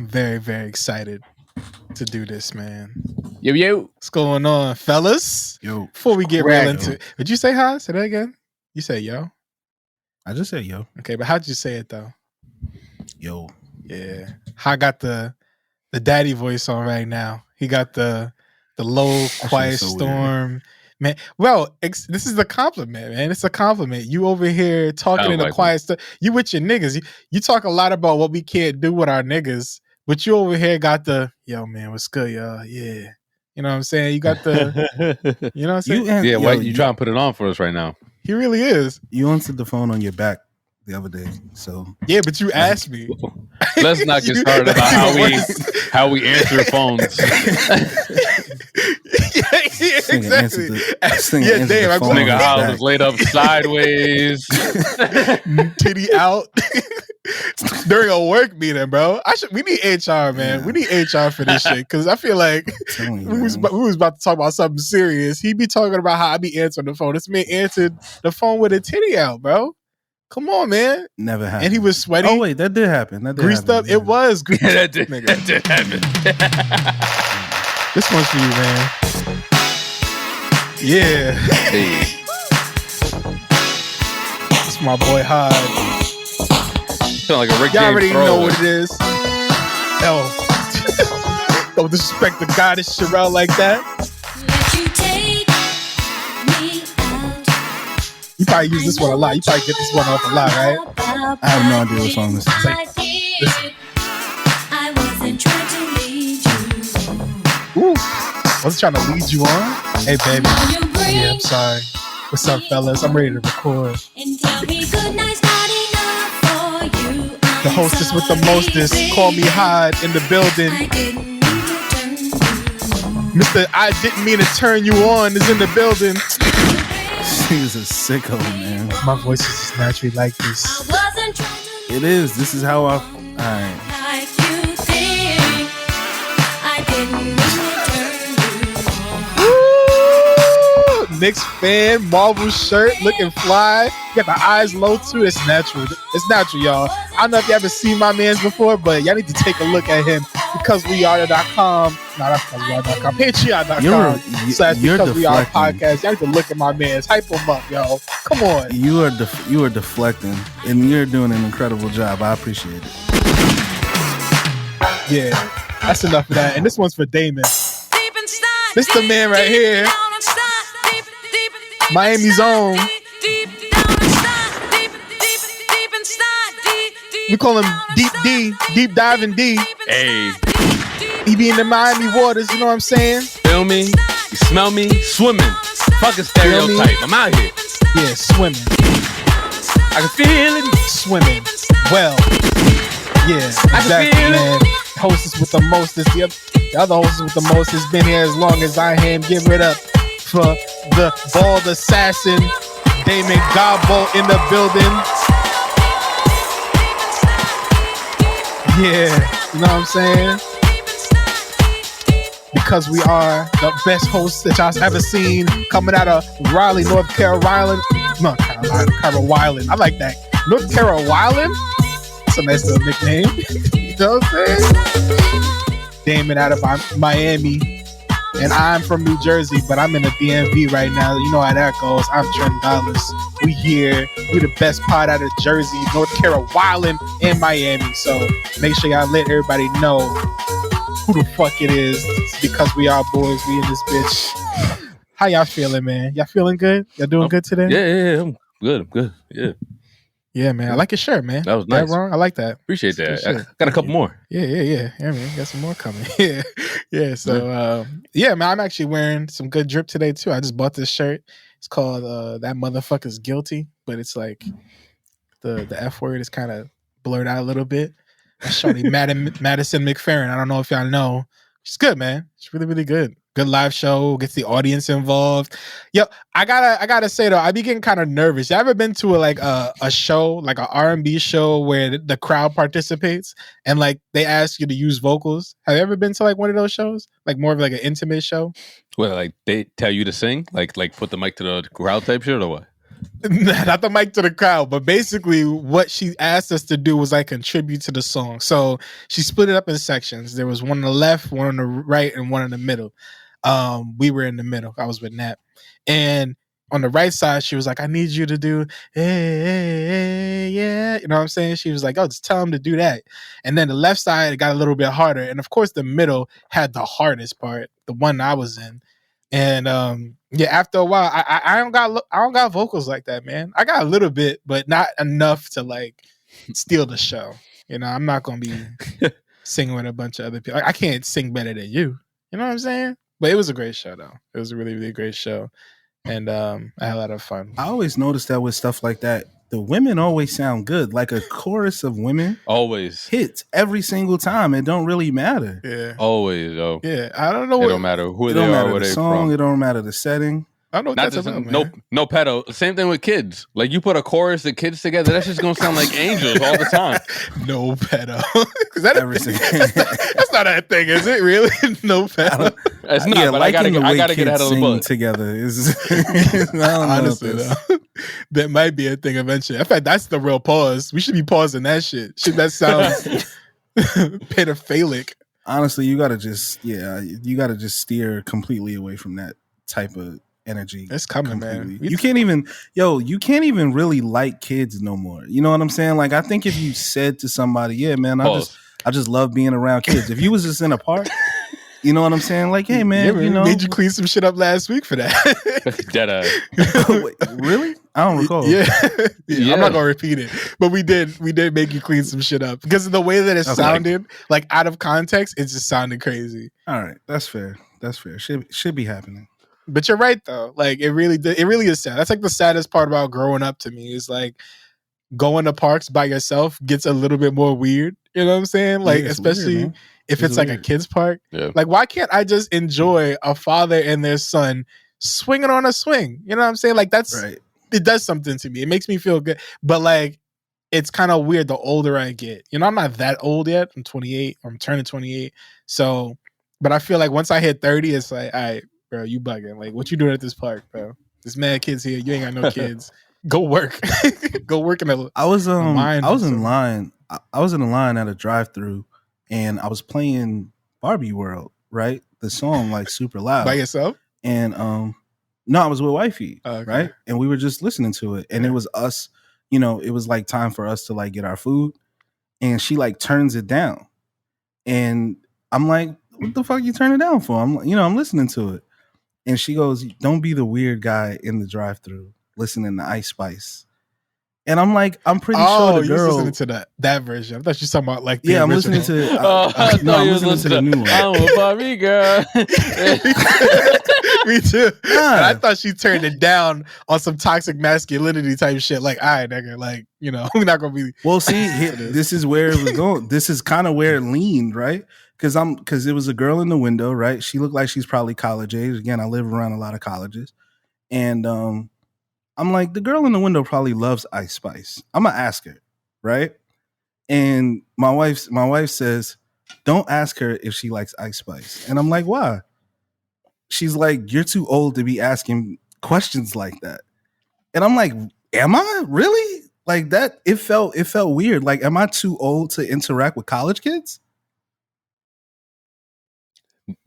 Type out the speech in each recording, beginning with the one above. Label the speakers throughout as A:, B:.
A: I'm very, very excited to do this, man.
B: Yo.
A: What's going on, fellas?
C: Yo.
A: Before we get real into it, did you say hi? Say that again. You say yo.
C: I just said yo.
A: Okay, but how'd you say it though?
C: Yo.
A: Yeah. I got the daddy voice on right now. He got the low, quiet storm. Weird. Man, well, this is a compliment, man. It's a compliment. You over here talking in a quiet stuff. You with your niggas. You talk a lot about what we can't do with our niggas, but you over here got the, yo, man, what's good, y'all? Yeah. You know what I'm saying? You got the, you know what I'm saying?
B: Why you trying to put it on for us right now?
A: He really is.
C: You answered the phone on your back the other day, so.
A: Yeah, but you asked me.
B: Let's not get started about how we answer phones.
A: Yeah, exactly.
C: Yeah,
A: damn.
B: I was laid up sideways,
A: titty out during a work meeting, bro. We need HR, man. Yeah. We need HR for this shit because I feel like we was about to talk about something serious. He be talking about how I be answering the phone. This man answered the phone with a titty out, bro. Come on, man.
C: Never happened.
A: And he was sweaty.
C: Oh wait, that did happen.
A: Greased up. Yeah. It was greased
B: that did happen.
A: This one's for you, man. Yeah.
B: Hey.
A: It's my boy Hyde.
B: Sound like a Rick
A: Y'all
B: James
A: already
B: throw.
A: know what it is. Hell. Don't disrespect the goddess Sherelle like that. You probably use this one a lot. You probably get this one off a lot, right?
C: I have no idea what song this is.
A: I wasn't trying to lead you on. Hey, baby. Yeah, I'm sorry. What's up, fellas? I'm ready to record. The hostess with the mostest. Call me Hyde in the building. Mr. I didn't mean to turn you on is in the building.
C: He's a sicko, man.
A: My voice is just naturally like this.
C: It is. This is how I. All right.
A: Knicks fan, Marvel shirt, looking fly. You got the eyes low too. It's natural. It's natural, y'all. I don't know if you ever seen my man's before, but y'all need to take a look at him. BecauseWeAre.com. No, that's BecauseWeAre.com. Patreon.com. Because We Are podcast. Y'all need to look at my man's. Hype him up, yo. Come on.
C: You are deflecting, and you're doing an incredible job. I appreciate it.
A: Yeah, that's enough of that. And this one's for Damon. This the man right here. Miami's own. We call him Deep D, Deep Diving D.
B: Hey.
A: He be in the Miami waters, you know what I'm saying?
B: Feel me? You smell me? Swimming. Fucking stereotype. I'm out here.
A: Yeah, swimming.
B: I can feel it.
A: Swimming. Well, yeah, exactly, man. Hostess with the mostest. The other hostess with the most has been here as long as I am. Give it up for the bald assassin, Damon Gobbo in the building. Yeah, you know what I'm saying? Because we are the best hosts that y'all ever seen, coming out of Raleigh, North Carolina. No, Carolina. I like that. North Carolina? That's a nice little nickname. You know what I'm saying? Damon out of Miami. And I'm from New Jersey, but I'm in the DMV right now. You know how that goes. I'm Trent Dallas. We here. We the best pod out of Jersey, North Carolina, and Miami. So make sure y'all let everybody know who the fuck it is. It's because we are boys. We in this bitch. How y'all feeling, man? Y'all feeling good? Y'all doing good today?
B: Yeah. I'm good. Yeah.
A: Yeah, man. I like your shirt, man.
B: That was nice.
A: That wrong? I like that.
B: Appreciate that. I got a couple more.
A: Yeah, man. Got some more coming. Yeah. So, man, I'm actually wearing some good drip today, too. I just bought this shirt. It's called That Motherfucker's Guilty, but it's like the F word is kind of blurred out a little bit. That's Shawty Madison McFerrin. I don't know if y'all know. She's good, man. She's really, really good. Good live show, gets the audience involved. Yo, I gotta say though, I be getting kind of nervous. You ever been to a show, like an R&B show where the crowd participates and like they ask you to use vocals? Have you ever been to like one of those shows? Like more of like an intimate show?
B: Well, like they tell you to sing? Like put the mic to the crowd type shit or what?
A: Not the mic to the crowd, but basically what she asked us to do was like contribute to the song. So she split it up in sections. There was one on the left, one on the right, and one in the middle. We were in the middle. I was with Nat. And on the right side, she was like, I need you to do, hey, yeah. You know what I'm saying? She was like, oh, just tell him to do that. And then the left side, it got a little bit harder. And of course, the middle had the hardest part, the one I was in. And yeah, after a while, I don't got vocals like that, man. I got a little bit, but not enough to like steal the show. You know, I'm not gonna be singing with a bunch of other people. I can't sing better than you. You know what I'm saying? But it was a great show, though. It was a really, really great show, and I had a lot of fun.
C: I always noticed that with stuff like that, the women always sound good. Like a chorus of women
B: always
C: hits every single time. It don't really matter.
A: Yeah,
B: always. Oh,
A: yeah. I don't know.
B: It don't matter who they are, where they from.
C: It don't matter the setting.
A: I don't know what
B: Not
A: that's
B: just
A: about, man.
B: no pedo. Same thing with kids. Like you put a chorus of kids together, that's just gonna sound like angels all the time.
A: No pedo. Is that
C: Everything.
A: That's not a thing, is it? Really? No pedo.
B: It's not. But I gotta get ahead of the book.
C: Together is
A: honestly though, that might be a thing eventually. In fact, that's the real pause. We should be pausing that shit. Shit that sounds pedophilic.
C: Honestly, you gotta just steer completely away from that type of energy.
A: It's coming,
C: completely.
A: man.
C: You can't even really like kids no more. You know what I'm saying? Like I think if you said to somebody, yeah, man, I just love being around kids. If you was just in a park, you know what I'm saying? Like, hey man,
A: you know, made you clean some shit up last week for that.
B: Dead
C: Really? I don't recall.
A: Yeah. I'm not gonna repeat it, but we did make you clean some shit up because of the way that it sounded, like out of context, it just sounded crazy.
C: All right, that's fair. Should be happening.
A: But you're right though. Like it really is sad. That's like the saddest part about growing up to me is like going to parks by yourself gets a little bit more weird. You know what I'm saying? Like especially weird, if it's like a kid's park.
B: Yeah.
A: Like why can't I just enjoy a father and their son swinging on a swing? You know what I'm saying? Like that's right. It does something to me. It makes me feel good. But like it's kind of weird the older I get. You know, I'm not that old yet. I'm 28. I'm turning 28. So, but I feel like once I hit 30, it's like, all right, bro, you bugging. Like, what you doing at this park, bro? There's mad kids here. You ain't got no kids. Go work. Go work in a
C: I was in line. I was in a line at a drive-thru and I was playing Barbie World, right? The song like super loud.
A: By yourself?
C: And no, I was with wifey, right? And we were just listening to it. And it was us, you know, it was like time for us to like get our food. And she like turns it down. And I'm like, what the fuck you turn it down for? I'm listening to it. And she goes, don't be the weird guy in the drive-thru listening to Ice Spice. And I'm like, I'm pretty sure the girl...
A: you're listening to that version. I thought you were talking about like the
C: I'm
A: original.
C: listening to... I'm listening to the new one.
B: I'm a Barbie girl.
A: Me too. And I thought she turned it down on some toxic masculinity type shit. Like, all right, nigga, like, you know, we're not going to be...
C: Well, see, this is where it was going. This is kind of where it leaned, right? Because it was a girl in the window, right? She looked like she's probably college age. Again, I live around a lot of colleges. And I'm like, the girl in the window probably loves Ice Spice. I'm going to ask her, right? And my wife says, don't ask her if she likes Ice Spice. And I'm like, why? She's like, you're too old to be asking questions like that. And I'm like, am I really? Like that, it felt weird. Like, am I too old to interact with college kids?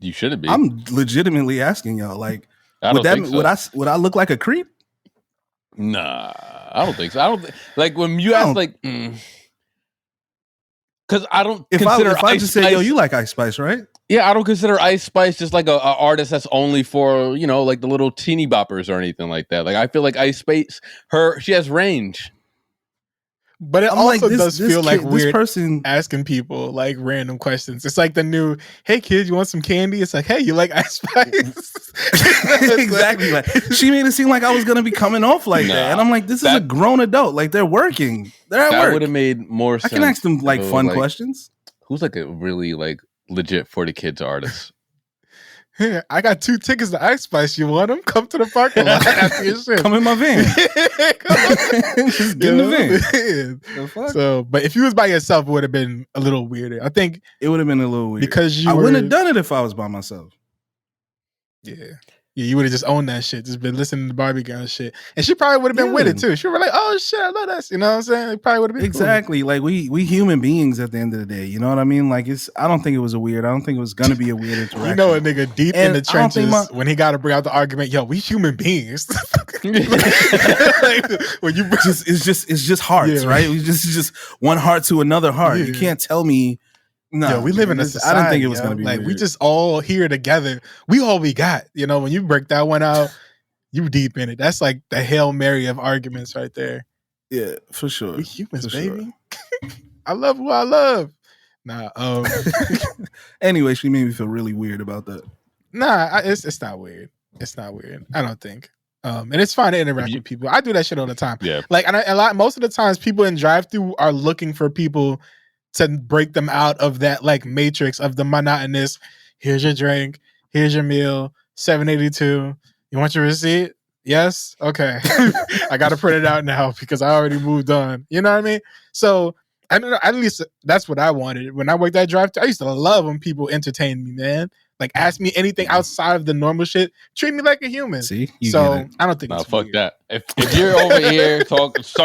B: You shouldn't be.
C: I'm legitimately asking y'all. Like, would I look like a creep?
B: Nah, I don't think so. I don't like when you ask like, because I don't consider.
C: If I just say, yo, you like Ice Spice, right?
B: Yeah, I don't consider Ice Spice just like a artist that's only for, you know, like the little teeny boppers or anything like that. Like I feel like Ice Spice, she has range.
A: But it also does feel like weird
C: person
A: asking people like random questions. It's like the new, hey kid, you want some candy? It's like, hey, you like Ice Spice?
C: Exactly. Like she made it seem like I was gonna be coming off like that. And I'm like, this is a grown adult. Like they're working. They're at work.
B: That would have made more sense.
C: I can ask them like fun questions.
B: Who's like a really like legit for the kids artist?
A: Here, I got 2 tickets to Ice Spice. You want them? Come to the parking lot after your shit.
C: Come in my van. Just get in the
A: van. So, but if you was by yourself, it would have been a little weirder. I think
C: it would have been a little weird
A: because
C: I wouldn't have done it if I was by myself.
A: Yeah, Yeah, you would have just owned that shit. Just been listening to Barbie girl shit. And she probably would have been with it too. She would be like, oh shit, I love that. You know what I'm saying? It probably would have been
C: exactly
A: cool.
C: like we human beings at the end of the day. You know what I mean? Like I don't think it was a weird. I don't think it was gonna be a weird interaction.
A: You know a nigga deep
C: And
A: in the
C: I don't think
A: trenches when he got to bring out the argument. Yo, we human beings. Like, when you
C: it's just hearts, right? We just one heart to another heart. You can't tell me. No,
A: yo, we live in a society.
C: I didn't think it was gonna be
A: like
C: weird.
A: we just all here together. We all we got. You know, when you break that one out, you deep in it. That's like the Hail Mary of arguments right there.
C: Yeah, for sure.
A: We humans,
C: for
A: baby. Sure. I love who I love. Nah.
C: Anyway, she made me feel really weird about that.
A: Nah, it's not weird. It's not weird. I don't think. And it's fine to interact with people. I do that shit all the time.
B: Yeah.
A: Like, and most of the times, people in drive-thru are looking for people to break them out of that like matrix of the monotonous. Here's your drink. Here's your meal. $7.82. You want your receipt? Yes. Okay. I got to print it out now because I already moved on. You know what I mean? So I don't know. At least that's what I wanted when I worked at drive-thru. I used to love when people entertained me, man. Like, ask me anything outside of the normal shit. Treat me like a human.
C: See,
A: so I don't think.
B: No,
A: it's
B: fuck
A: weird.
B: that. If you're over here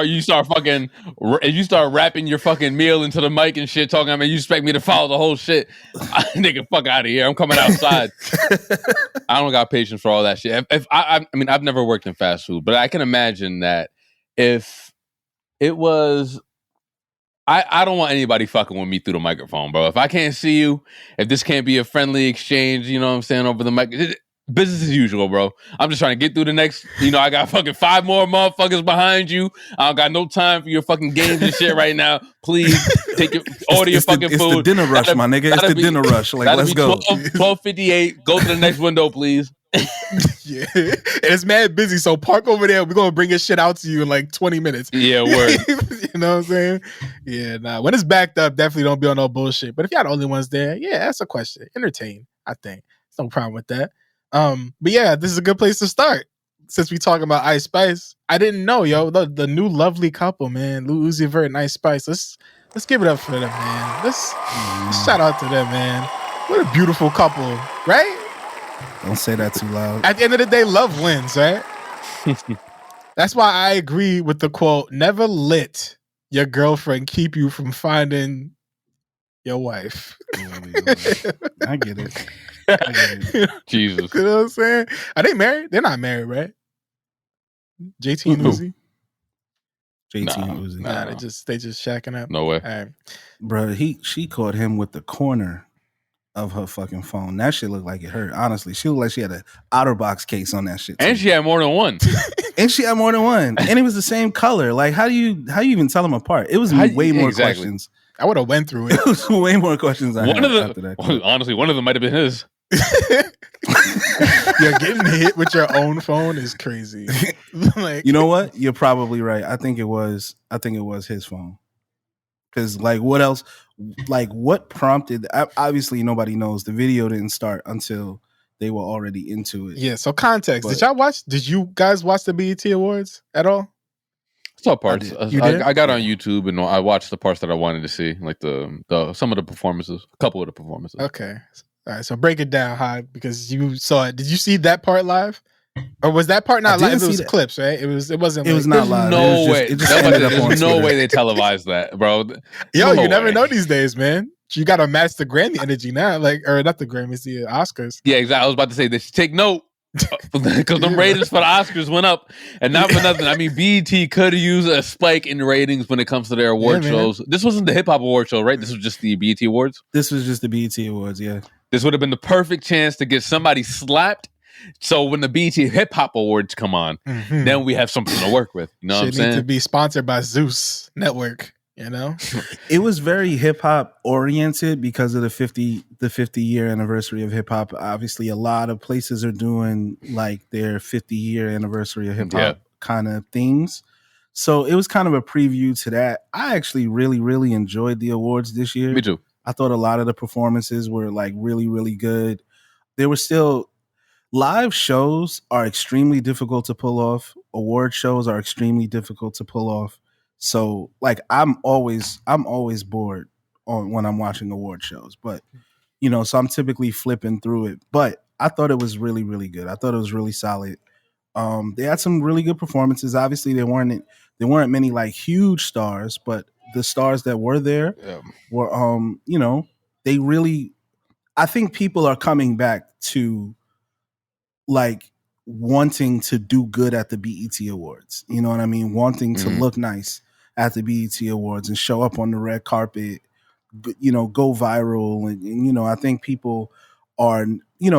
B: you start rapping your fucking meal into the mic and shit, talking. I mean, you expect me to follow the whole shit? Nigga, fuck out of here. I'm coming outside. I don't got patience for all that shit. I mean, I've never worked in fast food, but I can imagine that if it was. I don't want anybody fucking with me through the microphone, bro. If I can't see you, if this can't be a friendly exchange, you know what I'm saying, over the mic, business as usual, bro. I'm just trying to get through the next, I got fucking 5 more motherfuckers behind you. I don't got no time for your fucking games and shit right now. Please take order your fucking food.
C: It's the dinner rush, my nigga. It's the dinner rush. Like, let's go.
B: 12:58. Go to the next window, please.
A: Yeah, and it's mad busy, so park over there. We're gonna bring your shit out to you in like 20 minutes.
B: Yeah, word.
A: You know what I'm saying? Yeah, nah. When it's backed up, definitely don't be on no bullshit. But if y'all the only ones there, yeah, that's a question. Entertain, I think. There's no problem with that. But yeah, this is a good place to start. Since we talking about Ice Spice, I didn't know, yo, the new lovely couple, man, Lil Uzi Vert and Ice Spice. Let's give it up for them, man. Let's shout out to them, man. What a beautiful couple, right?
C: Don't say that too loud.
A: At the end of the day, love wins, right? That's why I agree with the quote, never let your girlfriend keep you from finding your wife.
C: I get it.
B: Jesus.
A: You know what I'm saying? Are they married? They're not married, right? JT and Uzi?
C: JT and Uzi.
A: Nah, they just shacking up.
B: No way.
A: All right.
C: Bro, she caught him with the corner of her fucking phone. That shit looked like it hurt. Honestly, she looked like she had an OtterBox case on that shit too.
B: And she had more than one.
C: And it was the same color. Like, how do you even tell them apart? It was way more questions.
A: I would have went through it.
C: It was way more questions.
B: Honestly, one of them might have been his.
A: Yeah, getting hit with your own phone is crazy. Like,
C: you know what? You're probably right. I think it was his phone. Because like, what else? Like, what prompted? Obviously, nobody knows. The video didn't start until they were already into it.
A: Yeah. So context. Did you guys watch the BET Awards at all?
B: I saw parts.
A: I
B: got on YouTube and I watched the parts that I wanted to see, like the some of the performances, a couple of the performances.
A: Okay. All right. So break it down, Hyde, because you saw it. Did you see that part live? Or was that part not live? It was clips, right? It wasn't.
C: It was not live.
B: No way.
C: There's
B: no way they televised that, bro.
A: Yo, you never know these days, man. You got to match the Grammy energy now, or not the Grammys, the Oscars.
B: Yeah, exactly. I was about to say this. Take note, because the ratings for the Oscars went up, and not for nothing. I mean, BET could use a spike in ratings when it comes to their award shows. This wasn't the hip hop award show, right? This was just the BET Awards.
C: This was just the BET Awards. Yeah.
B: This would have been the perfect chance to get somebody slapped. So when the BET Hip Hop Awards come on, then we have something to work with. You know what I'm saying?
A: Need to be sponsored by Zeus Network. You know,
C: it was very hip hop oriented because of the 50-year anniversary of hip hop. Obviously, a lot of places are doing like their 50-year anniversary of hip hop kind of things. So it was kind of a preview to that. I actually really, really enjoyed the awards this year.
B: Me too.
C: I thought a lot of the performances were like really, really good. There were still live shows are extremely difficult to pull off. Award shows are extremely difficult to pull off. So like I'm always when I'm watching award shows, but so I'm typically flipping through it. But I thought it was really, really good. I thought it was really solid. They had some really good performances. Obviously, there weren't many like huge stars, but the stars that were there were, they really. I think people are coming back to like wanting to do good at the BET Awards. You know what I mean? Wanting to look nice at the BET Awards and show up on the red carpet, go viral. And I think people are,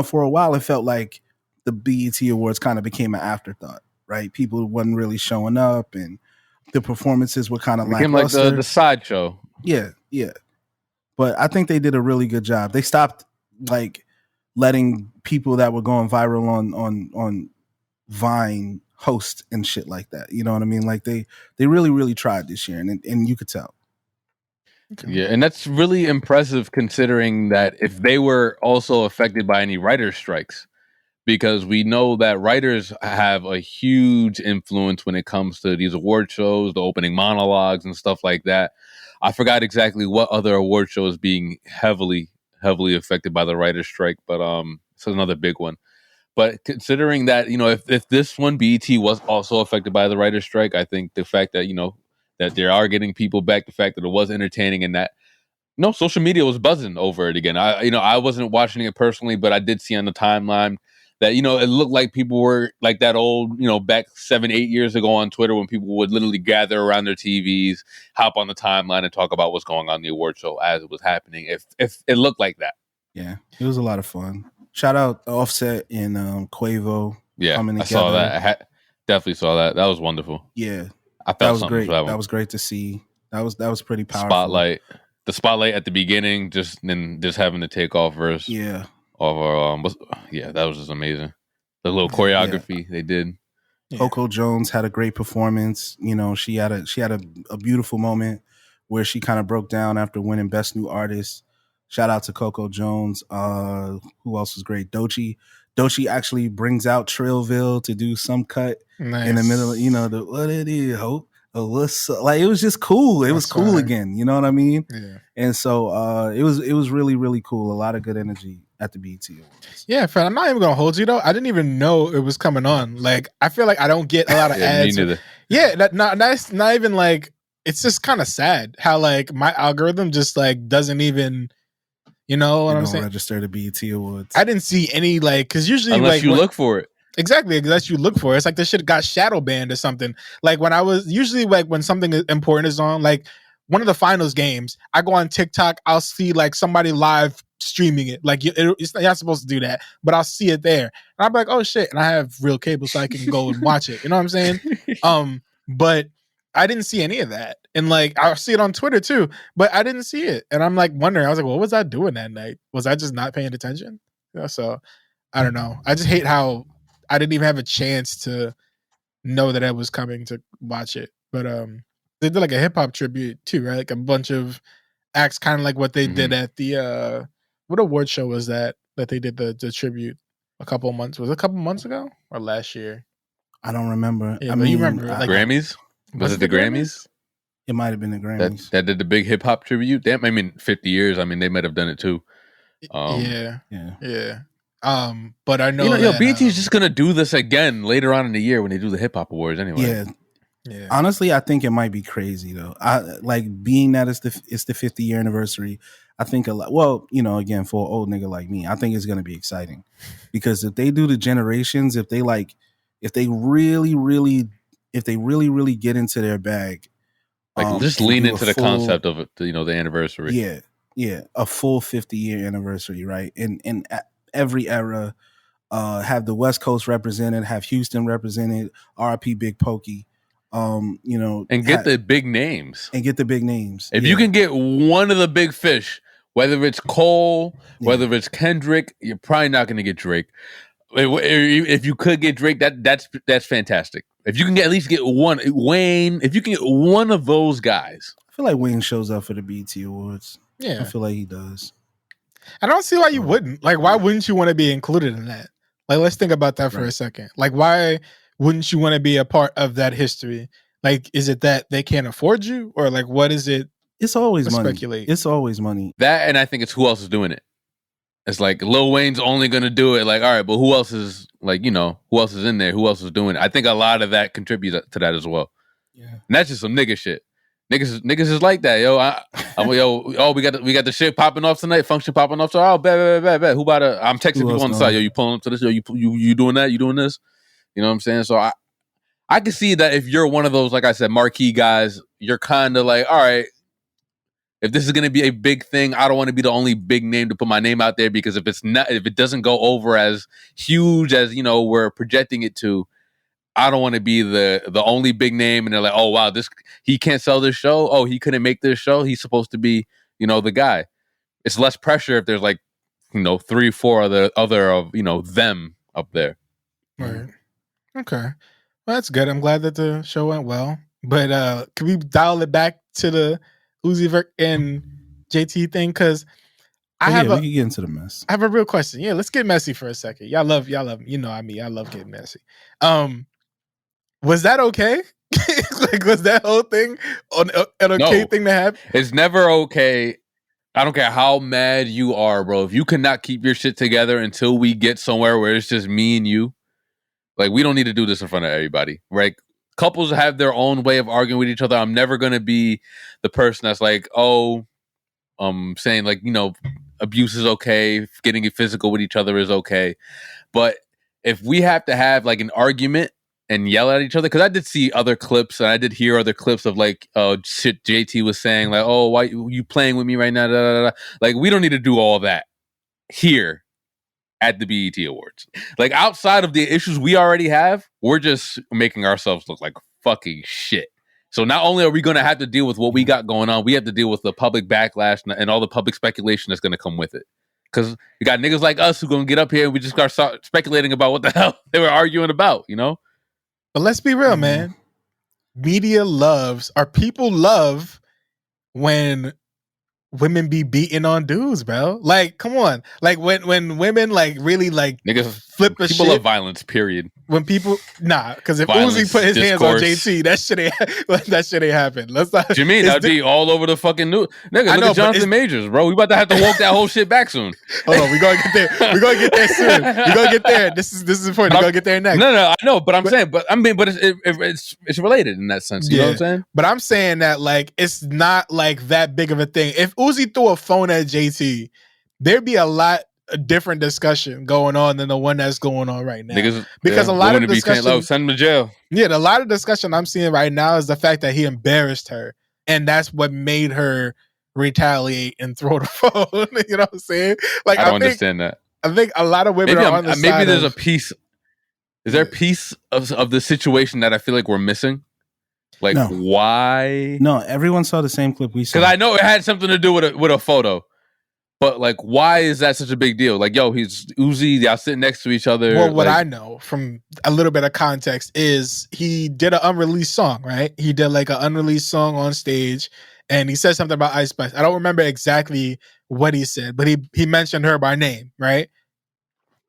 C: for a while it felt like the BET Awards kind of became an afterthought, right? People wasn't really showing up and the performances were kind of
B: became
C: lackluster.
B: like the sideshow.
C: Yeah. But I think they did a really good job. They stopped like letting people that were going viral on Vine host and shit like that. You know what I mean? Like they really, really tried this year, and you could tell.
B: Okay. Yeah, and that's really impressive considering that if they were also affected by any writer strikes, because we know that writers have a huge influence when it comes to these award shows, the opening monologues and stuff like that. I forgot exactly what other award show is being heavily affected by the writer's strike, but it's another big one. But considering that, if this one BET was also affected by the writer's strike, I think the fact that, that they are getting people back, the fact that it was entertaining and that, social media was buzzing over it again. I wasn't watching it personally, but I did see on the timeline that, it looked like people were like that old, back 7-8 years ago on Twitter when people would literally gather around their TVs, hop on the timeline and talk about what's going on in the award show as it was happening. If it looked like that.
C: Yeah, it was a lot of fun. Shout out Offset and Quavo.
B: Yeah, I saw that. I definitely saw that. That was wonderful.
C: Yeah,
B: I felt
C: that was
B: something
C: great.
B: For that one.
C: That was great to see. That was pretty powerful.
B: The spotlight at the beginning, just having the takeoff verse.
C: Yeah.
B: That was just amazing. The little choreography they did.
C: Coco Jones had a great performance. She had a beautiful moment where she kind of broke down after winning Best New Artist. Shout out to Coco Jones. Who else was great? Doechii. Doechii actually brings out Trillville to do some cut in the middle of, what it is, hope. What's like, it was just cool. It was cool again. You know what I mean?
A: Yeah.
C: And so it was really, really cool. A lot of good energy at the BET Awards.
A: Yeah, Fred, I'm not even gonna hold you though. I didn't even know it was coming on. Like, I feel like I don't get a lot of ads.
B: Me neither.
A: Yeah, that's not even like, it's just kind of sad how like my algorithm just like doesn't even, you know what I'm saying?
C: Register the BET Awards.
A: I didn't see any like, because usually
B: unless
A: like
B: you look for it.
A: Exactly, unless you look for it. It's like this shit got shadow banned or something. Like when I was usually like when something important is on, like one of the finals games, I go on TikTok, I'll see like somebody live streaming it. Like you're not supposed to do that, but I'll see it there, and I'm like, oh shit, and I have real cable, so I can go and watch it. You know what I'm saying? But I didn't see any of that, and like I'll see it on Twitter too, but I didn't see it, and I'm like wondering. I was like, what was I doing that night? Was I just not paying attention? So I don't know. I just hate how I didn't even have a chance to know that I was coming to watch it. But they did like a hip hop tribute too, right? Like a bunch of acts, kind of like what they did at the what award show was that they did the tribute a couple months ago or last year?
C: I don't remember.
A: Yeah, I mean, you remember like,
B: Grammys? Was it the Grammys?
C: It might have been the Grammys.
B: That did the big hip hop tribute. Damn, I mean 50 years. I mean, they might have done it too.
A: Yeah. But I know
B: that, BET's just gonna do this again later on in the year when they do the hip hop awards anyway.
C: Yeah. Honestly, I think it might be crazy though. I like being that it's the 50-year anniversary. I think a lot. Well, again, for an old nigga like me, I think it's gonna be exciting because if they do the generations, if they really, really get into their bag,
B: like just lean into the concept of it, the anniversary.
C: Yeah, a full 50-year anniversary, right? And every era, have the West Coast represented, have Houston represented, RIP Big Pokey, and
B: get the big names.
C: If
B: you can get one of the big fish, whether it's Cole, whether it's Kendrick, you're probably not going to get Drake. If you could get Drake, that's fantastic. If you can at least get one, Wayne, if you can get one of those guys.
C: I feel like Wayne shows up for the BET Awards.
A: Yeah.
C: I feel like he does.
A: I don't see why you wouldn't. Like, why wouldn't you want to be included in that? Like, let's think about that for a second. Like, why wouldn't you want to be a part of that history? Like, is it that they can't afford you? Or like, what is it?
C: It's always money.
A: Speculate.
C: It's always money.
B: That, and I think it's who else is doing it. it's like Lil Wayne's only gonna do it. Like, all right, but who else is like, who else is in there? Who else is doing it? I think a lot of that contributes to that as well.
C: Yeah.
B: And that's just some nigga shit. Niggas is like that, yo. We got the shit popping off tonight, function popping off. So, bet. Who about to? I'm texting people on the side. Yo, you pulling up to this? Yo, you doing that? You doing this? You know what I'm saying? So I can see that if you're one of those, like I said, marquee guys, you're kind of like, all right, if this is going to be a big thing, I don't want to be the only big name to put my name out there, because if it doesn't go over as huge as, we're projecting it to, I don't want to be the only big name. And they're like, oh, wow, he can't sell this show. Oh, he couldn't make this show. He's supposed to be, the guy. It's less pressure if there's like, 3, 4 other of, them up there.
A: Right. Okay. Well, that's good. I'm glad that the show went well. But can we dial it back to the Uzi Vert and JT thing? Because we can
C: get into the mess.
A: I have a real question. Yeah, let's get messy for a second. Y'all love, I love getting messy. Was that okay? Like, was that whole thing an okay thing to have?
B: It's never okay. I don't care how mad you are, bro. If you cannot keep your shit together until we get somewhere where it's just me and you, like, we don't need to do this in front of everybody, right? Couples have their own way of arguing with each other. I'm never going to be the person that's like, saying like, abuse is okay. Getting physical with each other is okay. But if we have to have like an argument and yell at each other, because I did see other clips and I did hear other clips of like shit JT was saying, like, oh, why you playing with me right now? Da, da, da. Like, we don't need to do all that here at the BET Awards. Like, outside of the issues we already have, we're just making ourselves look like fucking shit. So not only are we going to have to deal with what we got going on, we have to deal with the public backlash and all the public speculation that's going to come with it. Because you got niggas like us who going to get up here and we just start speculating about what the hell they were arguing about,
A: But let's be real, man. People love when women be beating on dudes, bro. Like, come on. Like, when women like really like
B: niggas
A: flip a
B: people
A: shit.
B: love violence, period.
A: When people because if
B: Violence,
A: Uzi put his
B: discourse.
A: hands on JT, that shit ain't happen. Let's not.
B: You mean that'd be all over the fucking news? Nigga, look at Jonathan Majors, bro. We about to have to walk that whole shit back soon.
A: Hold on, we gonna get there. We gonna get there soon. We gonna get there. This is important. We gonna get there next.
B: No, I know, but I'm saying, but it's related in that sense. You know what I'm saying?
A: But I'm saying that like it's not like that big of a thing. If Uzi threw a phone at JT, there'd be a different discussion going on than the one that's going on right now. Because a lot of discussion,
B: send him to jail.
A: Yeah, a lot of discussion I'm seeing right now is the fact that he embarrassed her, and that's what made her retaliate and throw the phone. You know what I'm saying? Like,
B: I don't understand that.
A: I think a lot of women are on the side.
B: Maybe there's a piece. Is there a piece of the situation that I feel like we're missing? Like, why?
C: No, everyone saw the same clip we saw.
B: Because I know it had something to do with a photo. But like, why is that such a big deal? Like, yo, he's Uzi, y'all sitting next to each other.
A: Well, what I know from a little bit of context is he did an unreleased song, right? He did like an unreleased song on stage, and he said something about Ice Spice. I don't remember exactly what he said, but he mentioned her by name, right?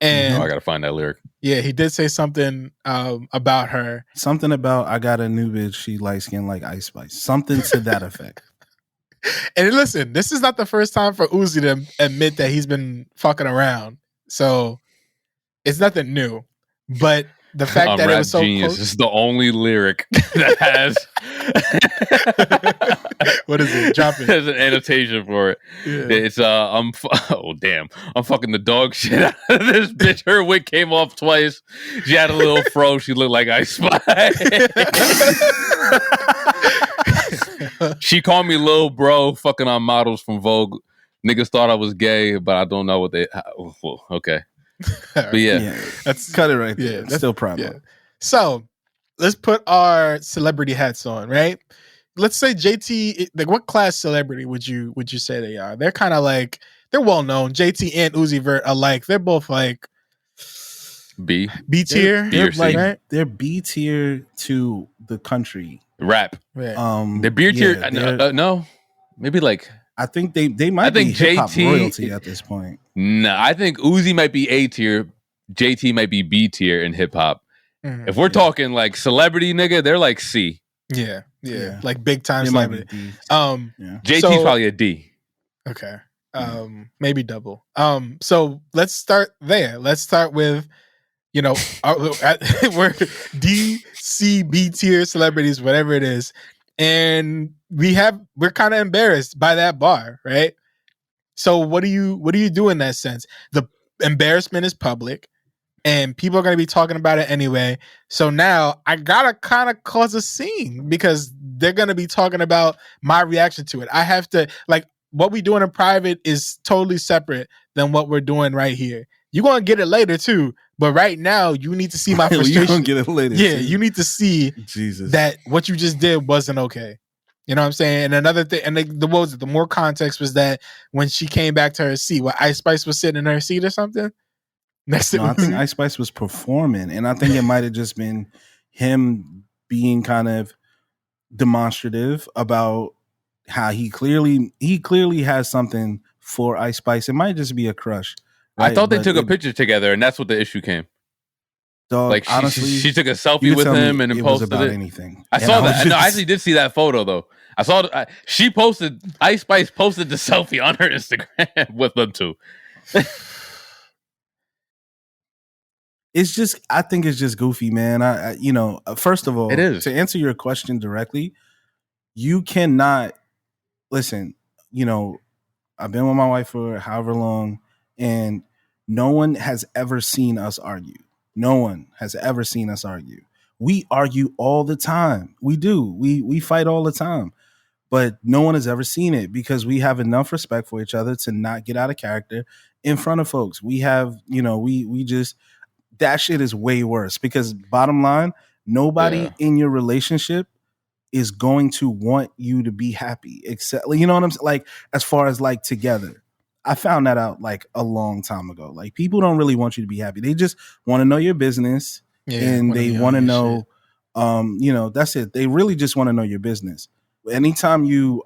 A: And
B: I gotta find that lyric.
A: Yeah, he did say something about her.
C: Something about I got a new bitch, she light skin like Ice Spice. Something to that effect.
A: And listen, this is not the first time for Uzi to admit that he's been fucking around. So it's nothing new. But the fact that it was so
B: Genius
A: close.
B: is the only lyric that has
A: what is it? Drop it.
B: There's an annotation for it. Yeah. It's I'm fucking the dog shit out of this bitch. Her wig came off twice. She had a little fro. She looked like Ice Spice. She called me Lil Bro, fucking on models from Vogue. Niggas thought I was gay, but I don't know what they. Well, okay, but yeah,
C: let's cut it right there. Yeah, that's still proud.
A: Yeah. So let's put our celebrity hats on, right? Let's say JT. Like, what class celebrity would you say they are? They're kind of like they're well known. JT and Uzi Vert are like they're both like
B: B
A: tier.
C: They're like right? They're B tier to the country.
B: Rap.
A: Right.
B: The beer tier. No, maybe like
C: I think they might be hip hop royalty at this point.
B: No, I think Uzi might be A tier, JT might be B tier in hip hop. Mm-hmm. If we're talking like celebrity, nigga, they're like C.
A: Yeah, like big time celebrity.
B: JT's probably a D.
A: Okay. Maybe double. So let's start there. Let's start with, we're DC B tier celebrities, whatever it is, and we're kind of embarrassed by that bar, right? So what do you do in that sense? The embarrassment is public, and people are going to be talking about it anyway. So now I gotta kind of cause a scene because they're going to be talking about my reaction to it. I have to, like, what we doing in private is totally separate than what we're doing right here. You're going to get it later too, but right now you need to see my frustration.
C: You're going to get it later.
A: Yeah,
C: too.
A: you need to see that what you just did wasn't okay. You know what I'm saying? And another thing, and the more context was that when she came back to her seat, what, Ice Spice was sitting in her seat or something?
C: I think Ice Spice was performing, and I think it might have just been him being kind of demonstrative about how he clearly has something for Ice Spice. It might just be a crush. Right?
B: I thought they took a picture together, and that's what the issue came.
C: Dog,
B: like
C: honestly,
B: she took a selfie with him and posted
C: about
B: it.
C: Anything.
B: I saw that. No, I actually did see that photo though. I saw she posted. Ice Spice posted the selfie on her Instagram with them too.
C: It's just, I think it's just goofy, man. First of all,
B: it is.
C: To answer your question directly, you cannot listen. I've been with my wife for however long, and no one has ever seen us argue. No one has ever seen us argue. We argue all the time. We do. We fight all the time. But no one has ever seen it because we have enough respect for each other to not get out of character in front of folks. We have, we just, that shit is way worse because bottom line, nobody in your relationship is going to want you to be happy, except, you know what I'm saying? Like, as far as like together. I found that out like a long time ago. Like, people don't really want you to be happy. They just want to know your business and they want to know, that's it. They really just want to know your business. Anytime you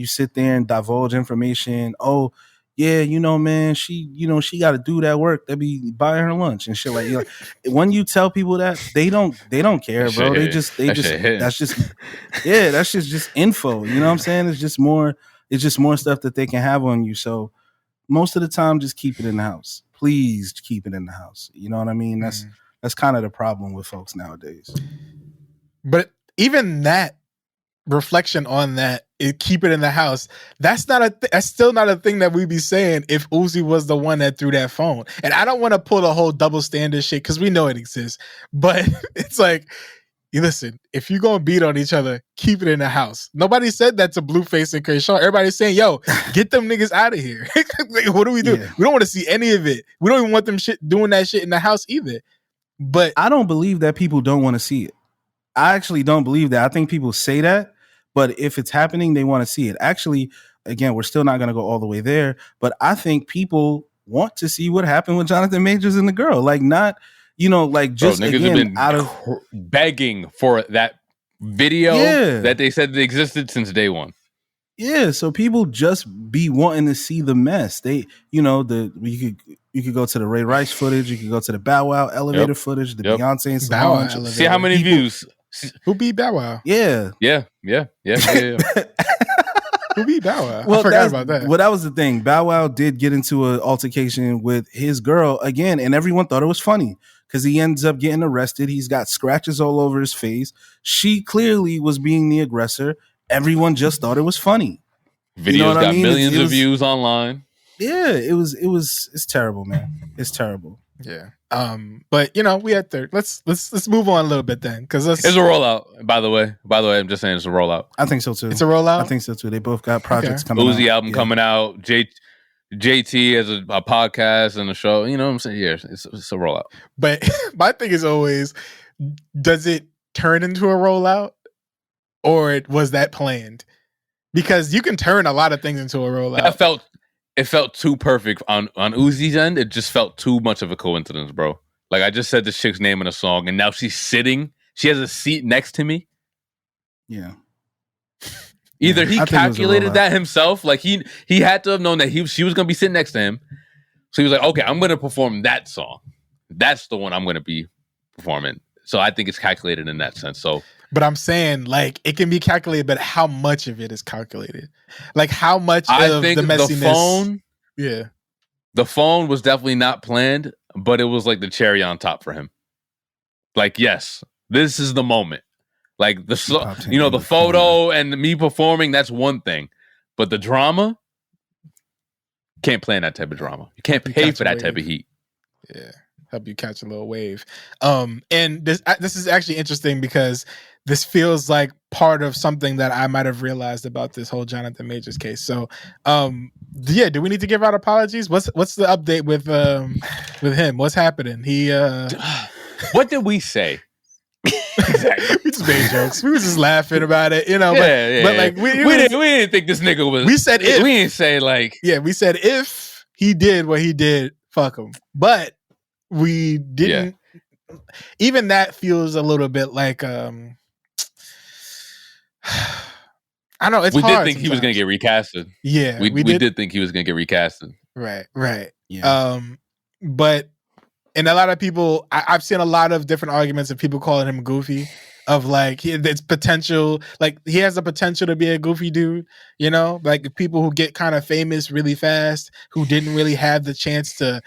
C: sit there and divulge information, oh yeah, man, she got to do that work. They be buying her lunch and shit like, when you tell people that, they don't care, bro. That's just info. You know what I'm saying? It's just more stuff that they can have on you. So most of the time, just keep it in the house. Please keep it in the house. You know what I mean? That's kind of the problem with folks nowadays.
A: But even that reflection on that, keep it in the house. That's still not a thing that we be saying if Uzi was the one that threw that phone. And I don't want to pull the whole double standard shit because we know it exists. But it's like, listen, if you're going to beat on each other, keep it in the house. Nobody said that to Blueface and Kershaw. Everybody's saying, yo, get them niggas out of here. Like, what do we do? Yeah. We don't want to see any of it. We don't even want them doing that shit in the house either. But
C: I don't believe that people don't want to see it. I actually don't believe that. I think people say that, but if it's happening, they want to see it. Actually, again, we're still not going to go all the way there, but I think people want to see what happened with Jonathan Majors and the girl. Like, not, just
B: niggas
C: again,
B: have been out of begging for that video that they said existed since day one.
C: Yeah, so people just be wanting to see the mess. They, you could go to the Ray Rice footage, you could go to the Bow Wow elevator footage, the Beyonce and Solange.
B: See how many views.
A: Who beat Bow Wow?
C: Yeah.
A: Who beat Bow Wow?
C: Well,
A: I forgot about that.
C: Well, that was the thing. Bow Wow did get into an altercation with his girl again, and everyone thought it was funny because he ends up getting arrested. He's got scratches all over his face. She clearly was being the aggressor. Everyone just thought it was funny.
B: Videos got millions of views online.
C: Yeah, it's terrible, man. It's terrible.
A: Yeah. But we had third. Let's move on a little bit then, because it's
B: a rollout. By the way, I'm just saying it's a rollout.
C: I think so too.
A: It's a rollout.
C: I think so too. They both got projects coming out.
B: Uzi album coming out. JT has a podcast and a show. You know what I'm saying? Yeah, it's a rollout.
A: But my thing is always, does it turn into a rollout, or was that planned? Because you can turn a lot of things into a rollout.
B: It felt too perfect on Uzi's end. It just felt too much of a coincidence, bro. Like, I just said this chick's name in a song, and now she's sitting. She has a seat next to me.
C: Yeah.
B: Either he calculated that himself, like he had to have known that she was gonna be sitting next to him. So he was like, okay, I'm gonna perform that song. That's the one I'm gonna be performing. So I think it's calculated in that sense. So
A: But I'm saying, like, it can be calculated, but how much of it is calculated? Like, how much of
B: think
A: the messiness?
B: The phone was definitely not planned, but it was like the cherry on top for him. Like, yes, this is the moment. Like the photo and me performing, that's one thing, but the drama, can't plan that type of drama. You can't pay for that type of heat.
A: Yeah, help you catch a little wave. And this is actually interesting because this feels like part of something that I might have realized about this whole Jonathan Majors case. So, yeah, do we need to give out apologies? What's the update with him? What's happening? He
B: what did we say? Exactly.
A: We just made jokes. We was just laughing about it, you know. But like we
B: didn't think this nigga was.
A: We said if.
B: We didn't say like.
A: Yeah, we said if he did what he did, fuck him. But we didn't. Yeah. Even that feels a little bit like I don't know. It's
B: we
A: hard
B: did think
A: sometimes.
B: He was going to get recasted.
A: Yeah,
B: we did think he was going to get recasted.
A: Right.
C: Yeah.
A: But. And a lot of people, I've seen a lot of different arguments of people calling him goofy, of like it's potential, like he has the potential to be a goofy dude, you know, like people who get kind of famous really fast, who didn't really have the chance to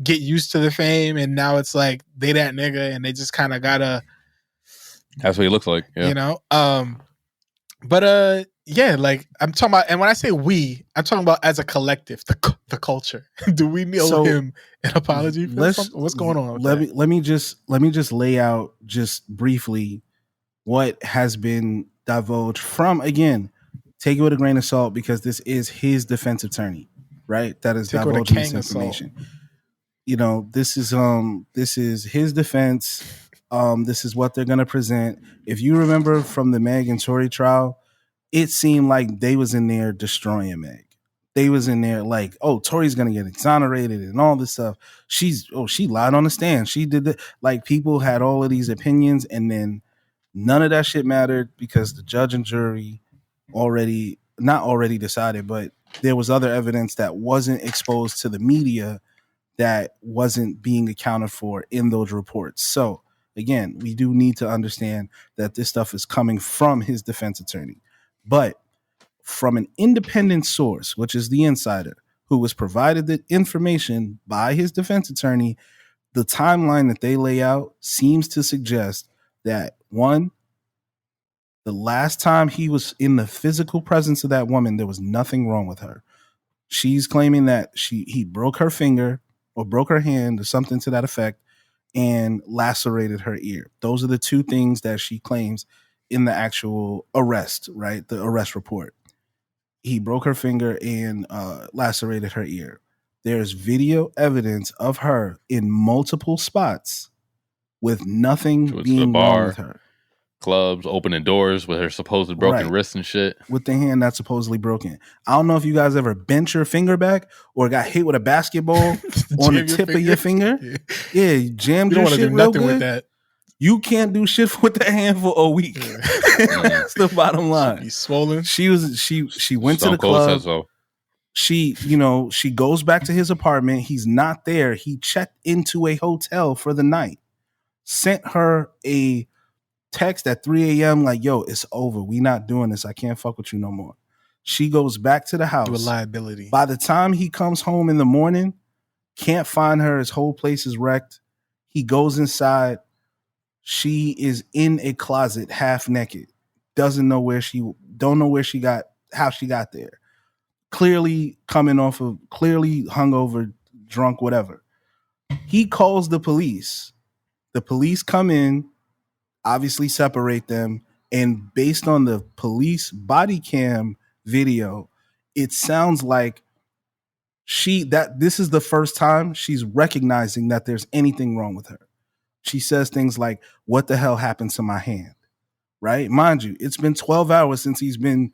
A: get used to the fame, and now it's like they that nigga, and they just kind of gotta.
B: That's what he looks like, yeah.
A: You know. But yeah, like I'm talking about, and when I say we, I'm talking about as a collective, the culture. Do we owe him an apology for something? What's going on?
C: Let me just lay out just briefly what has been divulged from, again, take it with a grain of salt because this is his defense attorney, right? That is divulging this information. You know, this is his defense. This is what they're gonna present. If you remember from the Meg and Tory trial, it seemed like they was in there destroying Meg. They was in there like, oh, Tory's gonna get exonerated and all this stuff. She lied on the stand. She did that. Like people had all of these opinions, and then none of that shit mattered because the judge and jury not already decided, but there was other evidence that wasn't exposed to the media that wasn't being accounted for in those reports. So again, we do need to understand that this stuff is coming from his defense attorney. But from an independent source, which is the insider, who was provided the information by his defense attorney, the timeline that they lay out seems to suggest that, one, the last time he was in the physical presence of that woman, there was nothing wrong with her. She's claiming that he broke her finger or broke her hand or something to that effect and lacerated her ear. Those are the two things that she claims in the actual arrest, right? The arrest report. He broke her finger and lacerated her ear. There's video evidence of her in multiple spots with nothing being wrong with her.
B: Clubs, opening doors with her supposed broken wrist and shit.
C: With the hand that's supposedly broken. I don't know if you guys ever bent your finger back or got hit with a basketball on the tip of your finger. Yeah, you jammed your shit real good. With that. You can't do shit with that hand for a week. That's the bottom line.
A: She's swollen.
C: She went to the club. So. She goes back to his apartment. He's not there. He checked into a hotel for the night. Sent her a text at 3 a.m. like, yo, it's over. We not doing this. I can't fuck with you no more. She goes back to the house.
A: Do a liability.
C: By the time he comes home in the morning, can't find her. His whole place is wrecked. He goes inside. She is in a closet, half naked. Don't know how she got there. Clearly hungover, drunk, whatever. He calls the police. The police come in, obviously separate them, and based on the police body cam video, it sounds like this is the first time she's recognizing that there's anything wrong with her. She says things like, what the hell happened to my hand? Right? Mind you, it's been 12 hours since he's been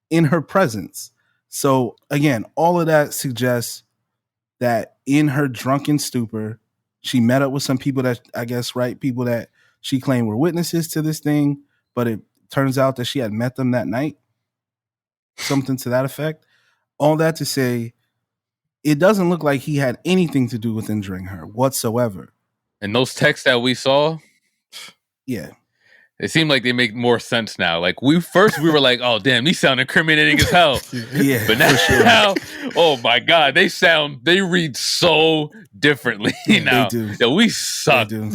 C: in her presence. So again, all of that suggests that in her drunken stupor, she met up with some people that, I guess, people that she claimed were witnesses to this thing, but it turns out that she had met them that night. Something to that effect. All that to say, it doesn't look like he had anything to do with injuring her whatsoever.
B: And those texts that we saw,
C: yeah,
B: It seemed like they make more sense now. Like we were like, oh damn, these sound incriminating as hell.
C: Yeah,
B: But now, oh my god, they read so differently now.
C: They do.
B: Yo, we suck.
C: They do.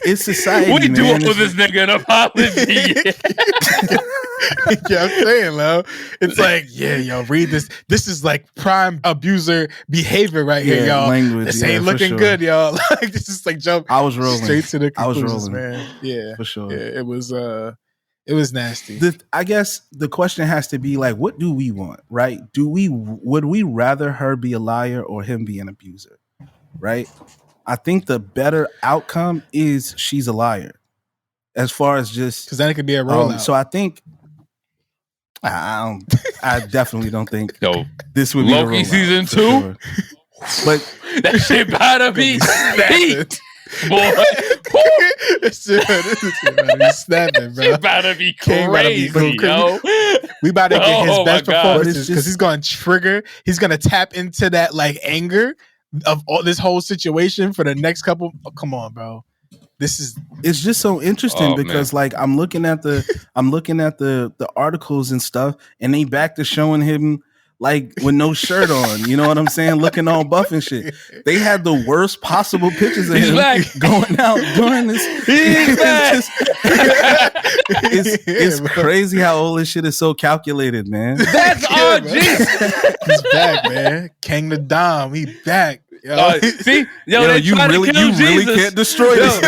C: It's society.
B: We do
C: man.
B: owe this nigga an apology.
A: Yeah, I'm saying, Lo. It's like, yo, read this. This is like prime abuser behavior right here, y'all.
C: Language.
A: This ain't looking good, y'all. Like this is like jump.
C: I was rolling
A: straight to the
C: I was
A: conclusions,
C: rolling,
A: man. Yeah,
C: for sure.
A: Yeah, it was nasty.
C: I guess the question has to be like, what do we want, right? Would we rather her be a liar or him be an abuser, right? I think the better outcome is she's a liar, as far as just
A: because then it could be a rollout.
C: So I think I definitely don't think this would
B: Loki
C: be
B: season 2.
C: Sure. But
B: that shit better be heat, boy.
A: This shit better be snapping, bro.
B: Shit better be crazy, yo.
A: We about to get his best performances
C: because
A: he's going to trigger. He's going to tap into that like anger of all this whole situation for the next couple. Oh, come on, bro.
C: It's just so interesting because like I'm looking at the articles and stuff, and they back to showing him like with no shirt on, you know what I'm saying, looking all buff and shit. They had the worst possible pictures of him going out doing this. It's crazy how all this shit is so calculated, man.
B: That's RG.
A: He's back, man. King the Dom, he back.
B: See, you
C: really can't destroy this.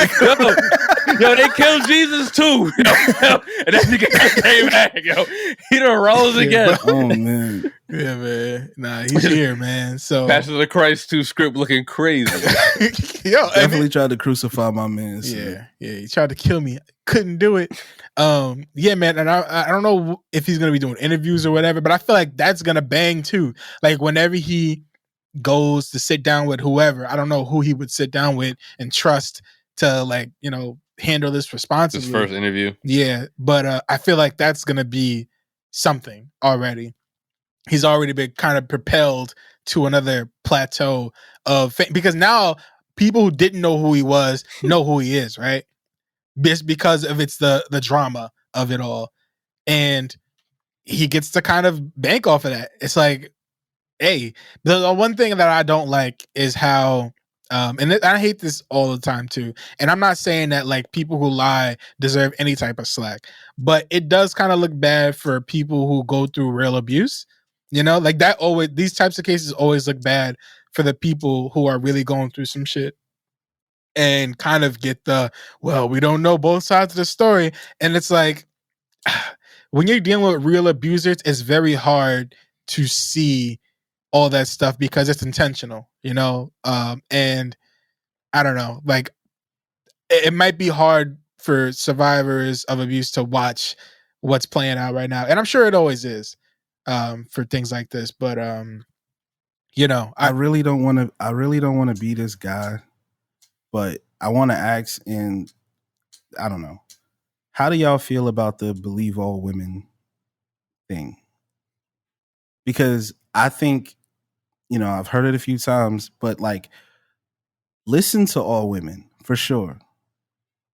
B: Yo, they killed Jesus too. And that nigga came back. Yo, he done rose again.
C: Oh man,
A: yeah, man. Nah, he's here, man. So
B: Passion of the Christ 2 script looking crazy.
C: Yo, definitely tried to crucify my man. So.
A: Yeah, he tried to kill me. Couldn't do it. Yeah, man. And I don't know if he's gonna be doing interviews or whatever, but I feel like that's gonna bang too. Like whenever he goes to sit down with whoever, I don't know who he would sit down with and trust to like, handle this responsibly.
B: His first interview.
A: Yeah, but I feel like that's gonna be something already. He's already been kind of propelled to another plateau of fame because now people who didn't know who he was know who he is, right? Just because of it's the drama of it all, and he gets to kind of bank off of that. It's like, hey, the one thing that I don't like is how, and I hate this all the time too. And I'm not saying that like people who lie deserve any type of slack, but it does kind of look bad for people who go through real abuse. Like that always, these types of cases always look bad for the people who are really going through some shit and kind of get we don't know both sides of the story. And it's like, when you're dealing with real abusers, it's very hard to see all that stuff because it's intentional, and I don't know, like it might be hard for survivors of abuse to watch what's playing out right now. And I'm sure it always is, for things like this, but, I
C: really don't want to be this guy, but I want to ask, and I don't know, how do y'all feel about the believe all women thing? Because I think, I've heard it a few times, but like, listen to all women for sure,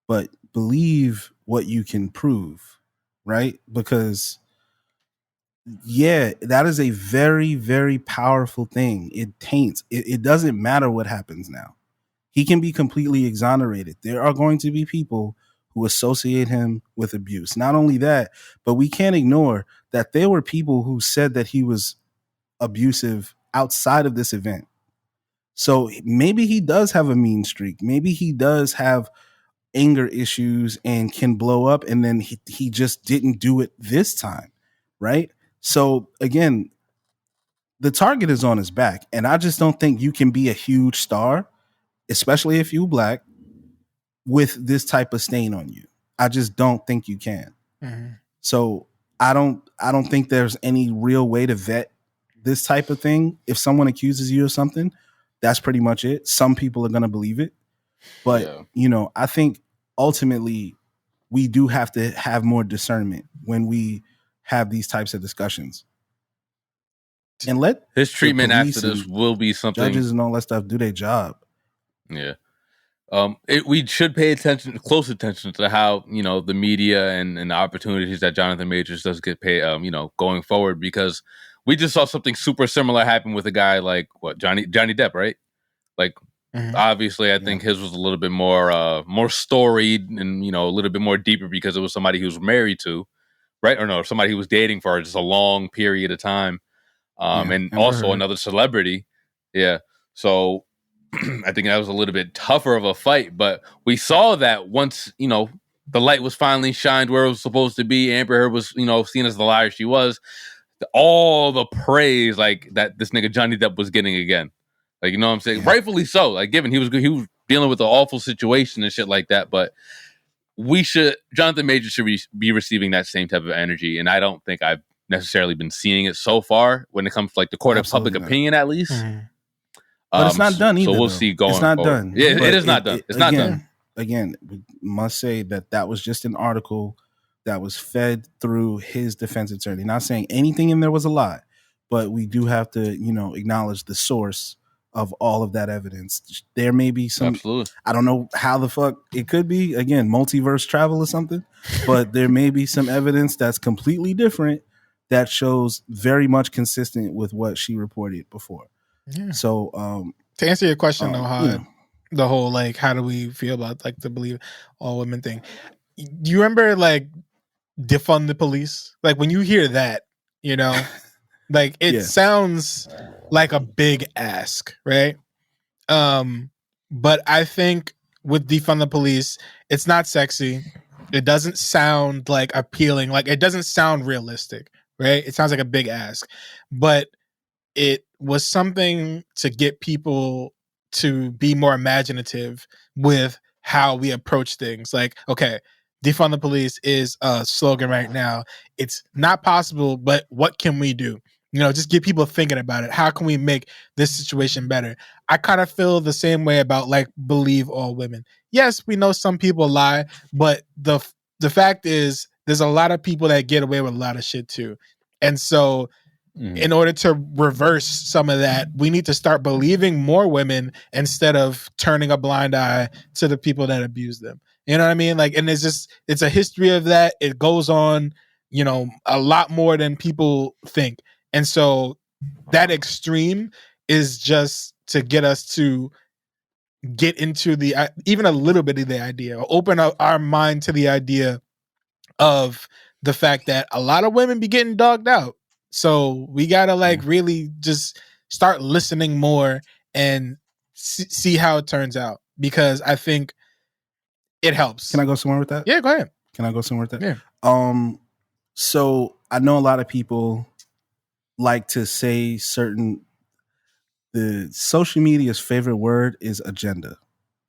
C: but believe what you can prove, right? Because that is a very, very powerful thing. It taints. It doesn't matter what happens now. He can be completely exonerated. There are going to be people who associate him with abuse. Not only that, but we can't ignore that there were people who said that he was abusive outside of this event. So maybe he does have a mean streak. Maybe he does have anger issues and can blow up, and then he just didn't do it this time, right? So again, the target is on his back, and I just don't think you can be a huge star, especially if you're black, with this type of stain on you. I just don't think you can. Mm-hmm. So I don't think there's any real way to vet this type of thing. If someone accuses you of something, that's pretty much it. Some people are going to believe it. But, I think ultimately we do have to have more discernment when we have these types of discussions. And let
B: his treatment after this will be something.
C: Judges and all that stuff do their job.
B: Yeah. We should pay close attention to how the media and the opportunities that Jonathan Majors does get paid, going forward, because we just saw something super similar happen with a guy like Johnny Depp, right? Like, obviously, I think his was a little bit more storied and a little bit more deeper because it was somebody he was married to, right? Or no, somebody he was dating for just a long period of time, and also another celebrity, yeah. So I think that was a little bit tougher of a fight, but we saw that once, the light was finally shined where it was supposed to be. Amber Heard was, seen as the liar she was. All the praise like that this nigga Johnny Depp was getting again. Like, you know what I'm saying? Yeah. Rightfully so. Like, given he was dealing with an awful situation and shit like that, but Jonathan Majors should be receiving that same type of energy. And I don't think I've necessarily been seeing it so far when it comes to like the court of public opinion, at least.
C: But it's not done either.
B: So we'll see going
C: It's not
B: forward.
C: done.
B: Yeah, it is not done. It's not done.
C: Again, we must say that was just an article that was fed through his defense attorney. Not saying anything in there was a lie, but we do have to, acknowledge the source of all of that evidence. There may be some,
B: absolutely.
C: I don't know how the fuck it could be, again, multiverse travel or something, but there may be some evidence that's completely different that shows very much consistent with what she reported before.
A: Yeah.
C: So,
A: to answer your question, though, how the whole like, how do we feel about like the believe all women thing? Do you remember like defund the police? Like when you hear that, like it sounds like a big ask, right? But I think with defund the police, it's not sexy. It doesn't sound like appealing. Like it doesn't sound realistic, right? It sounds like a big ask, but it was something to get people to be more imaginative with how we approach things. Like, okay, defund the police is a slogan right now. It's not possible, but what can we do? Just get people thinking about it. How can we make this situation better? I kind of feel the same way about like believe all women. Yes, we know some people lie, but the fact is there's a lot of people that get away with a lot of shit too. And so in order to reverse some of that, we need to start believing more women instead of turning a blind eye to the people that abuse them. You know what I mean? Like, and it's a history of that. It goes on, a lot more than people think. And so that is just to get us to get into even a little bit of the idea, or open up our mind to the idea of the fact that a lot of women be getting dogged out. So we got to like really just start listening more and see how it turns out, because I think it helps.
C: Can I go somewhere with that?
A: Yeah, go ahead.
C: Can I go somewhere with that?
A: Yeah.
C: So I know a lot of people like to say the social media's favorite word is agenda,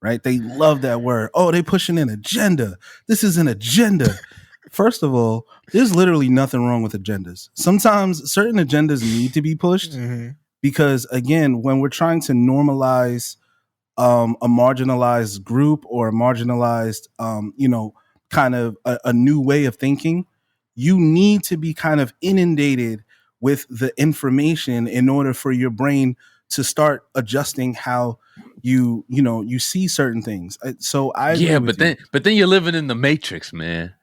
C: right? They love that word. Oh, they pushing an agenda. This is an agenda. First of all, there's literally nothing wrong with agendas. Sometimes certain agendas need to be pushed because, again, when we're trying to normalize a marginalized group or a marginalized, kind of a new way of thinking, you need to be kind of inundated with the information in order for your brain to start adjusting how you see certain things. So but
B: then you're living in the matrix, man.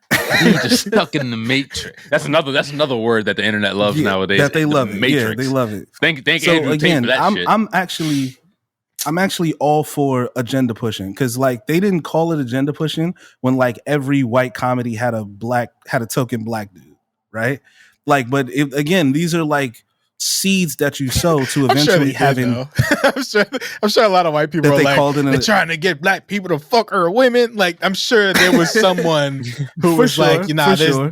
B: You're just stuck in the matrix. That's another word that the internet loves nowadays.
C: That they love it.
B: Matrix.
C: Yeah, they love it.
B: Thank
C: so
B: Andrew
C: again,
B: Tate for that shit.
C: I'm actually all for agenda pushing, because like they didn't call it agenda pushing when like every white comedy had a token black dude, right? Like, but again, these are like seeds that you sow to eventually having.
A: I'm sure a lot of white people are like, they're trying to get black people to fuck our women. Like, I'm sure there was someone who was like,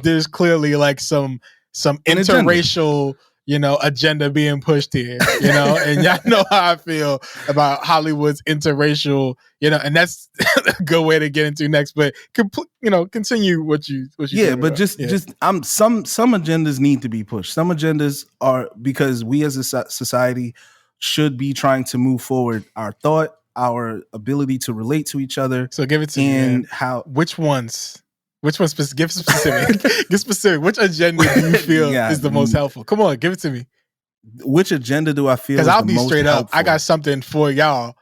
A: there's clearly like some interracial, agenda being pushed here, and y'all know how I feel about Hollywood's interracial, and that's a good way to get into next. But continue what you.
C: Yeah, but just some agendas need to be pushed. Some agendas are because we as a society should be trying to move forward our thought, our ability to relate to each other.
A: So give it to
C: me.
A: Which ones? Which one specific? Give specific. Give specific. Which agenda do you feel is the most helpful? Come on, give it to me.
C: Which agenda do I feel?
A: Because I'll be straight up. I got something for y'all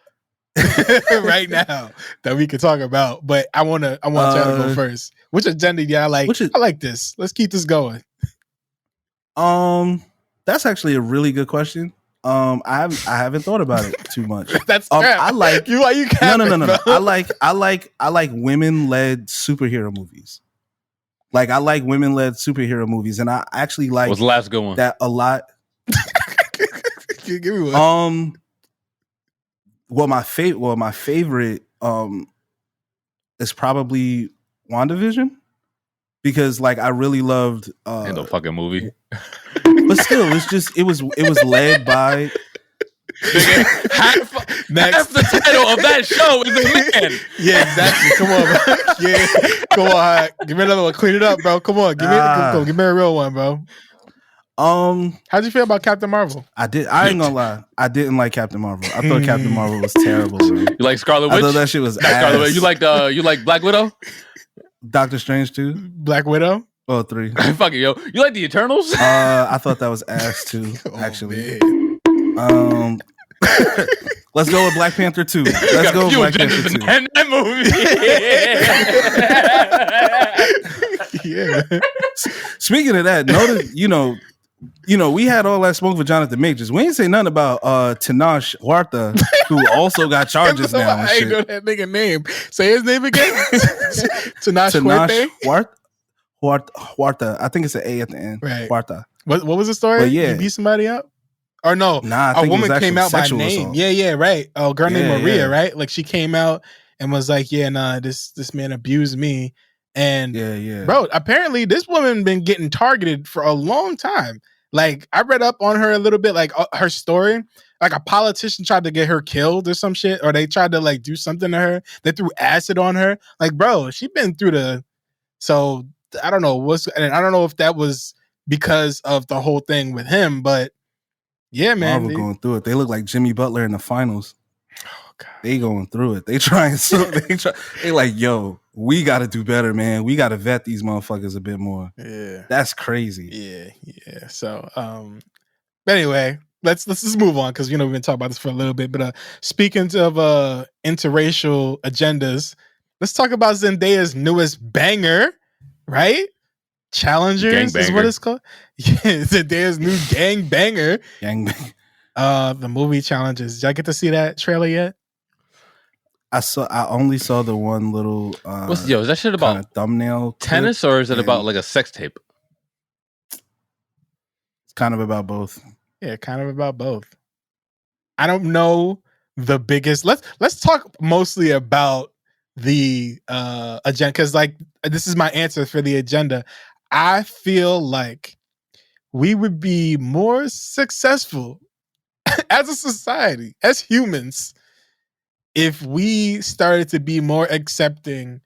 A: right now that we could talk about. But I want y'all to go first. Which agenda? Yeah, I like this. Let's keep this going.
C: That's actually a really good question. I haven't thought about it too much.
A: That's
C: I like
A: you. Why you
C: no. I like women-led superhero movies. Like I like women-led superhero movies, and I actually like
B: what's the last good one?
C: That a lot.
A: Give me one.
C: My favorite is probably WandaVision, because like I really loved
B: ain't no fucking movie.
C: But still, it was led by
B: half the title of that show is a man.
A: Yeah, exactly. Come on, bro. Yeah, come on. Give me another one. Clean it up, bro. Come on, give me a real one, bro.
C: How'd
A: you feel about Captain Marvel?
C: I ain't gonna lie. I didn't like Captain Marvel. I thought Captain Marvel was terrible, bro.
B: You like Scarlet Witch?
C: I thought that shit was ass.
B: Scarlet Witch. You like Black Widow?
C: Doctor Strange too?
A: Black Widow?
C: Oh, 3.
B: Fuck it, yo. You like the Eternals?
C: I thought that was ass too, actually. Let's go with Black Panther 2. Let's go with Black Panther 2.
B: That
C: movie. Yeah. Speaking of that, notice, you know, we had all that smoke for Jonathan Majors. We ain't say nothing about Tenoch Huerta, who also got charges now.
A: I ain't know that nigga name. Say his name again. Tenoch
C: Huerta. I think it's an A at the end.
A: Right.
C: Huerta.
A: What was the story?
C: But yeah.
A: He beat somebody up? Or no?
C: Nah,
A: a woman came out by name.
C: Assault.
A: Yeah, right. A girl named Maria, right? Like she came out and was like, "Yeah, nah, this man abused me." And bro, apparently this woman been getting targeted for a long time. Like I read up on her a little bit, like her story. Like a politician tried to get her killed or some shit, or they tried to like do something to her. They threw acid on her. Like, bro, she been through the. So I don't know and I don't know if that was because of the whole thing with him, but yeah, man,
C: Marvel going through it. They look like Jimmy Butler in the finals.
A: Oh God,
C: they going through it. They trying so they like, yo, we got to do better, man. We got to vet these motherfuckers a bit more.
A: Yeah,
C: that's crazy.
A: Yeah. So, but anyway, let's just move on because we've been talking about this for a little bit. But speaking of interracial agendas, let's talk about Zendaya's newest banger, right? Challengers is what it's called. Yeah, Zendaya's new gang banger. The movie Challenges. Did y'all get to see that trailer yet?
C: I only saw the one little
B: is that shit about
C: thumbnail
B: tennis or is it about like a sex tape?
C: It's kind of about both.
A: Yeah, kind of about both. I don't know the biggest. Let's talk mostly about the agenda, because like this is my answer for the agenda. I feel like we would be more successful as a society, as humans, if we started to be more accepting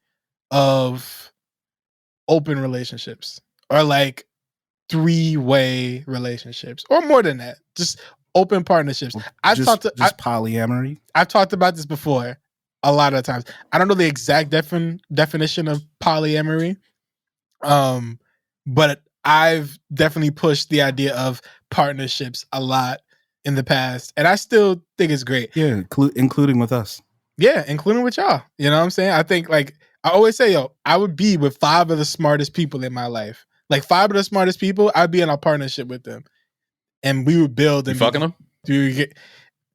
A: of open relationships or like 3-way relationships or more than that, just open partnerships.
C: Polyamory.
A: I've talked about this before a lot of times. I don't know the exact definition of polyamory. But I've definitely pushed the idea of partnerships a lot in the past, and I still think it's great.
C: Yeah, including with us.
A: Yeah, including with y'all. You know what I'm saying? I think, like, I always say, I would be with 5 of the smartest people in my life. Like, 5 of the smartest people, I'd be in a partnership with them. And we would build. And
B: you fucking them?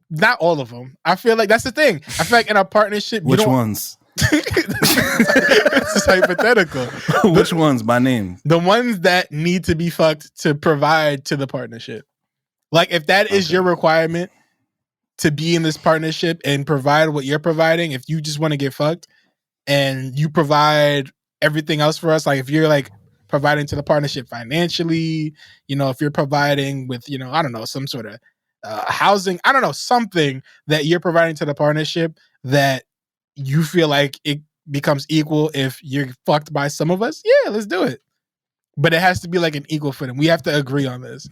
A: Not all of them. I feel like that's the thing. I feel like in a partnership,
C: which ones?
A: It's hypothetical.
C: Which ones by name?
A: The ones that need to be fucked to provide to the partnership. Like if that is your requirement to be in this partnership and provide what you're providing, if you just want to get fucked and you provide everything else for us, like if you're like providing to the partnership financially, if you're providing with, I don't know, some sort of housing, I don't know, something that you're providing to the partnership that you feel like it becomes equal if you're fucked by some of us, yeah, let's do it. But it has to be like an equal footing. We have to agree on this.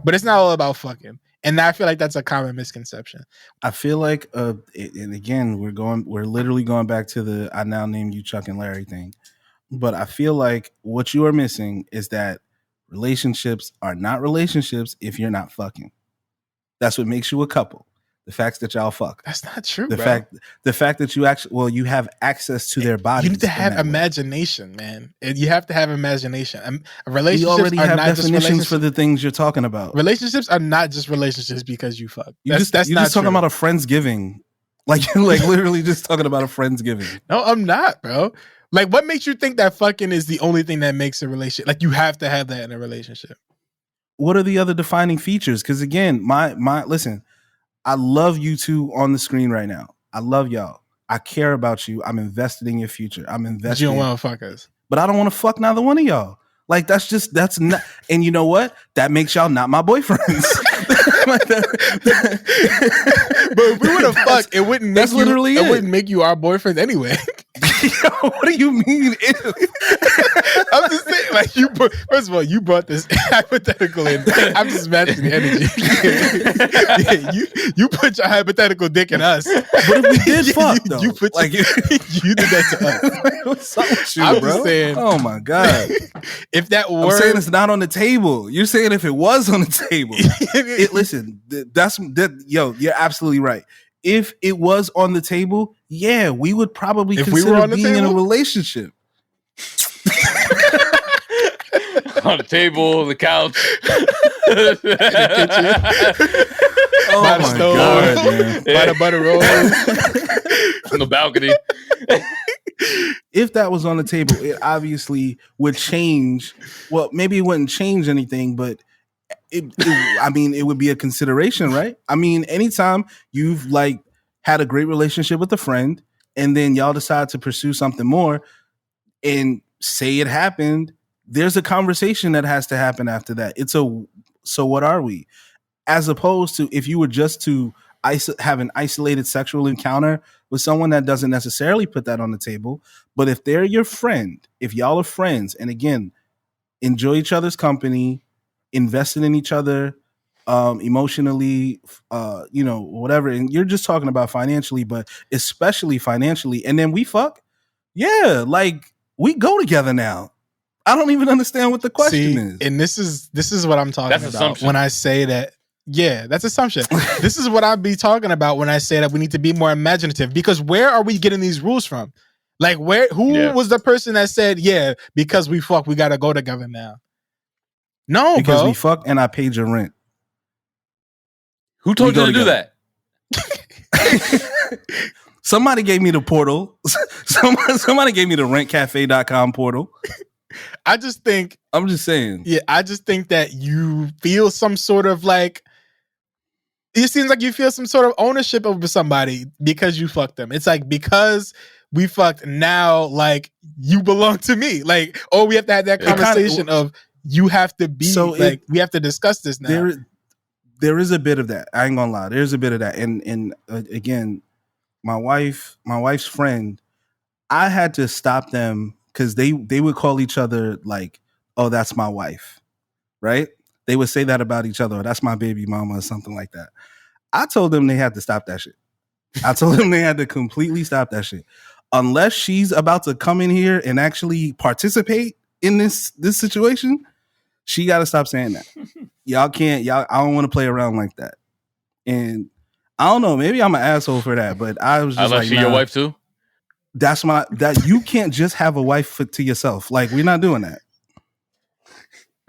A: But it's not all about fucking. And I feel like that's a common misconception.
C: I feel like, and again, we're literally going back to the I now name you Chuck and Larry thing. But I feel like what you are missing is that relationships are not relationships if you're not fucking. That's what makes you a couple. The facts that y'all fuck.
A: That's not true,
C: The
A: bro.
C: fact that you actually, you have access to their bodies.
A: You need to
C: in
A: have
C: that way.
A: imagination, man. You have to have imagination.
C: We
A: Relationships
C: already
A: are
C: have
A: not just
C: definitions for the things you're talking about.
A: Relationships are not just relationships because you fuck.
C: You're just talking about a Friendsgiving. Like literally just talking about a Friendsgiving.
A: No, I'm not, bro. Like, what makes you think that fucking is the only thing that makes a relationship? Like, you have to have that in a relationship.
C: What are the other defining features? Because again, listen, I love you two on the screen right now. I love y'all. I care about you. I'm invested in your future. I'm invested.
A: But you don't want to fuck us.
C: But I don't want to fuck neither one of y'all. Like, that's not. And you know what? That makes y'all not my boyfriends. Like
A: But if we would have fucked, it wouldn't make it wouldn't make you our boyfriend anyway.
C: Yo, what do you mean?
A: I'm just saying, like, first of all, you brought this hypothetical in. I'm just matching the energy. You put your hypothetical dick in us.
C: But if we did fuck, though,
A: you did that to us.
C: What's up with you,
A: I'm
C: bro?
A: just saying,
C: oh my god!
A: If that were,
C: I'm saying it's not on the table. You're saying if it was on the table. Listen, yo, you're absolutely right. If it was on the table, yeah, we would probably consider being in a relationship.
B: On the table, the couch,
C: oh
A: by
C: my
A: the stove,
C: god, man.
A: by the butter roll,
B: on the balcony.
C: If that was on the table, it obviously would change. Well, maybe it wouldn't change anything, but it would be a consideration, right? I mean, anytime you've like had a great relationship with a friend and then y'all decide to pursue something more and say it happened, there's a conversation that has to happen after that. So what are we? As opposed to if you were just to have an isolated sexual encounter with someone that doesn't necessarily put that on the table, but if they're your friend, if y'all are friends, and again, enjoy each other's company, invested in each other, emotionally, whatever. And you're just talking about financially, but especially financially. And then we fuck. Yeah. Like we go together now. I don't even understand what the question is.
A: And this is what I'm talking about
B: assumption.
A: when I say that. Yeah, that's assumption. This is what I'd be talking about when I say that we need to be more imaginative, because where are we getting these rules from? Like who was the person that said, yeah, because we fuck, we got to go together now? No,
C: because
A: bro.
C: we fucked and I paid your rent.
B: Who told you to do that?
C: Somebody gave me the portal. Somebody gave me the rentcafe.com portal.
A: I'm just saying. Yeah, I just think that you feel some sort of like, it seems like you feel some sort of ownership over somebody because you fucked them. It's like, because we fucked now, like you belong to me. Like, oh, we have to have that conversation of you have to be we have to discuss this now.
C: There is a bit of that. I ain't gonna lie. There's a bit of that. And again, my wife's friend, I had to stop them because they would call each other like, oh, that's my wife, right? They would say that about each other. Or, that's my baby mama or something like that. I told them they had to stop that shit. I told them they had to completely stop that shit. Unless she's about to come in here and actually participate in this situation, she got to stop saying that. I don't want to play around like that. And I don't know, maybe I'm an asshole for that, but I was just
B: like, she your wife too?
C: That you can't just have a wife to yourself. Like, we're not doing that.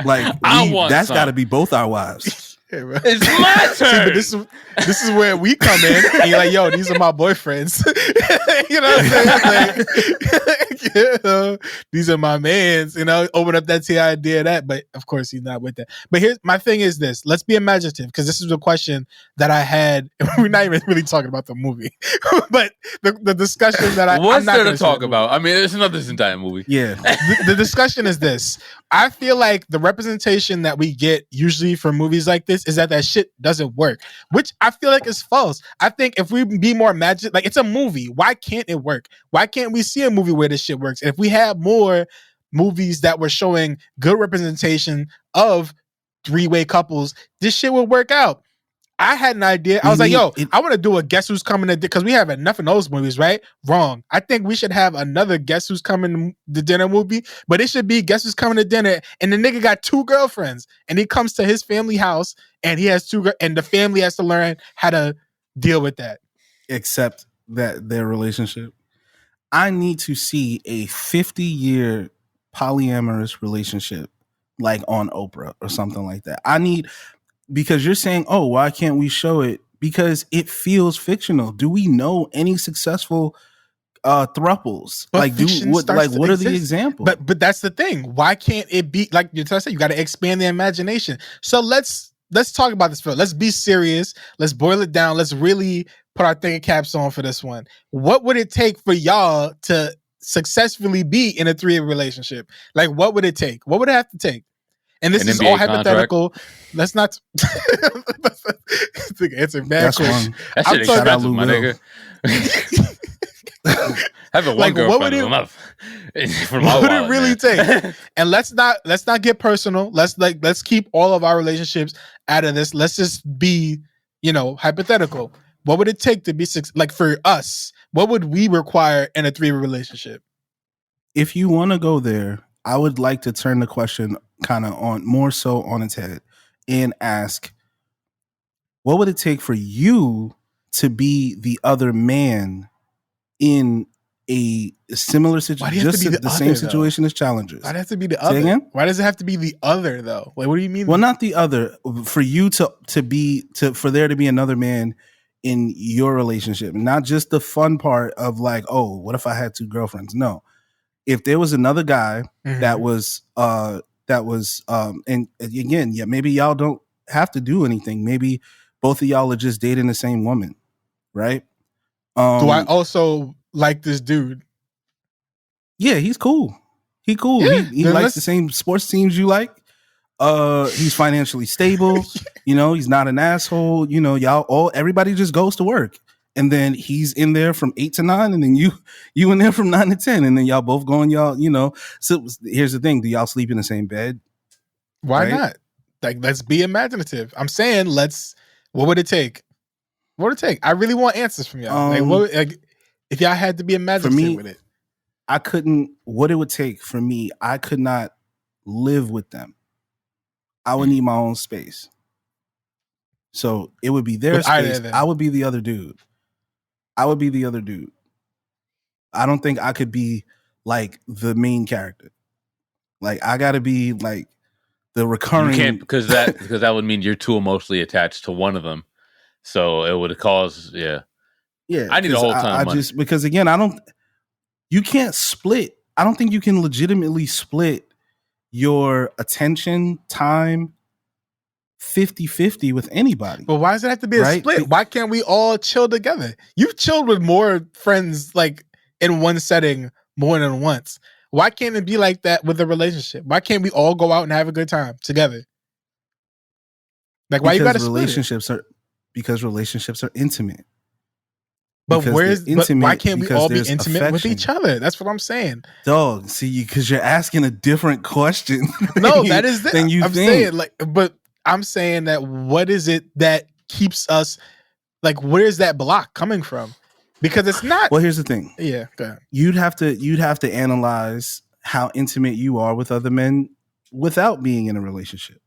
C: Like, that's got to be both our wives.
A: Yeah, bro.
B: It's my turn.
A: See, but this is where we come in, and you're like, yo, these are my boyfriends. You know what I'm saying? Like, these are my mans. Open up that idea of that, but of course he's not with that. But here's my thing: is this? Let's be imaginative, because this is a question that I had. We're not even really talking about the movie, but the discussion that
B: what's there to talk about? I mean, it's another Zendaya movie.
C: Yeah,
A: the discussion is this. I feel like the representation that we get usually for movies like this is that shit doesn't work, which I feel like is false. I think if we be more imaginative, like, it's a movie. Why can't it work? Why can't we see a movie where this shit works? And if we have more movies that were showing good representation of three-way couples, this shit would work out. I had an idea. I was like, yo, I want to do a Guess Who's Coming to Dinner, because we have enough of those movies, right? Wrong. I think we should have another Guess Who's Coming to Dinner movie, but it should be Guess Who's Coming to Dinner, and the nigga got 2 girlfriends, and he comes to his family house, and he has 2 and the family has to learn how to deal with that.
C: accept that their relationship. I need to see a 50-year polyamorous relationship like on Oprah or something like that. I need, because you're saying, oh, why can't we show it? Because it feels fictional. Do we know any successful thruples?
A: But
C: Like,
A: fiction
C: what
A: starts to
C: are the
A: exist.
C: examples?
A: But that's the thing. Why can't it be like you said? You got to expand the imagination. So let's talk about this film. Let's be serious. Let's boil it down. Let's really put our thinking caps on for this one. What would it take for y'all to successfully be in a 3-year relationship? Like, what would it take? What would it have to take? And this
B: An
A: is
B: NBA
A: all hypothetical.
B: contract.
A: Let's not answer bad
C: That's
A: question.
C: one.
B: That
A: I'm
B: shit
A: talking
C: about
B: expensive,
C: Lou
B: my
C: Will.
B: nigga. Having one
A: Like, what would
B: girlfriend is
A: it-
B: enough. For my
A: What would it
B: wallet,
A: really
B: man.
A: take? And let's not get personal. Let's keep all of our relationships out of this. Let's just be, hypothetical. What would it take to be like for us? What would we require in a 3-year relationship?
C: If you want to go there, I would like to turn the question kind of on more so on its head and ask, what would it take for you to be the other man in a similar
A: Why
C: situation,
A: do you have to
C: just
A: be
C: the
A: the
C: same
A: other,
C: situation as Challengers?
A: Why does it have to be the
C: Say
A: other?
C: again?
A: Why does it have to be the other though? Like, what do you mean?
C: Well, not the other. For you for there to be another man in your relationship, not just the fun part of like, oh, what if I had 2 girlfriends? No, if there was another guy
A: Mhm.
C: that was and again, yeah, maybe y'all don't have to do anything. Maybe both of y'all are just dating the same woman, right?
A: Do I also like this dude?
C: Yeah, he's cool. He cool.
A: Yeah,
C: he
A: then
C: likes
A: let's-
C: the same sports teams you like. He's financially stable. He's not an asshole. Everybody just goes to work. And then he's in there from 8 to 9, and then you in there from 9 to 10, and then y'all both going, So here's the thing: do y'all sleep in the same bed?
A: Why
C: Right?
A: not? Like, let's be imaginative. I'm saying, what would it take? What would it take? I really want answers from y'all. If y'all had to be imaginative
C: me,
A: with it.
C: I couldn't. What it would take for me, I could not live with them. I would need my own space. So it would be their
A: With either
C: space.
A: of them.
C: I would be the other dude. I don't think I could be like the main character. Like, I got to be like the recurring.
B: You can't, because that would mean you're too emotionally attached to one of them. So it would cause, yeah. I need a
C: 'cause
B: whole ton of money.
C: just because again, you can't split. I don't think you can legitimately split your attention, time 50-50 with anybody.
A: But why does it have to be a
C: Right?
A: split? Why can't we all chill together? You've chilled with more friends like in one setting more than once. Why can't it be like that with a relationship? Why can't we all go out and have a good time together? Like, why you got to split it?
C: Because relationships are intimate.
A: But
C: Because they're
A: why
C: intimate
A: can't we
C: because
A: all be
C: there's
A: intimate with
C: affection.
A: each other? That's what I'm saying.
C: Dog, see, because you're asking a different question.
A: No, that is
C: than you
A: I'm
C: think.
A: saying but I'm saying that what is it that keeps us like? Where is that block coming from? Because it's not.
C: Well, here's the thing.
A: Yeah, go ahead.
C: You'd have to analyze how intimate you are with other men without being in a relationship,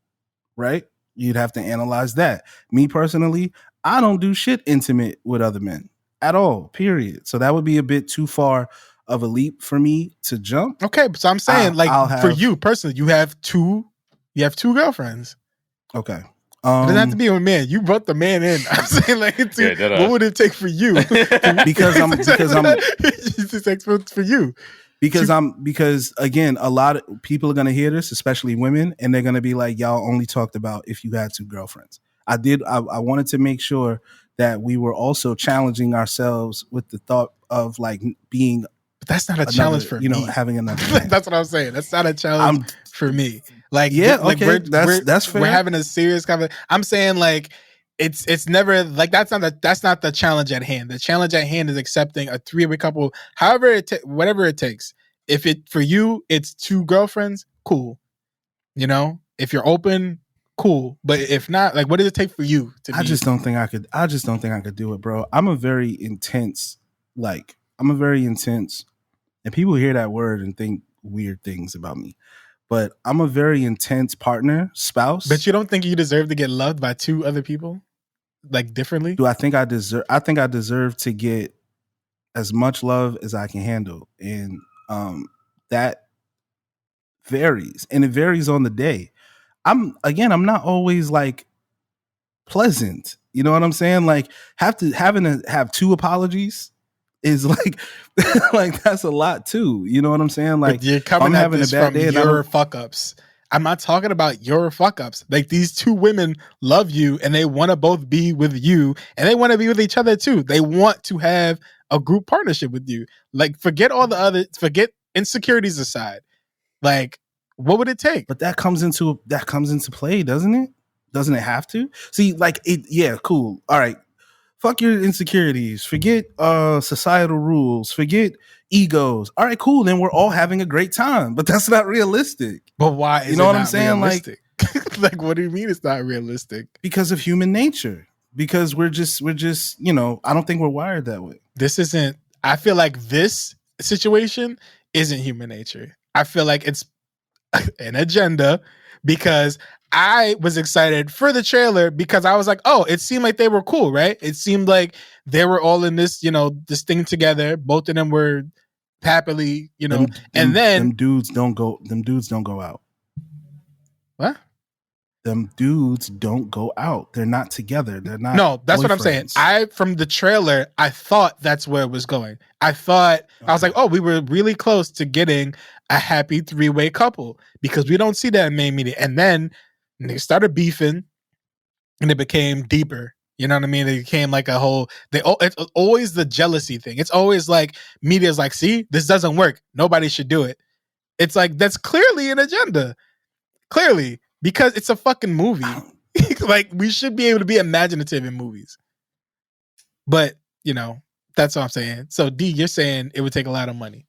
C: right? You'd have to analyze that. Me personally, I don't do shit intimate with other men at all, period. So that would be a bit too far of a leap for me to jump.
A: Okay, so I'm saying for you personally, you have two girlfriends.
C: Okay.
A: It doesn't have to be a man. You brought the man in. I'm saying what would it take for you?
C: because I'm
A: for you.
C: Because again, a lot of people are gonna hear this, especially women, and they're gonna be like, y'all only talked about if you had 2 girlfriends. I wanted to make sure that we were also challenging ourselves with the thought of like being.
A: But that's not a challenge for me.
C: Having another. Man.
A: That's what I'm saying. That's not a challenge for me. Like,
C: yeah,
A: like
C: okay, that's fair.
A: We're having a serious conversation. I'm saying like it's never like that's not the challenge at hand. The challenge at hand is accepting a 3-way couple, however whatever it takes. If it for you it's 2 girlfriends, cool. If you're open, cool. But if not, like, what does it take for you to?
C: I just don't think I could do it, bro. I'm a very intense, and people hear that word and think weird things about me. But I'm a very intense partner, spouse.
A: But you don't think you deserve to get loved by 2 other people? like differently?
C: Do I think I deserve to get as much love as I can handle, and that varies, and it varies on the day. I'm not always like pleasant. You know what I'm saying? Like having to have two apologies is like like that's a lot too. You know what I'm saying? Like
A: But you're
C: if
A: coming
C: I'm
A: at
C: having a
A: this
C: bad
A: from
C: day and I
A: your
C: don't,
A: fuck ups. I'm not talking about your fuck ups. Like these two women love you and they want to both be with you and they want to be with each other too. They want to have a group partnership with you. Like forget insecurities aside. Like what would it take?
C: but that comes into play, doesn't it? Doesn't it have to? See, like it, yeah, cool. All right. Fuck your insecurities. Forget societal rules. Forget egos. All right, cool. Then we're all having a great time. But that's not realistic.
A: But why is
C: You know
A: it
C: what
A: not
C: I'm saying?
A: realistic? Like what do you mean it's not realistic?
C: Because of human nature. Because we're just, you know, I don't think we're wired that way.
A: I feel like this situation isn't human nature. I feel like it's an agenda because I was excited for the trailer because I was like, oh, it seemed like they were cool, right? It seemed like they were all in this, this thing together. Both of them were happily, and then
C: them dudes don't go out.
A: what?
C: Them dudes don't go out. They're not together. They're not.
A: No, that's what I'm saying. From the trailer, I thought that's where it was going. I was like, oh, we were really close to getting a happy 3-way couple because we don't see that in main media. And then they started beefing and it became deeper. You know what I mean? It became like a whole, it's always the jealousy thing. It's always like media's like, see, this doesn't work. Nobody should do it. It's like, that's clearly an agenda. Clearly. Because it's a fucking movie. Like, we should be able to be imaginative in movies. But, that's what I'm saying. So, D, you're saying it would take a lot of money.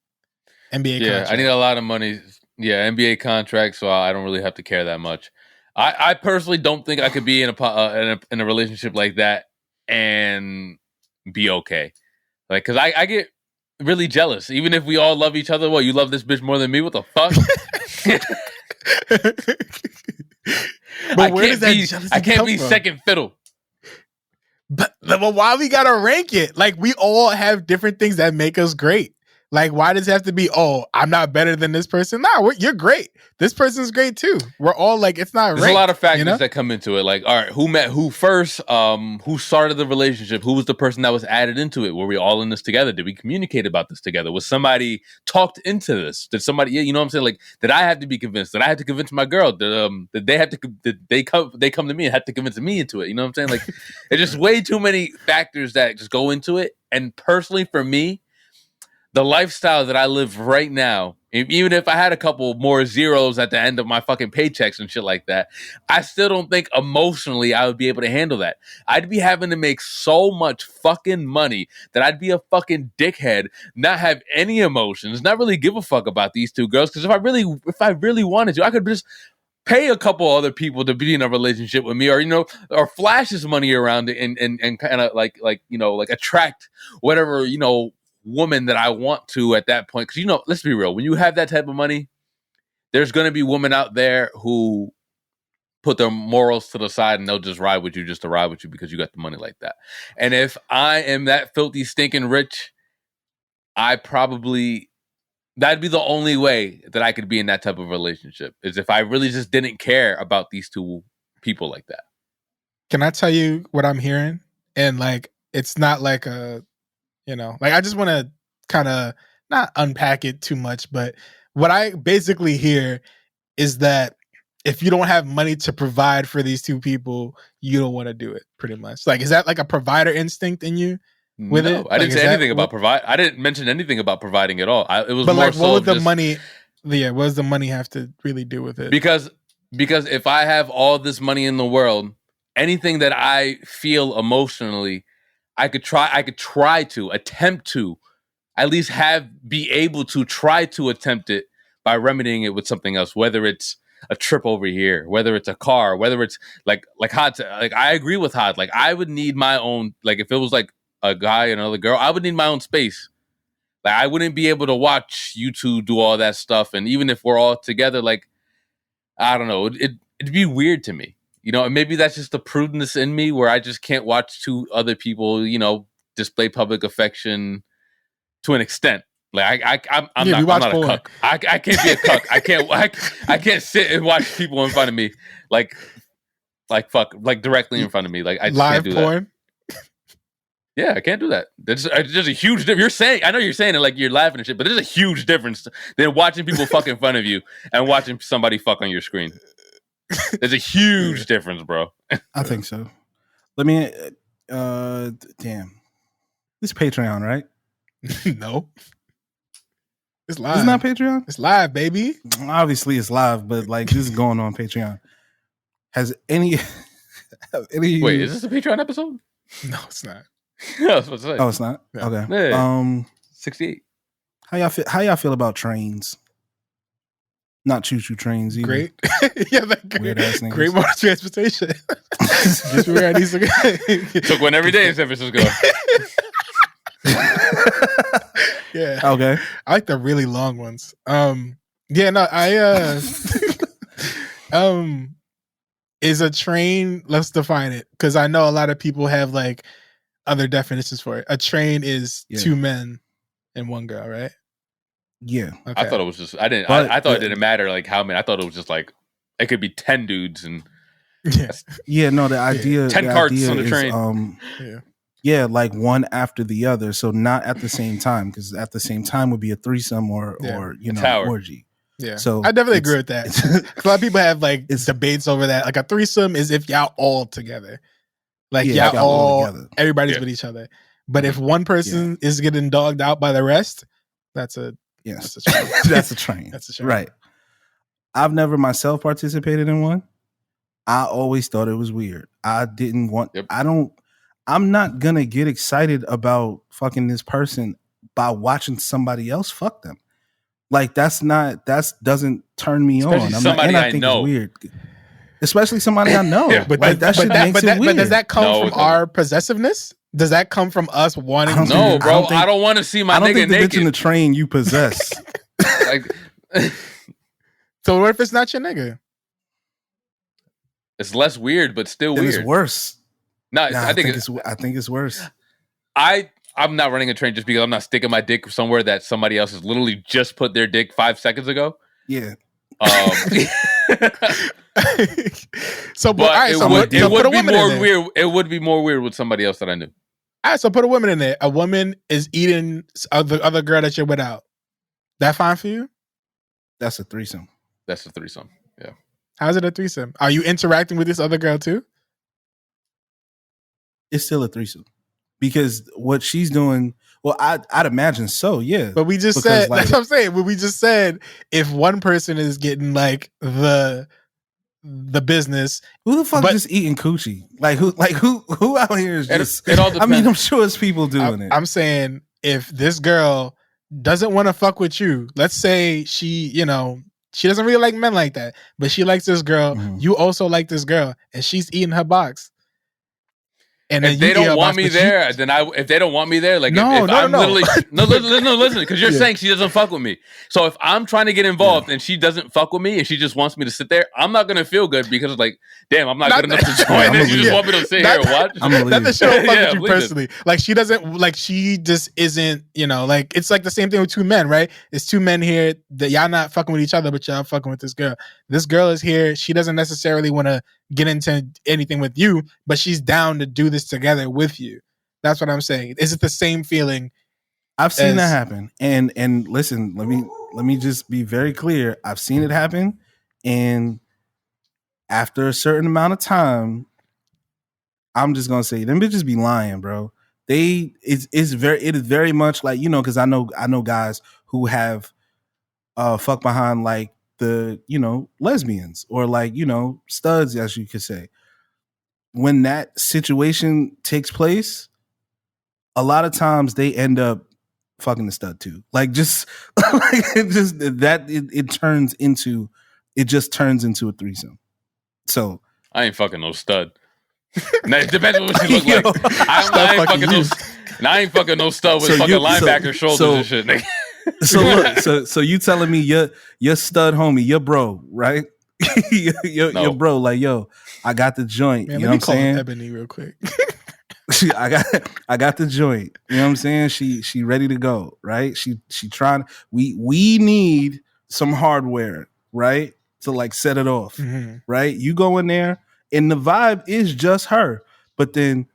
A: NBA contract.
B: I need a lot of money. Yeah, NBA contract, so I don't really have to care that much. I personally don't think I could be in a relationship like that and be okay. Like, because I get really jealous. Even if we all love each other, you love this bitch more than me? What the fuck?
A: But where does that jealousy
B: I can't
A: come
B: be
A: from?
B: second fiddle.
A: But why we gotta rank it? Like, we all have different things that make us great. Like, why does it have to be, oh, I'm not better than this person? No, you're great. This person's great too. We're all like, it's not right.
B: There's a lot of factors that come into it. Like, all right, who met who first? Who started the relationship? Who was the person that was added into it? Were we all in this together? Did we communicate about this together? Was somebody talked into this? Did somebody, you know what I'm saying? Like, did I have to be convinced? Did I have to convince my girl? Did they come to me and had to convince me into it? You know what I'm saying? Like, it's just way too many factors that just go into it. And personally, for me, the lifestyle that I live right now, even if I had a couple more zeros at the end of my fucking paychecks and shit like that, I still don't think emotionally I would be able to handle that. I'd be having to make so much fucking money that I'd be a fucking dickhead, not have any emotions, not really give a fuck about these two girls. Because if I really wanted to, I could just pay a couple other people to be in a relationship with me, or flash this money around it and kind of like attract whatever, woman that I want to at that point. Because, let's be real, when you have that type of money, there's going to be women out there who put their morals to the side and they'll just ride with you just to ride with you because you got the money like that. And if I am that filthy, stinking rich, that'd be the only way that I could be in that type of relationship, is if I really just didn't care about these two people like that.
A: Can I tell you what I'm hearing? And like, it's not like I just want to kind of not unpack it too much, but what I basically hear is that if you don't have money to provide for these two people, you don't want to do it, pretty much. Like, is that like a provider instinct in you with it?
B: I didn't say anything about provide. I didn't mention anything about providing at all. It was, but more like,
A: what would the money? Yeah, what does the money have to really do with it?
B: Because if I have all this money in the world, anything that I feel emotionally, I could try to attempt to at least be able to try to attempt it by remedying it with something else, whether it's a trip over here, whether it's a car, whether it's like hot. Like, I agree with Hot. Like, I would need my own, like, if it was like a guy and another girl, I would need my own space. Like, I wouldn't be able to watch you two do all that stuff. And even if we're all together, like, I don't know, it'd be weird to me. You know, and maybe that's just the prudence in me where I just can't watch two other people, you know, display public affection to an extent. Like I'm not a cuck. I can't be a cuck. I can't sit and watch people in front of me like directly in front of me. Like I just
A: live
B: can't do
A: porn.
B: That. Yeah, I can't do that. There's a huge difference. You're saying, I know you're saying it like you're laughing and shit, but there's a huge difference than watching people fuck in front of you and watching somebody fuck on your screen. There's a huge difference, bro.
C: I think so. Let me damn. This is Patreon, right?
A: No. It's live.
C: It's not Patreon?
A: It's live, baby.
C: Obviously it's live, but like this is going on Patreon. Has any
B: Wait, is this a Patreon episode?
A: No, it's not.
B: I was about to say.
C: Oh, it's not?
A: Yeah.
C: Okay.
B: Yeah. 68.
C: How y'all feel about trains? Not choo-choo trains either.
A: Great. Yeah, like
C: Weird ass niggas.
A: great mode of transportation. Just where I need to go.
B: Took one every day in San Francisco.
A: Yeah.
C: Okay.
A: I like the really long ones. Yeah, no, is a train, let's define it, because I know a lot of people have like other definitions for it. A train is two men and one girl, right?
C: Yeah.
B: Okay. I thought it was just I thought it didn't matter like how many. I thought it was just like it could be 10 dudes and
C: no, the idea
B: 10 carts on the train.
C: Yeah, like one after the other, so not at the same time, because at the same time would be a threesome or you know,
B: tower.
C: orgy.
A: Yeah,
C: so
A: I definitely agree with that. A lot of people have like debates over that. Like a threesome is if y'all all together, like y'all all together. Everybody's with each other. But if one person is getting dogged out by the rest, that's a train.
C: That's a train.
A: That's a train.
C: Right. I've never myself participated in one. I always thought it was weird. I didn't want. I'm not gonna get excited about fucking this person by watching somebody else fuck them. Like that doesn't turn me on. I think it's weird. Especially somebody I know.
A: But
C: like, that shit makes it weird.
A: But does that come from our possessiveness? Does that come from us wanting to?
B: No, bro. I don't want to see my nigga naked. I don't think
C: the bitch in the train you possess.
A: So what if it's not your nigga?
B: It's less weird, but still weird.
C: It's worse.
B: I think
C: it's worse.
B: I'm not running a train just because I'm not sticking my dick somewhere that somebody else has literally just put their dick 5 seconds ago.
C: Yeah.
B: It would be more weird. It would be more weird with somebody else that I knew.
A: All right, so put a woman in there. A woman is eating the other girl that you're without. That fine for you?
C: That's a threesome.
B: That's a threesome. Yeah.
A: How's it a threesome? Are you interacting with this other girl too?
C: It's still a threesome because what she's doing. Well, I'd imagine so. Yeah.
A: But we just said that's what I'm saying. But we just said if one person is getting like the business,
C: who the fuck just eating coochie? Who out here is just?
B: It all depends.
C: I mean, I'm sure it's people doing it.
A: I'm saying if this girl doesn't want to fuck with you, let's say she doesn't really like men like that, but she likes this girl. Mm-hmm. You also like this girl, and she's eating her box. And
B: if they don't want me there, if they don't want me there, like listen, because you're saying she doesn't fuck with me. So if I'm trying to get involved and she doesn't fuck with me and she just wants me to sit there, I'm not gonna feel good because it's like, damn, I'm not good enough to join. And you just want me to sit here and watch.
A: Not that she don't fuck with you personally. Like she doesn't, like she just isn't, like it's like the same thing with two men, right? It's two men here that y'all not fucking with each other, but y'all fucking with this girl. This girl is here. She doesn't necessarily want to get into anything with you, but she's down to do this together with you. That's what I'm saying. Is it the same feeling?
C: I've seen that happen. And listen, let me just be very clear. I've seen it happen, and after a certain amount of time, I'm just gonna say them bitches be lying, bro. It is very much like, because I know guys who have fuck behind like the lesbians or like studs, as you could say. When that situation takes place, a lot of times they end up fucking the stud too. Like just it just turns into a threesome. So
B: I ain't fucking no stud. Now, it depends on what she look like. I ain't fucking no stud with fucking linebacker shoulders and shit. Nigga.
C: So look, so you telling me your stud homie, your bro, right? yo, bro, like, yo, I got the joint.
A: Man,
C: you know
A: let me
C: what I'm
A: call
C: saying?
A: Ebony real quick.
C: I got the joint. You know what I'm saying? She ready to go, right? She trying. We need some hardware, right, to like set it off, right? You go in there, and the vibe is just her, but then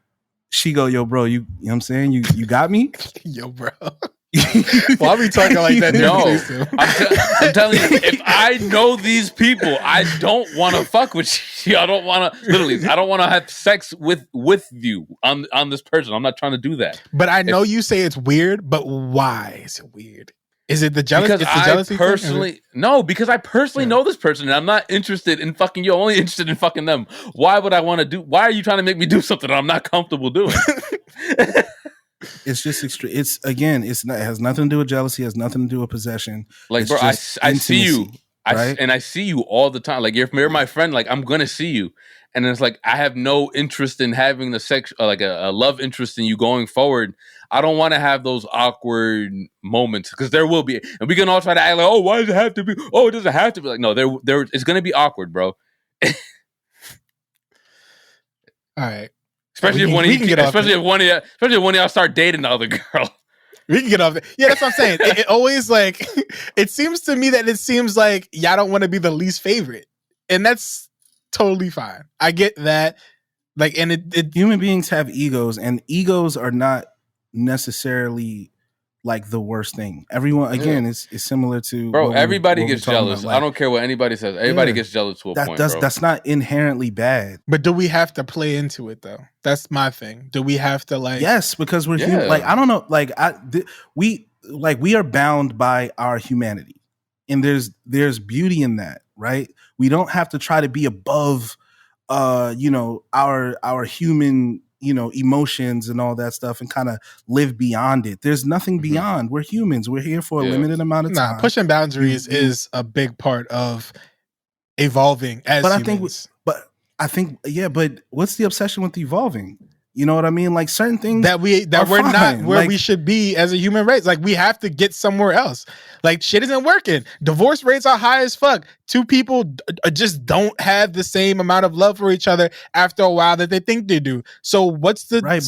C: she go, yo, bro, you know what I'm saying? You got me,
A: yo, bro. Why be talking like that?
B: No, I'm telling you, if I know these people, I don't want to fuck with you. I don't want to. Literally, I don't want to have sex with you on this person. I'm not trying to do that.
A: But I know you say it's weird. But why is it weird? Is it the jealousy?
B: Because I personally because I personally know this person, and I'm not interested in fucking you. I'm only interested in fucking them. Why would I want to do? Why are you trying to make me do something that I'm not comfortable doing?
C: It's just extreme. It's again, it has nothing to do with jealousy. It has nothing to do with possession.
B: Like,
C: it's
B: bro, I see you,
C: right?
B: and I see you all the time. Like, you're my friend. Like, I'm gonna see you, and it's like I have no interest in having the sex, like a love interest in you going forward. I don't want to have those awkward moments because there will be, and we can all try to act like, oh, why does it have to be? Oh, it doesn't have to be. Like, no, there, it's gonna be awkward, bro.
A: All right.
B: Especially if one of y'all start dating the other girl.
A: We can get off it. Yeah, that's what I'm saying. It always like it seems to me that it seems like y'all don't want to be the least favorite. And that's totally fine. I get that. Like, and it
C: human beings have egos, and egos are not necessarily like the worst thing. Everyone again is similar to
B: bro. Everybody gets jealous. Like, I don't care what anybody says. Everybody gets jealous to a point.
C: That's not inherently bad.
A: But do we have to play into it though? That's my thing. Do we have to like?
C: Yes, because we're human. Like I don't know. Like we are bound by our humanity, and there's beauty in that, right? We don't have to try to be above, our human, emotions and all that stuff and kind of live beyond it. There's nothing beyond. We're humans. We're here for a limited amount of time.
A: Pushing boundaries is a big part of evolving as humans.
C: But what's the obsession with evolving? You know what I mean? Like certain things
A: that we're fine. Not where we should be as a human race. Like we have to get somewhere else. Like shit isn't working. Divorce rates are high as fuck. Two people just don't have the same amount of love for each other after a while that they think they do. So what's the
C: right?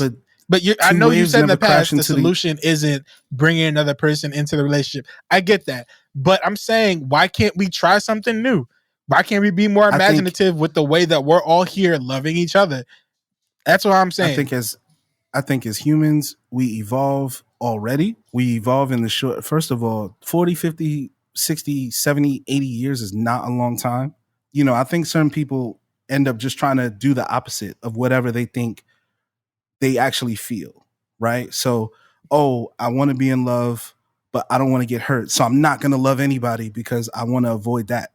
C: But
A: I know you said in the past the solution isn't bringing another person into the relationship. I get that, but I'm saying why can't we try something new? Why can't we be more imaginative with the way that we're all here loving each other? That's what I'm saying.
C: I think as humans, we evolve already. We evolve in the short, first of all, 40, 50, 60, 70, 80 years is not a long time. I think certain people end up just trying to do the opposite of whatever they think they actually feel, right? So, I want to be in love, but I don't want to get hurt. So I'm not going to love anybody because I want to avoid that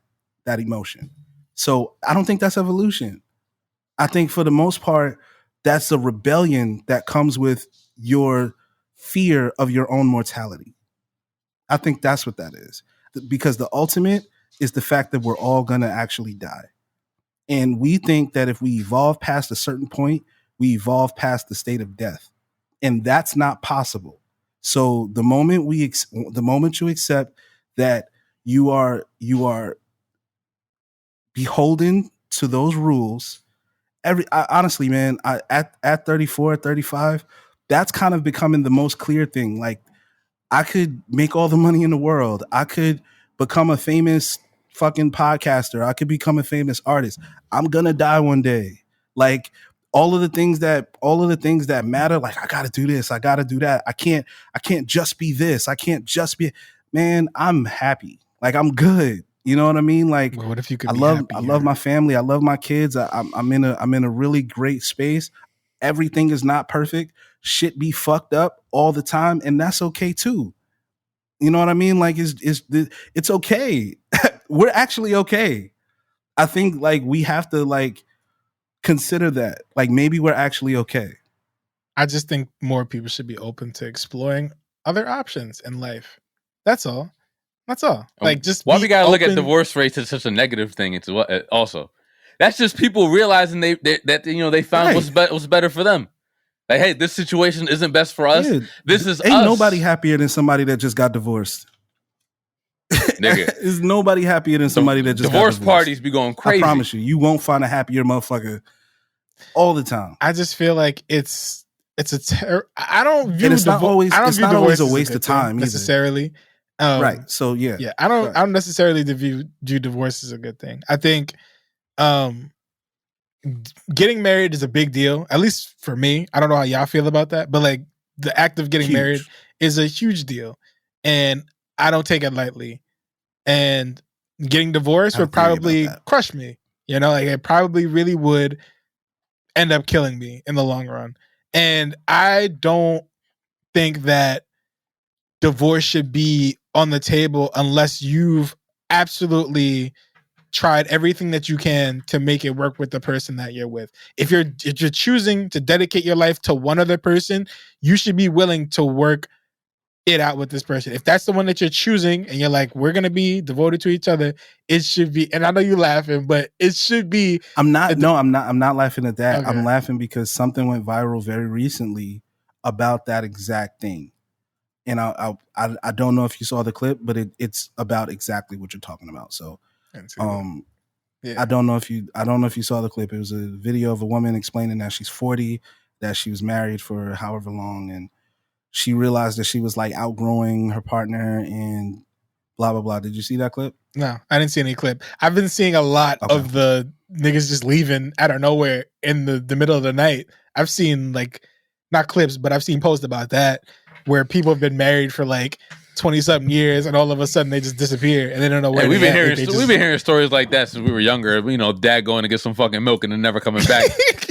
C: emotion. So I don't think that's evolution. I think for the most part, that's a rebellion that comes with your fear of your own mortality. I think that's what that is. Because the ultimate is the fact that we're all going to actually die. And we think that if we evolve past a certain point, we evolve past the state of death. And that's not possible. So the moment you accept that you are beholden to those rules, honestly, man, at 34, 35, that's kind of becoming the most clear thing. Like, I could make all the money in the world. I could become a famous fucking podcaster. I could become a famous artist. I'm gonna die one day. Like all of the things that matter. Like I gotta do this. I gotta do that. I can't just be this. I can't just be. Man, I'm happy. Like I'm good. You know what I mean? Like,
A: well, what if you could?
C: I love my family. I love my kids. I'm in a really great space. Everything is not perfect. Shit be fucked up all the time, and that's okay too. You know what I mean? Like, it's okay. We're actually okay. I think like we have to like consider that. Like maybe we're actually okay.
A: I just think more people should be open to exploring other options in life. That's all. That's all. Like, just
B: why we gotta look at divorce rates as such a negative thing? It's what also. That's just people realizing they found what's better for them. Like, hey, this situation isn't best for us. Yeah, this is
C: ain't nobody happier than somebody that just got divorced.
B: Nigga.
C: Is nobody happier than somebody that just
B: divorce
C: got divorced.
B: parties be going crazy.
C: I promise you, you won't find a happier motherfucker all the time.
A: I just feel like it's I don't view
C: and it's not always a waste of time
A: necessarily.
C: Right. So yeah.
A: I don't necessarily view divorce as a good thing. I think getting married is a big deal, at least for me. I don't know how y'all feel about that, but like the act of getting married is a huge deal, and I don't take it lightly. And getting divorced would probably crush me. You know, like it probably really would end up killing me in the long run. And I don't think that divorce should be on the table unless you've absolutely tried everything that you can to make it work with the person that you're with. If you're choosing to dedicate your life to one other person, you should be willing to work it out with this person. If that's the one that you're choosing and you're like, we're going to be devoted to each other, it should be, and I know you're laughing, but it should be.
C: I'm not laughing at that. Okay. I'm laughing because something went viral very recently about that exact thing. And I don't know if you saw the clip, but it's about exactly what you're talking about. So, I don't know if you saw the clip. It was a video of a woman explaining that she's 40, that she was married for however long, and she realized that she was like outgrowing her partner and blah, blah, blah. Did you see that clip?
A: No, I didn't see any clip. I've been seeing a lot of the niggas just leaving out of nowhere in the middle of the night. I've seen like, not clips, but I've seen posts about that where people have been married for like 20-something years and all of a sudden they just disappear and they don't know where
B: we've been hearing stories like that since we were younger. You know, dad going to get some fucking milk and then never coming back.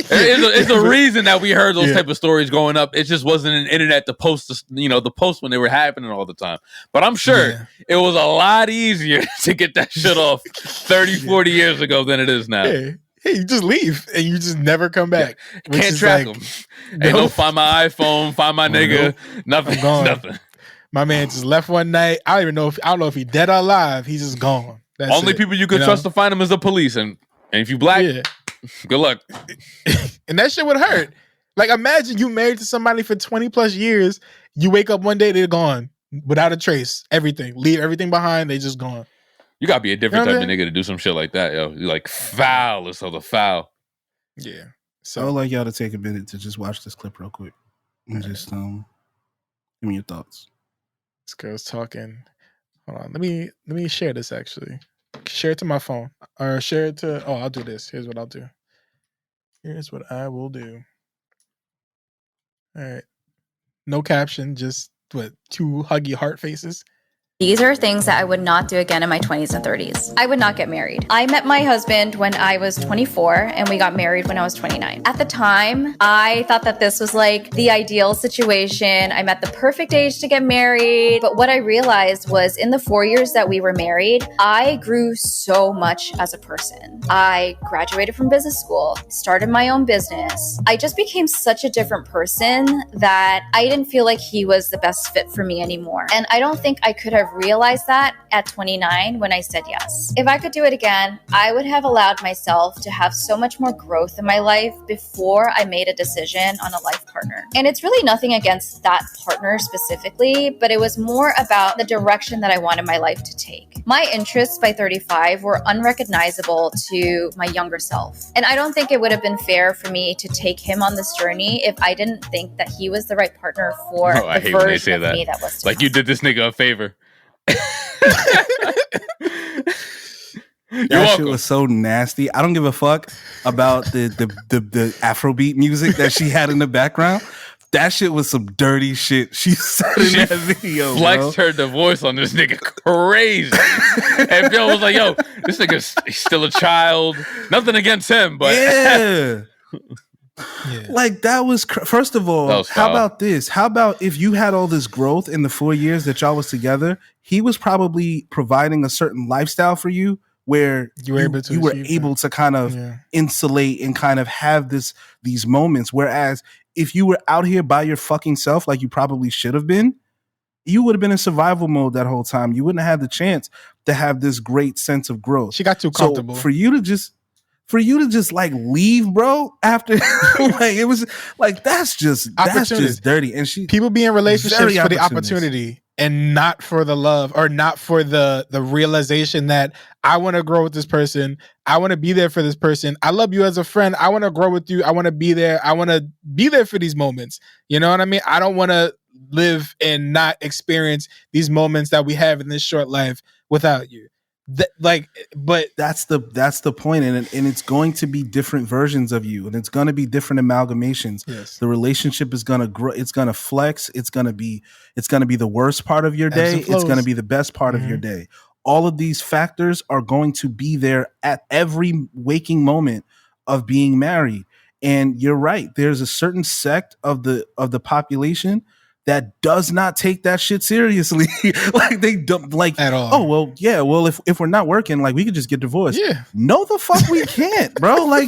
B: It's a reason that we heard those type of stories growing up. It just wasn't an internet to post, the post when they were happening all the time. But I'm sure it was a lot easier to get that shit off 30, 40 years ago than it is now.
A: Hey, you just leave and you just never come back.
B: Can't track them. Ain't no find my iPhone, find my nigga, nothing. Nothing.
A: My man just left one night. I don't know if he's dead or alive. He's just gone. That's
B: Only people you could trust to find him is the police, and if you black, good luck.
A: And that shit would hurt. Like imagine you married to somebody for 20 plus years. You wake up one day, they're gone without a trace. Everything, leave everything behind. They just gone.
B: You gotta be a different type of nigga to do some shit like that, yo. You like foul of the foul.
A: Yeah.
C: So I would like y'all to take a minute to just watch this clip real quick and just give me your thoughts.
A: This girl's talking. Hold on. Let me share this actually. Share it to my phone. Or share it to I'll do this. Here's what I'll do. Here's what I will do. All right. No caption, just two huggy heart faces.
D: These are things that I would not do again in my 20s and 30s. I would not get married. I met my husband when I was 24 and we got married when I was 29. At the time, I thought that this was like the ideal situation. I'm at the perfect age to get married. But what I realized was in the 4 years that we were married, I grew so much as a person. I graduated from business school, started my own business. I just became such a different person that I didn't feel like he was the best fit for me anymore. And I don't think I could have realized that at 29 when I said yes. If I could do it again, I would have allowed myself to have so much more growth in my life before I made a decision on a life partner. And it's really nothing against that partner specifically, but it was more about the direction that I wanted my life to take. My interests by 35 were unrecognizable to my younger self. And I don't think it would have been fair for me to take him on this journey if I didn't think that he was the right partner for the version of me that was to
B: like, you did this nigga a favor.
C: That shit was so nasty. I don't give a fuck about the Afrobeat music that she had in the background. That shit was some dirty shit she said in that video.
B: Flexed her divorce on this nigga crazy. And Bill was like, yo, this nigga's still a child. Nothing against him, but
C: yeah. Like that was first of all, how about this? How about if you had all this growth in the 4 years that y'all was together, he was probably providing a certain lifestyle for you where you were able to kind of insulate and kind of have these moments. Whereas if you were out here by your fucking self, like you probably should have been, you would have been in survival mode that whole time. You wouldn't have had the chance to have this great sense of growth.
A: She got too comfortable.
C: So for you to just like leave, bro, after like it was like that's just dirty. And
A: people be in relationships for the opportunity. and not for the love or not for the realization that I want to grow with this person. I want to be there for this person. I love you as a friend. I want to grow with you. I want to be there. I want to be there for these moments. You know what I mean? I don't want to live and not experience these moments that we have in this short life without you. But
C: that's the point, and it's going to be different versions of you, and it's going to be different amalgamations.
A: Yes.
C: The relationship is going to grow. It's going to flex. It's going to be the worst part of your day. It's going to be the best part of your day. All of these factors are going to be there at every waking moment of being married. And you're right. There's a certain sect of the population that does not take that shit seriously. Like they don't like
A: at all.
C: Oh, well, yeah. Well, if we're not working, like we could just get divorced.
A: Yeah.
C: No, the fuck we can't, bro. Like,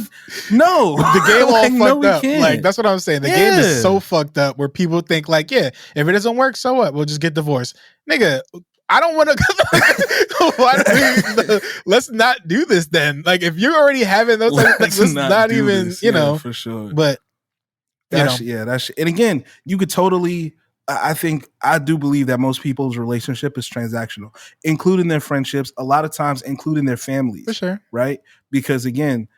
C: no.
A: The game all
C: like,
A: fucked up.
C: Can't.
A: Like, that's what I'm saying. The game is so fucked up where people think like, yeah, if it doesn't work, so what? We'll just get divorced. Nigga, I don't want to. Let's not do this then. Like, if you're already having those, let's not even, this. You know,
C: for sure.
A: But
C: that's and again, you could totally. I do believe that most people's relationship is transactional, including their friendships, a lot of times including their families.
A: For sure.
C: Right? Because again,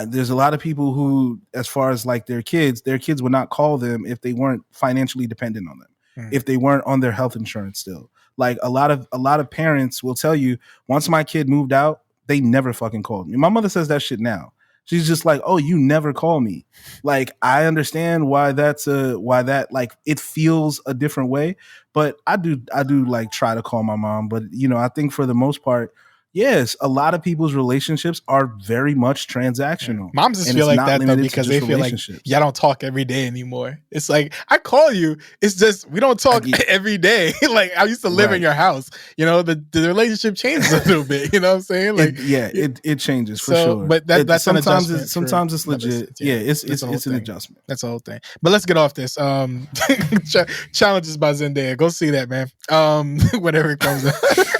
C: there's a lot of people who, as far as like their kids would not call them if they weren't financially dependent on them, if they weren't on their health insurance still. Like a lot of parents will tell you, once my kid moved out, they never fucking called me. My mother says that shit now. She's just like, oh, you never call me. Like, I understand why that like it feels a different way, but I do like try to call my mom. But you know, I think for the most part, yes, a lot of people's relationships are very much transactional.
A: Moms just feel like that though because they feel like y'all don't talk every day anymore. It's like I call you, it's just we don't talk every day. Like I used to live in your house. You know, the relationship changes a little bit. You know what I'm saying? Like
C: it changes for sure.
A: But that's
C: sometimes it's legit. It's an adjustment.
A: That's the whole thing. But let's get off this. Challenges by Zendaya. Go see that, man. Whenever it comes out.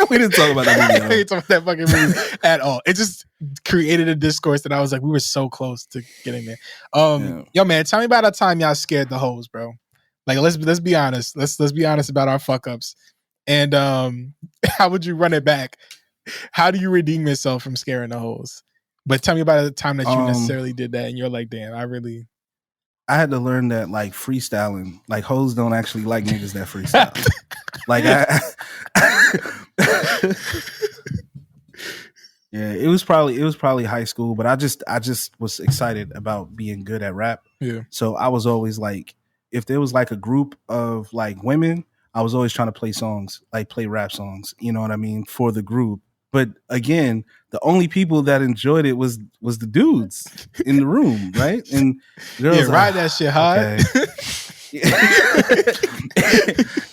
C: We didn't talk about that movie.
A: We didn't talk about that fucking movie at all. It just created a discourse that I was like, we were so close to getting there. Yo, man, tell me about a time y'all scared the hoes, bro. Like, let's be honest. Let's be honest about our fuck ups. And how would you run it back? How do you redeem yourself from scaring the hoes? But tell me about a time that you necessarily did that, and you're like, damn,
C: I had to learn that like freestyling, like hoes don't actually like niggas that freestyle. Like yeah, it was probably high school, but I just was excited about being good at rap.
A: Yeah.
C: So I was always like, if there was like a group of like women, I was always trying to play songs, like play rap songs, you know what I mean, for the group. But again, the only people that enjoyed it was the dudes in the room, right? And girls
A: ride that shit hard.
C: Okay.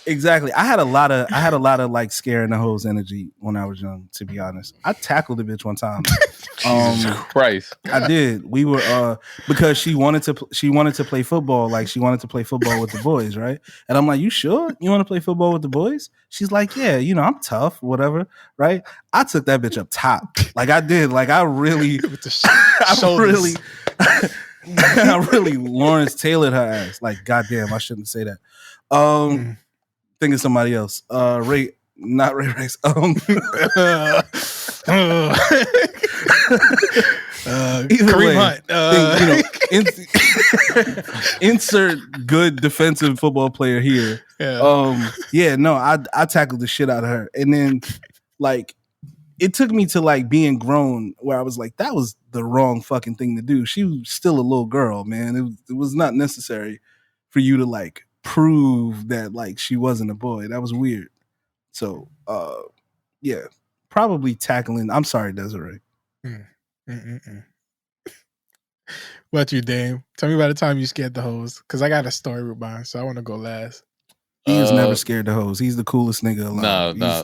C: Exactly. I had a lot of like scaring the hoes energy when I was young, to be honest. I tackled a bitch one time.
B: Jesus Christ.
C: I did. We were because she wanted to play football, like she wanted to play football with the boys, right? And I'm like, you sure you want to play football with the boys? She's like, yeah, you know, I'm tough, whatever, right? I took that bitch up top. Like I did. Like I really I really Lawrence Taylored her ass. Like, goddamn, I shouldn't say that. Think of somebody else. Not Ray Rice. Kareem Hunt. Insert good defensive football player here. Yeah. I tackled the shit out of her, and then like it took me to like being grown where I was like, that was the wrong fucking thing to do. She was still a little girl, man. It was not necessary for you to like prove that like she wasn't a boy. That was weird. So yeah, probably tackling. I'm sorry, Desiree.
A: What about you, Dame? Tell me about the time you scared the hoes, because I got a story with mine, so I want to go last.
C: He has never scared the hoes. He's the coolest nigga alive.
B: No.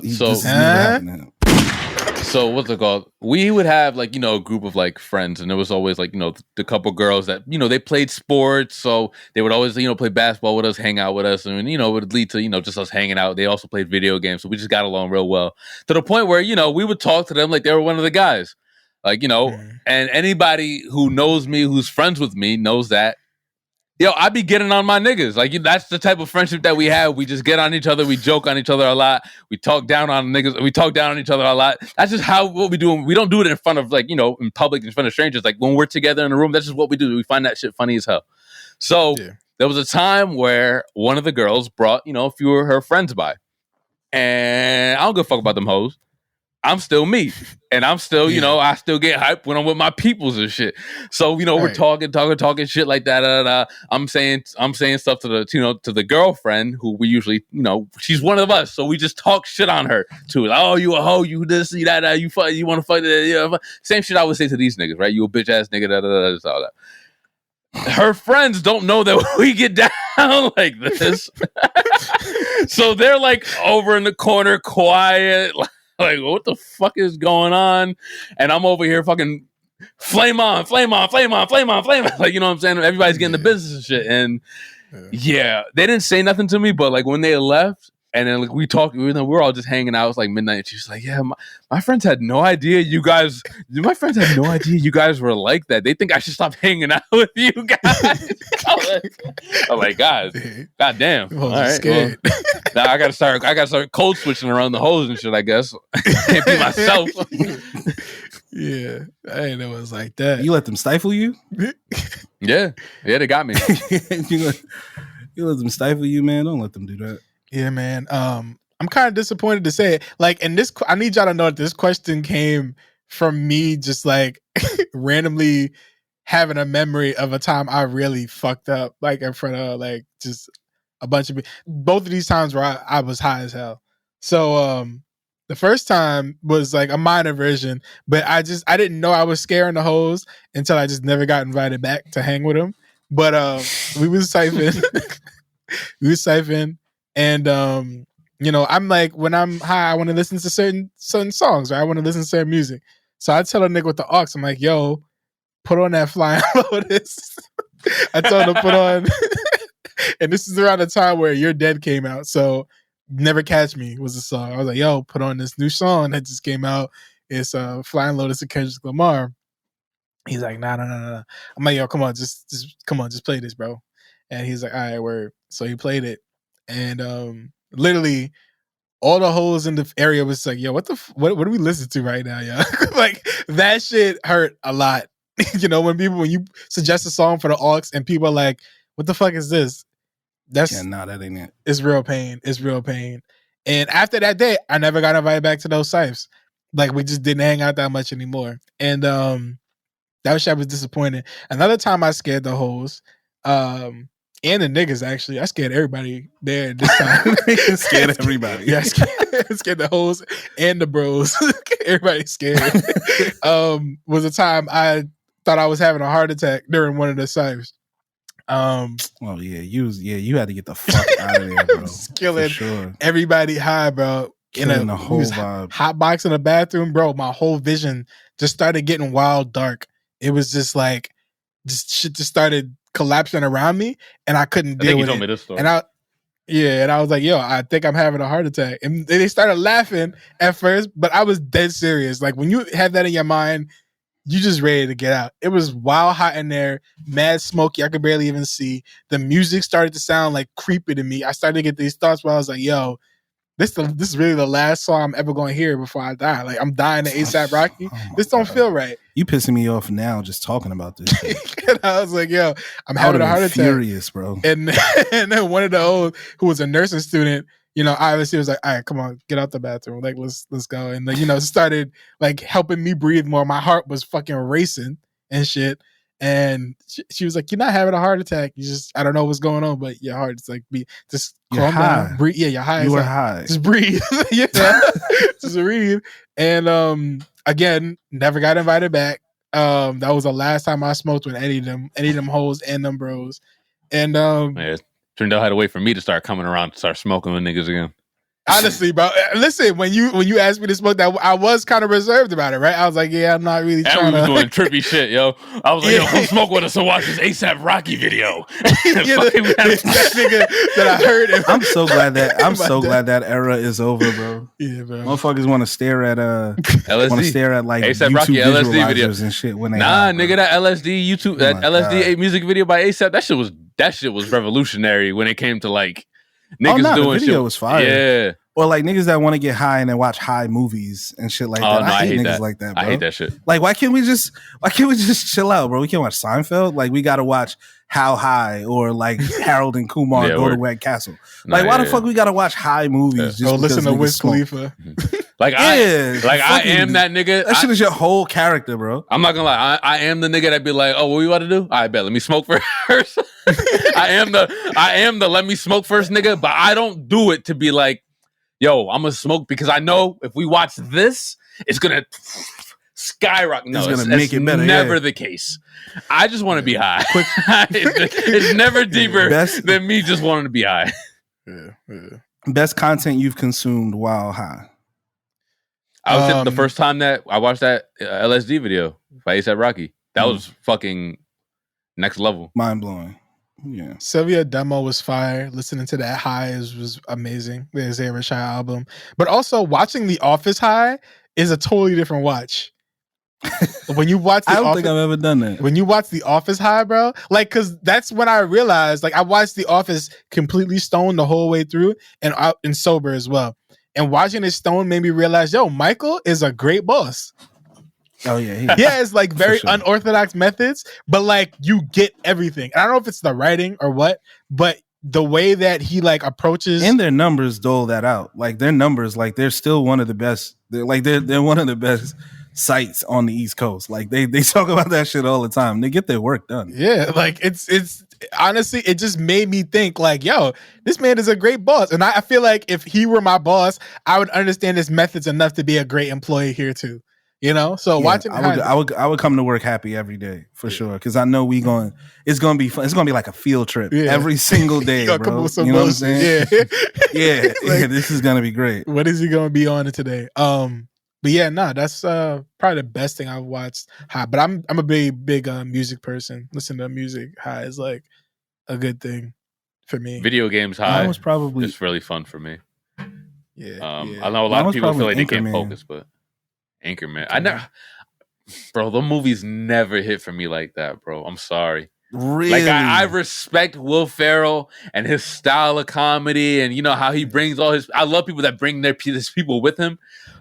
C: So
B: what's it called? We would have like, you know, a group of like friends, and there was always like, you know, the couple girls that, you know, they played sports, so they would always, you know, play basketball with us, hang out with us, and, you know, it would lead to, you know, just us hanging out. They also played video games, so we just got along real well, to the point where, you know, we would talk to them like they were one of the guys. Like, you know, and anybody who knows me, who's friends with me, knows that Yo, I be getting on my niggas. Like, that's the type of friendship that we have. We just get on each other. We joke on each other a lot. We talk down on niggas. We talk down on each other a lot. That's just what we do. We don't do it in front of, like, you know, in public, in front of strangers. Like, when we're together in a room, that's just what we do. We find that shit funny as hell. So there was a time where one of the girls brought, you know, a few of her friends by. And I don't give a fuck about them hoes. I'm still me. And I'm still, you know, I still get hyped when I'm with my peoples and shit. So, you know, we're talking shit like that. I'm saying stuff to the, you know, to the girlfriend who we usually, you know, she's one of us. So we just talk shit on her too. Like, oh, you a hoe, you this, you that, you fuck, you want to fuck, yeah. Same shit I would say to these niggas, right? You a bitch ass nigga, just all that. Her friends don't know that we get down like this. So they're like over in the corner, quiet, like, what the fuck is going on? And I'm over here fucking flame on. Like, you know what I'm saying? Everybody's getting the business and shit. And they didn't say nothing to me, but like when they left, and then like we talked, we're all just hanging out. It's like midnight. And she's like, yeah, my friends had no idea you guys were like that. They think I should stop hanging out with you guys. I'm like, God damn. All right, scared. Well, now I gotta start code switching around the hoes and shit, I guess. Can't be myself.
A: Yeah. I didn't know it was like that.
C: You let them stifle you?
B: Yeah, they got me.
C: You let them stifle you, man. Don't let them do that.
A: Yeah, man. I'm kind of disappointed to say it. Like, and this, I need y'all to know that this question came from me just like randomly having a memory of a time I really fucked up, like in front of like just a bunch of both of these times where I was high as hell. So the first time was like a minor version, but I didn't know I was scaring the hoes until I just never got invited back to hang with them. But we was siphing. And you know, I'm like, when I'm high, I want to listen to certain songs, right? I want to listen to certain music. So I tell a nigga with the aux, I'm like, yo, put on that Flying Lotus. I told him to put on, and this is around the time where You're Dead came out. So Never Catch Me was the song. I was like, yo, put on this new song that just came out. It's Flying Lotus and Kendrick Lamar. He's like, nah. I'm like, yo, come on, just play this, bro. And he's like, all right, word. So he played it. And literally all the hoes in the area was like, yo, what do we listen to right now, yo? Like, that shit hurt a lot. You know, when you suggest a song for the aux and people are like, what the fuck is this? That ain't it. It's real pain. And after that day, I never got invited back to those sites. Like, we just didn't hang out that much anymore. And that shit was disappointing. Another time I scared the hoes, and the niggas, actually. I scared everybody there this time.
C: Scared everybody.
A: Yeah, I scared the hoes and the bros. Everybody scared. Was a time I thought I was having a heart attack during one of the sites.
C: Oh yeah, you had to get the fuck out of there, bro.
A: Killing everybody high, bro.
C: Killing the whole vibe.
A: Hot box in the bathroom, bro. My whole vision just started getting wild dark. It was just like, shit just started collapsing around me, and I couldn't deal with it. You told me this story. And I was like, yo, I think I'm having a heart attack. And they started laughing at first, but I was dead serious. Like, when you have that in your mind, you just ready to get out. It was wild hot in there, mad smoky. I could barely even see. The music started to sound like creepy to me. I started to get these thoughts where I was like, yo, this is really the last song I'm ever going to hear before I die. Like, I'm dying to A$AP Rocky. This don't feel right.
C: You pissing me off now just talking about this shit.
A: And I was like, yo, I'm having a heart attack.
C: Furious, bro.
A: And then one of the old, who was a nursing student, you know, obviously was like, all right, come on, get out the bathroom. Like, let's go. And like, you know, started like helping me breathe more. My heart was fucking racing and shit. And she was like, you're not having a heart attack. You just, I don't know what's going on, but your heart's like, just calm down. Breathe. Yeah, you're high.
C: You were high.
A: Just breathe. Yeah. Just breathe. And again, never got invited back. That was the last time I smoked with any of them hoes and them bros. And
B: yeah, turned out had to wait for me to start coming around to start smoking with niggas again.
A: Honestly, bro, listen, when you asked me to smoke, that I was kind of reserved about it, right? I was like, yeah, I'm not really trying to.
B: And we was doing trippy shit, yo. I was like, yo, come smoke with us and watch this A$AP Rocky video.
A: That nigga that I heard.
C: I'm so glad that era is over, bro. Yeah, bro. Motherfuckers want to stare at
B: LSD.
C: Want to stare at like
B: A$AP
C: YouTube
B: Rocky LSD
C: visualizers
B: video
C: and shit when they
B: nigga, that LSD YouTube, that LSD music video by A$AP, that shit was that shit was revolutionary when it came to like
C: Oh,
B: niggas
C: nah, the
B: doing
C: video
B: shit.
C: was fire.
B: Yeah.
C: Or like niggas that want to get high and then watch high movies and shit like
B: Oh
C: that.
B: no, I hate
C: niggas
B: that.
C: like that, bro.
B: I hate that shit.
C: Like, why can't we just chill out, bro? We can't watch Seinfeld. Like, we got to watch How High or like Harold and Kumar
B: Yeah,
C: Go to
B: word.
C: White Castle.
B: Nah,
C: Like, why
B: yeah,
C: the fuck we got to watch high movies?
B: Yeah.
C: Just
A: Oh, listen
C: because
A: to
C: niggas
A: Wiz
C: smoke?
A: Khalifa.
B: Like
C: Yeah,
B: I
C: fucking-
B: am that nigga.
C: That shit is your whole character, bro.
B: I'm not gonna lie. I am the nigga that be like, oh, what you about to do? I bet. Let me smoke first. I am the let me smoke first nigga. But I don't do it to be like, yo, I'm gonna smoke because I know if we watch this, it's gonna skyrocket. No,
C: It's gonna make it better,
B: Never
C: yeah.
B: the case. I just want to be high. it's never deeper than me just wanting to be high.
C: Best content you've consumed while high.
B: I was the first time that I watched that LSD video by A$AP Rocky. That was fucking next level.
C: Mind blowing. Yeah.
A: Sylvia demo was fire. Listening to that high was amazing. The Isaiah Rashad album. But also watching The Office high is a totally different watch. When you watch
C: I don't think I've ever done that.
A: When you watch The Office high, bro, like, cause that's when I realized, like, I watched The Office completely stoned the whole way through and out and sober as well. And watching it stoned made me realize, yo, Michael is a great boss.
C: Oh yeah,
A: He has like very
C: sure.
A: unorthodox methods, but like you get everything. And I don't know if it's the writing or what, but the way that he like approaches
C: and their numbers dole that out. Like their numbers, like they're still one of the best. They're one of the best sites on the East Coast. Like they talk about that shit all the time. They get their work done.
A: Yeah, like it's honestly, it just made me think like, yo, this man is a great boss. And I feel like if he were my boss, I would understand his methods enough to be a great employee here too. You know? So
C: Yeah,
A: watching
C: I would come to work happy every day for sure. Cause I know it's gonna be fun. It's gonna be like a field trip every single day,
A: Come
C: bro.
A: with some
C: You know what I'm
A: bullshit.
C: saying?
A: Yeah.
C: Yeah, this is gonna be great.
A: What is he gonna be on today? But yeah, that's probably the best thing I've watched high. But I'm a big music person. Listen to music high is like a good thing for me.
B: Video games high.
C: Mine was probably
B: it's really fun for me.
A: Yeah,
B: I know a lot
C: Mine
B: of
C: was
B: people feel
C: probably
B: like they can't
C: Anchorman.
B: focus, but Anchorman. I never, bro. The movies never hit for me like that, bro. I'm sorry.
C: really
B: Like I respect Will Ferrell and his style of comedy, and you know how he brings all his. I love people that bring his people with him,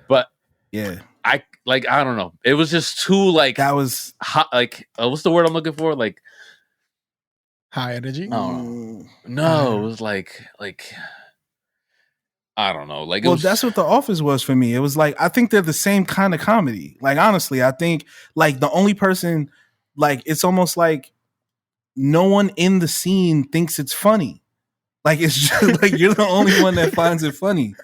B: but
C: yeah.
B: I don't know. It was just too like
C: That was
B: hot. Like what's the word I'm looking for? Like
A: high energy.
B: no, it was like I don't know. Like it
C: well,
B: was,
C: that's what The Office was for me. It was like I think they're the same kind of comedy. Like honestly, I think like the only person, like it's almost like no one in the scene thinks it's funny. Like it's just like you're the only one that finds it funny.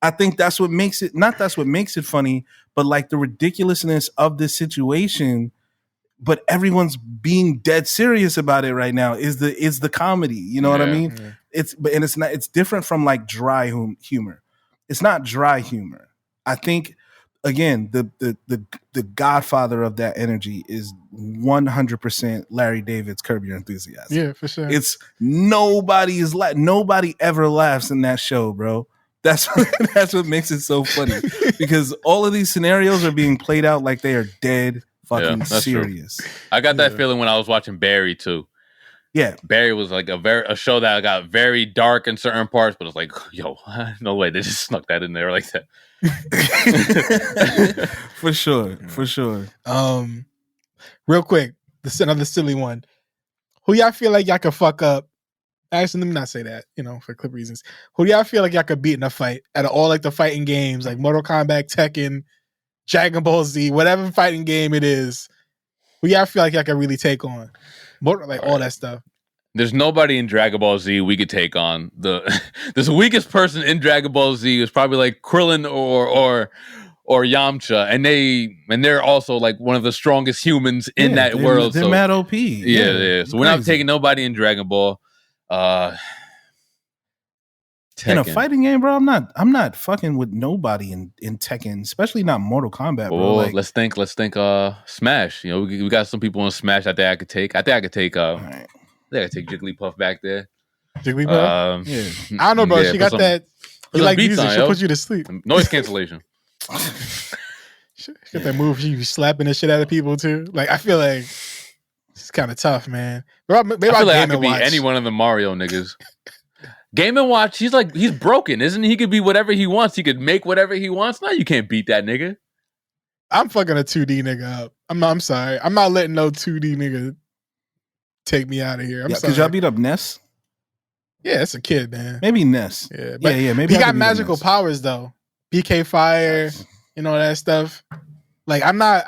C: I think that's what makes it. Not that's what makes it funny, but like the ridiculousness of this situation. But everyone's being dead serious about it right now. Is the comedy? You know what I mean?
A: Yeah.
C: It's not. It's different from like dry humor. It's not dry humor. I think again the godfather of that energy is 100% Larry David's Curb Your Enthusiasm.
A: Yeah, for sure.
C: It's nobody ever laughs in that show, bro. That's what makes it so funny because all of these scenarios are being played out like they are dead fucking
B: that's
C: serious.
B: True. I got that feeling when I was watching Barry too.
C: Yeah,
B: Barry was like a show that got very dark in certain parts, but it's like, yo, no way, they just snuck that in there like that.
C: for sure.
A: Real quick, this is another silly one. Who y'all feel like y'all could fuck up? Actually, let me not say that, for clip reasons. Who do y'all feel like y'all could beat in a fight at all like the fighting games, like Mortal Kombat, Tekken, Dragon Ball Z, whatever fighting game it is? Who y'all feel like y'all could really take on? All that stuff.
B: There's nobody in Dragon Ball Z we could take on. This weakest person in Dragon Ball Z is probably like Krillin or Yamcha, and they're also like one of the strongest humans in that world.
C: They're mad OP.
B: Yeah. So we're not taking nobody in Dragon Ball.
C: In a fighting game, bro, I'm not fucking with nobody in Tekken, especially not Mortal Kombat, bro.
B: Oh, let's think. Smash. We got some people on Smash. I think I could take.
C: right.
B: I think I could take Jigglypuff back there.
A: Jigglypuff?
C: Yeah.
A: I don't know, bro.
B: Yeah,
A: She got that. You like
B: beats
A: music.
B: on,
A: She'll
B: yo.
A: put you to sleep.
B: Noise cancellation.
A: She got that move. She be slapping the shit out of people too. Like I feel like It's kind of tough, man. Maybe
B: I feel like I
A: Game
B: could
A: and
B: be
A: Watch.
B: any one of the Mario niggas. Game and Watch, he's broken, isn't he? He could be whatever he wants. He could make whatever he wants. No, you can't beat that nigga.
A: I'm fucking a 2D nigga up. I'm sorry. I'm not letting no 2D nigga take me out of here. I'm sorry.
C: Because y'all beat up Ness?
A: Yeah, it's a kid, man.
C: Maybe Ness.
A: Yeah, but
C: maybe
A: he
C: I
A: got
C: could beat up
A: magical
C: Ness.
A: powers though. BK Fire, you know that stuff. Like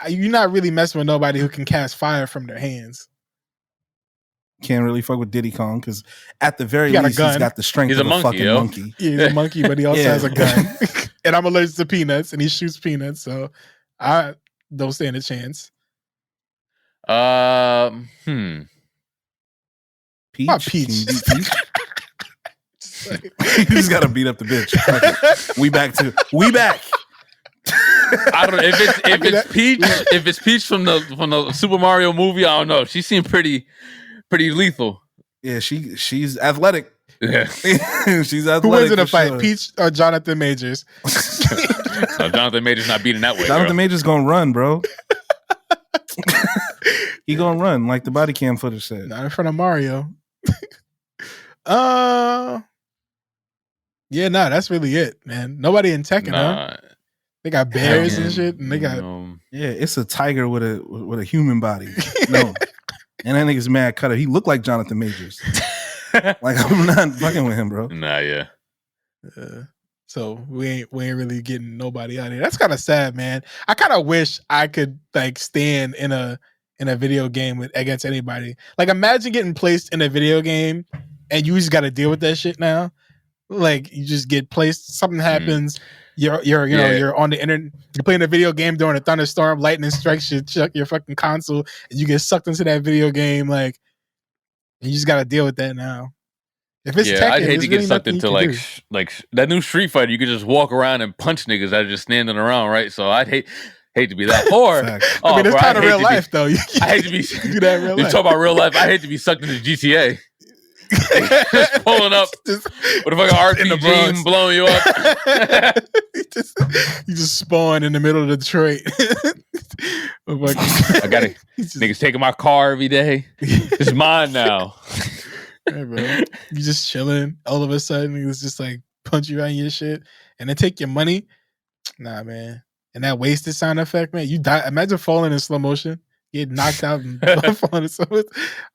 A: you're not really messing with nobody who can cast fire from their hands.
C: Can't really fuck with Diddy Kong because at the very
A: He got a
C: least he's
A: gun.
C: got the strength
B: He's
C: of
B: a
C: a
B: monkey,
C: fucking
B: yo.
C: monkey.
A: Yeah, he's a monkey, but he also
C: Yeah.
A: has a gun. And I'm allergic to peanuts, and he shoots peanuts, so I don't stand a chance.
C: Peach?
A: Not Peach.
C: Can you beat Peach? You just gotta beat up the bitch. Okay. We back.
B: I don't know if it's Peach from the Super Mario movie. I don't know. She seemed pretty lethal.
C: Yeah, she's athletic.
B: Yeah,
C: She's athletic.
A: Who wins in a
C: for
A: fight,
C: sure.
A: Peach or Jonathan Majors?
B: Jonathan Major's not beating that way.
C: Jonathan
B: Girl.
C: Major's gonna run, bro. He gonna run like the body cam footage said.
A: Not in front of Mario. Yeah, no, that's really it, man. Nobody in Tekken, huh?
B: Nah,
A: They got bears and
B: Tekken,
A: shit, and they got
C: Yeah, it's a tiger with a human body. No, and that nigga's mad cutter. He looked like Jonathan Majors. Like I'm not fucking with him, bro.
B: Nah, yeah.
A: so we ain't really getting nobody out of here. That's kind of sad, man. I kind of wish I could like stand in a video game against anybody. Like imagine getting placed in a video game and you just got to deal with that shit now. Like you just get placed, something happens. You're you're on the internet. You're playing a video game during a thunderstorm. Lightning strikes your fucking console, and you get sucked into that video game. Like you just got to deal with that now. If it's Tekken,
B: I'd hate
A: there's
B: to get
A: really
B: sucked
A: nothing
B: into
A: you can
B: like
A: do.
B: that new Street Fighter. You could just walk around and punch niggas that are just standing around, right? So I'd hate to be that. Or
C: Facts.
A: I mean, it's
B: bro,
A: kind of
B: I'd hate
A: real
B: to
A: life, though.
B: I hate to be.
A: You do that in real
B: You
A: life.
B: talk about real life. I hate to be sucked into GTA. Just pulling up
A: Just-
B: with a fucking
A: in the
B: RPG
A: Bronx.
B: and blowing you up.
A: you just spawn in the middle of Detroit.
B: I got it. Niggas taking my car every day. It's mine now.
A: Hey, bro. You just chilling. All of a sudden, niggas just like punch you on your shit and then take your money. Nah, man. And that wasted sound effect, man. You die. Imagine falling in slow motion, get knocked out and falling in slow motion.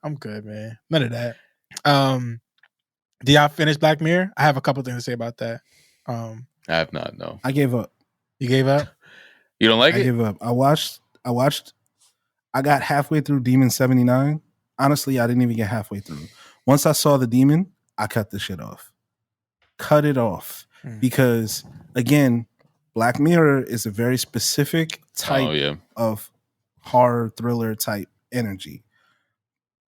A: I'm good, man. None of that. Did y'all finish Black Mirror? I have a couple things to say about that.
B: I have not. No,
C: I gave up.
A: You gave up?
B: you don't like
C: I
B: it?
C: gave up. I watched. I got halfway through Demon 79. Honestly, I didn't even get halfway through. Once I saw the demon, I cut the shit off. Cut it off. Because again, Black Mirror is a very specific type of horror thriller type energy.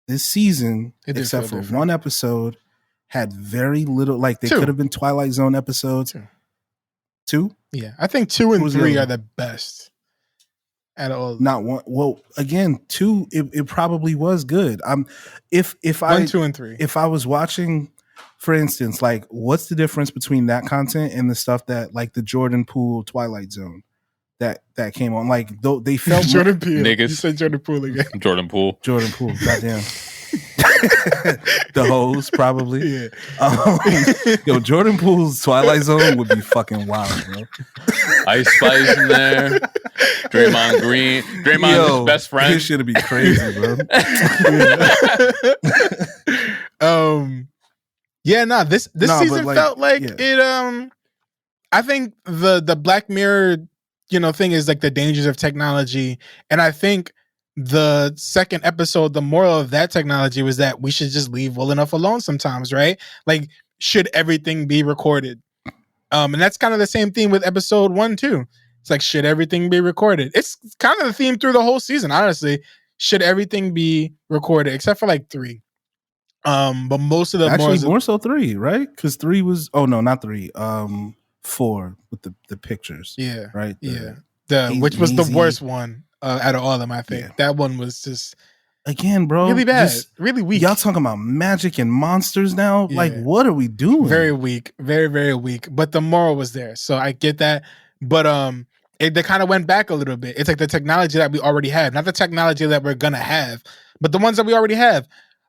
C: This season,
A: It did
C: except
A: feel
C: for
A: different.
C: one episode, had very little. Like they
A: Two.
C: could have been Twilight Zone episodes. Two?
A: Yeah, I think 2 and
C: Who was the
A: 3
C: other
A: are the best out of all.
C: Not one. Well, again, 2. It probably was good. If
A: 1, 2, and 3.
C: if I was watching, for instance, like what's the difference between that content and the stuff that like the Jordan Poole Twilight Zone that came on? Like though they felt
A: Jordan Peele.
B: Niggas.
A: You said Jordan Peele again.
B: Jordan Poole.
C: Jordan Poole, goddamn. The hoes probably.
A: Yeah.
C: Yo, Jordan Poole's Twilight Zone would be fucking wild, bro.
B: Ice Spice in there. Draymond Green. Draymond's his best friend.
C: This shit'd be crazy, bro.
A: Yeah, no, this
C: No, but,
A: season
C: like,
A: felt like
C: yeah.
A: it I think the Black Mirror, thing is like the dangers of technology. And I think the second episode, the moral of that technology was that we should just leave well enough alone sometimes, right? Like, should everything be recorded? And that's kind of the same theme with episode 1 too. It's like, should everything be recorded? It's kind of the theme through the whole season, honestly. Should everything be recorded, except for like 3? But most of the
C: Actually, more so 3, right? Because 3 was not 3. 4 with the pictures.
A: Yeah.
C: Right.
A: Which was the
C: hazy-
A: worst one out of all of them, I think.
C: Yeah.
A: That one was just
C: Again, bro.
A: really bad.
C: just-
A: Really weak.
C: Y'all talking about magic and monsters now?
A: Yeah.
C: Like, what are we doing?
A: Very weak. Very, very weak. But the moral was there. So I get that. But they kind of went back a little bit. It's like the technology that we already have, not the technology that we're gonna have, but the ones that we already have.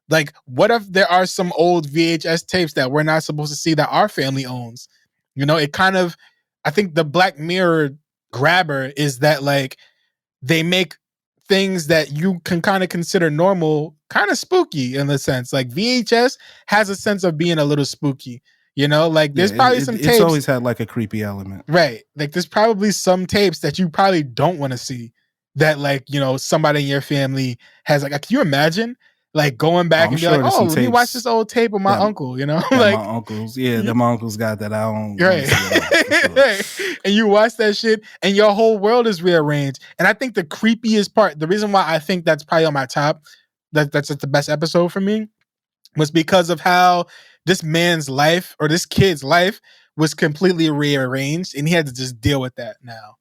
A: Like, what if there are some old VHS tapes that we're not supposed to see that our family owns? You know, it kind of, I think the Black Mirror grabber is that, like, they make things that you can kind of consider normal kind of spooky in a sense. Like, VHS has a sense of being a little spooky, you know? Like, there's probably some tapes.
C: It's always had like a creepy element.
A: Right. Like, there's probably some tapes that you probably don't want to see that, like, you know, somebody in your family has. Like, can you imagine? Like, going back and be like, oh, let me watch this old tape with my uncle, you know? Like,
C: my uncles. Yeah, that my uncles got that I don't.
A: Right. Sure. And you watch that shit and your whole world is rearranged. And I think the creepiest part, the reason why I think that's probably on my top, that's the best episode for me, was because of how this man's life or this kid's life was completely rearranged and he had to just deal with that now.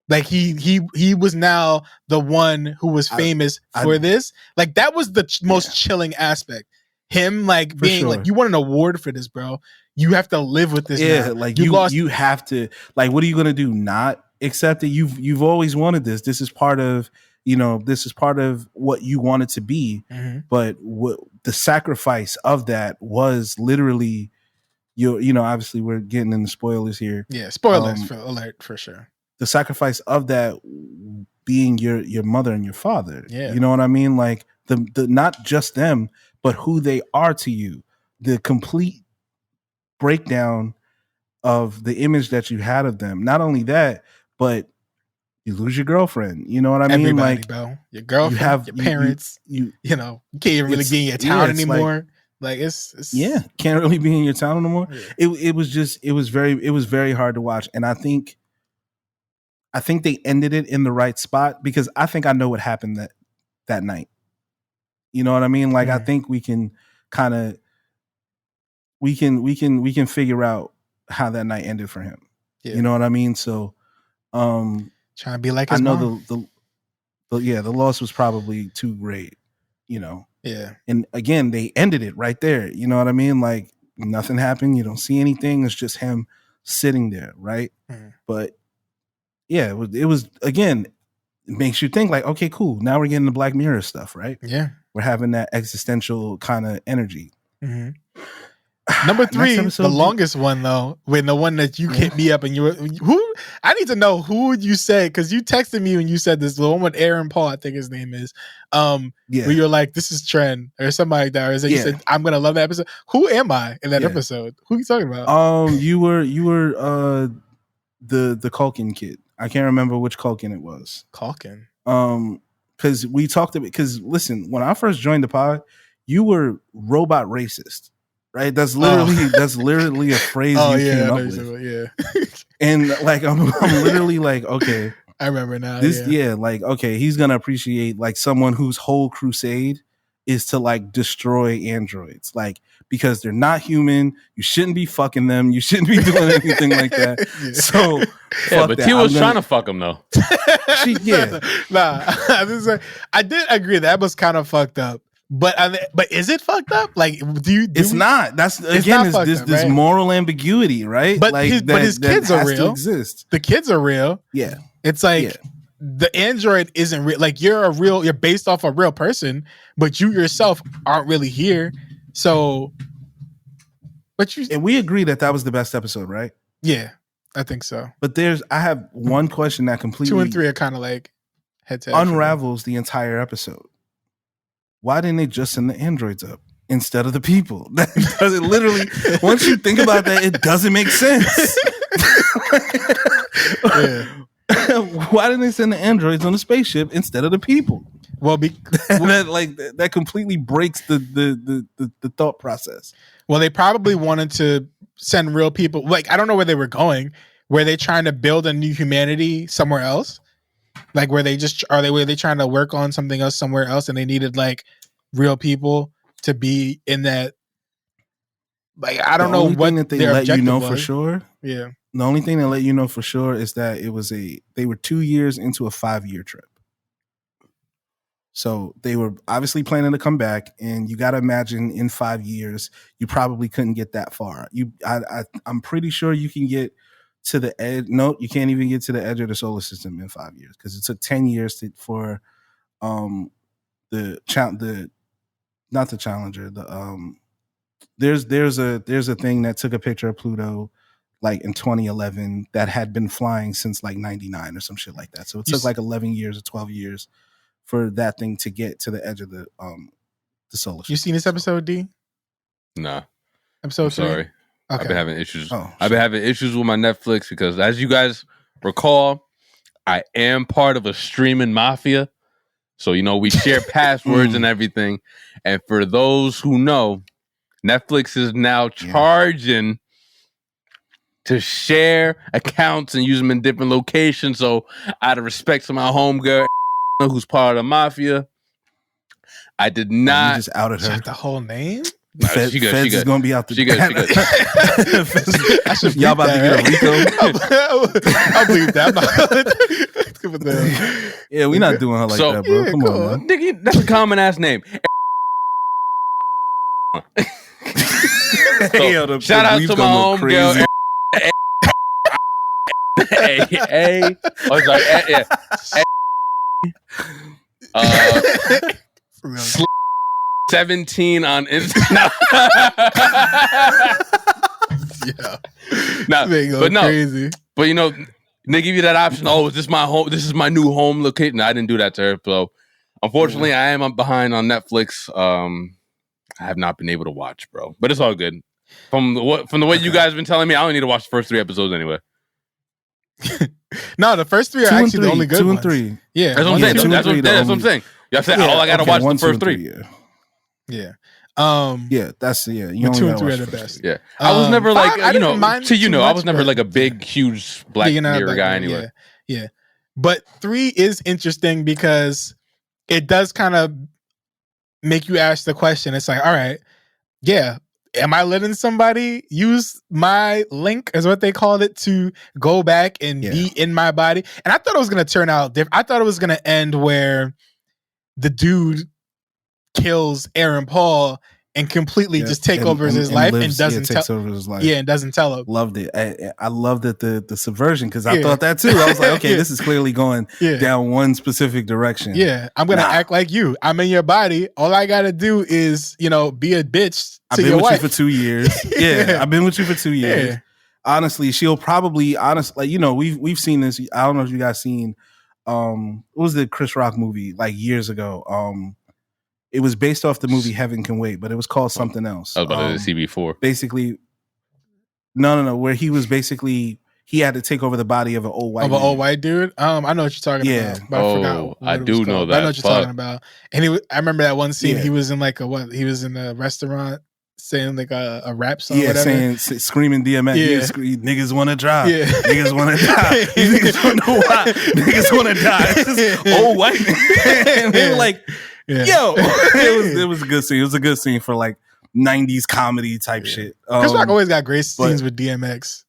A: Like, he was now the one who was famous for this. Like, that was the most chilling aspect. Him, like, being like, you won an award for this, bro. You have to live with this.
C: Yeah,
A: now.
C: like you have to. Like, what are you gonna do? Not accept it? You've always wanted this. This is part of, you know, this is part of what you want it to be. Mm-hmm. But what the sacrifice of that was literally, you know, obviously we're getting into spoilers here.
A: Yeah, spoilers alert for sure.
C: The sacrifice of that being your mother and your father.
A: Yeah.
C: You know what I mean? Like the not just them, but who they are to you. The complete breakdown of the image that you had of them. Not only that, but you lose your girlfriend. You know what I mean? Like,
A: bro. Your girlfriend, you have your parents, you know, you can't even really be in your town anymore. Like it's
C: can't really be in your town anymore. Yeah. It was very hard to watch. And I think they ended it in the right spot because I think I know what happened that night. You know what I mean? Like, I think we can kind of we can figure out how that night ended for him. Yeah. You know what I mean? So
A: trying to be like his mom.
C: the loss was probably too great, you know.
A: Yeah.
C: And again, they ended it right there. You know what I mean? Like, nothing happened. You don't see anything. It's just him sitting there, right? Mm. But yeah, it was again, it makes you think like, okay, cool. Now we're getting the Black Mirror stuff, right?
A: Yeah.
C: We're having that existential kind of energy.
A: Mm-hmm. Number 3, the longest one though, when the one that you hit me up and you were, who I need to know who you said, because you texted me when you said this, the one with Aaron Paul, I think his name is, where you're like, this is Trend or something like that, or is it you said I'm gonna love that episode? Who am I in that episode? Who are you talking about?
C: You were the Culkin kid. I can't remember which Culkin it was.
A: Culkin.
C: Because we talked about, because listen, when I first joined the pod, you were robot racist. Right, that's literally a phrase you came up with.
A: Yeah,
C: and like I'm literally like, okay,
A: I remember now.
C: Like, okay, he's gonna appreciate like someone whose whole crusade is to like destroy androids, like, because they're not human. You shouldn't be fucking them. You shouldn't be doing anything like that.
A: Yeah.
C: So,
B: but T was trying to fuck them though.
A: Nah, I did agree that was kind of fucked up. But is it fucked up? Like,
C: it's not. That's again this moral ambiguity, right?
A: But
C: like,
A: his kids are real. The kids are real.
C: Yeah,
A: it's like the android isn't real. Like, you're based off a real person, but you yourself aren't really here. So,
C: and we agree that was the best episode, right?
A: Yeah, I think so.
C: But I have one question that completely
A: 2 and 3 are kind of like head to head
C: unravels the entire episode. Why didn't they just send the androids up instead of the people? That doesn't literally, once you think about that, it doesn't make sense. Why didn't they send the androids on the spaceship instead of the people?
A: Well,
C: that completely breaks the thought process.
A: Well, they probably wanted to send real people. Like, I don't know where they were going. Were they trying to build a new humanity somewhere else? Like, were they trying to work on something else somewhere else, and they needed like real people to be in that? Like, I don't know what
C: that they let you know for sure.
A: Yeah,
C: the only thing they let you know for sure is that they were 2 years into a 5-year trip. So they were obviously planning to come back, and you got to imagine in 5 years you probably couldn't get that far. I'm pretty sure you can get to the edge. No, you can't even get to the edge of the solar system in 5 years because it took 10 years for the not the Challenger. There's a thing that took a picture of Pluto like in 2011 that had been flying since like 99 or some shit like that. So it took like 11 years or 12 years for that thing to get to the edge of the solar system.
A: You seen this episode, D?
B: Nah.
A: Episode 3?
B: Sorry.
A: Okay.
B: I've been having issues with my Netflix because, as you guys recall, I am part of a streaming mafia. So, we share passwords and everything. And for those who know, Netflix is now charging to share accounts and use them in different locations. So, out of respect to my homegirl, who's part of the mafia, I did not.
C: You just outed her.
A: Is that the whole name?
B: No,
C: Feds is going to be out the.
B: She good.
C: Y'all about to get a Rico?
A: I'll believe that.
C: Yeah, we're not doing her like that, bro. Come on, man.
B: Nigga, that's a common ass name. So, shout out to my homegirl. Hey. Oh, sorry. Yeah. 17 on Instagram.
A: Yeah.
B: But no. Crazy. But they give you that option. Oh, is this my home? This is my new home location. No, I didn't do that to her. So unfortunately, I am behind on Netflix. I have not been able to watch, bro. But it's all good. From the way you guys have been telling me, I only need to watch the first 3 episodes anyway.
A: No, the first 3 are actually the only good
C: 2
A: ones.
C: and 3.
A: Yeah,
B: that's what I'm saying. That's what I'm saying. You said all I gotta watch the first 3.
A: Yeah.
C: That's
A: the 2 and 3 are the best.
B: Yeah. I was never like
A: I
B: was never like a big, huge Black Mirror guy anyway.
A: Yeah. But 3 is interesting because it does kind of make you ask the question. It's like, all right, yeah, am I letting somebody use my link, is what they called it, to go back and be in my body? And I thought it was going to turn out different. I thought it was going to end where the dude kills Aaron Paul and completely just take over his life and doesn't tell over his life. Yeah, and doesn't tell him.
C: Loved it. I loved it, the subversion, because I thought that too. I was like, okay, this is clearly going down one specific direction.
A: Yeah, I'm gonna act like you. I'm in your body. All I gotta do is, be a bitch to your wife.
C: I've been with you for 2 years. Yeah, I've been with you for 2 years. Yeah. Honestly, she'll probably we've seen this. I don't know if you guys seen what was the Chris Rock movie like years ago? It was based off the movie Heaven Can Wait, but it was called something else.
B: I was about to see before.
C: Basically, no. Where he was basically, he had to take over the body of an old white
A: white dude. I know what you're talking about. But I forgot.
B: I do know that.
A: I know what you're talking about. And I remember that one scene. He was in he was in a restaurant saying like a rap song.
C: Yeah, screaming DMX. Yeah. Niggas want to drive. Yeah. Niggas want to die. Niggas don't know why. Niggas want to die. It's this old white man. And they were like, yo, it was a good scene. It was a good scene for like 90s comedy type shit.
A: Chris Rock always got great scenes with DMX,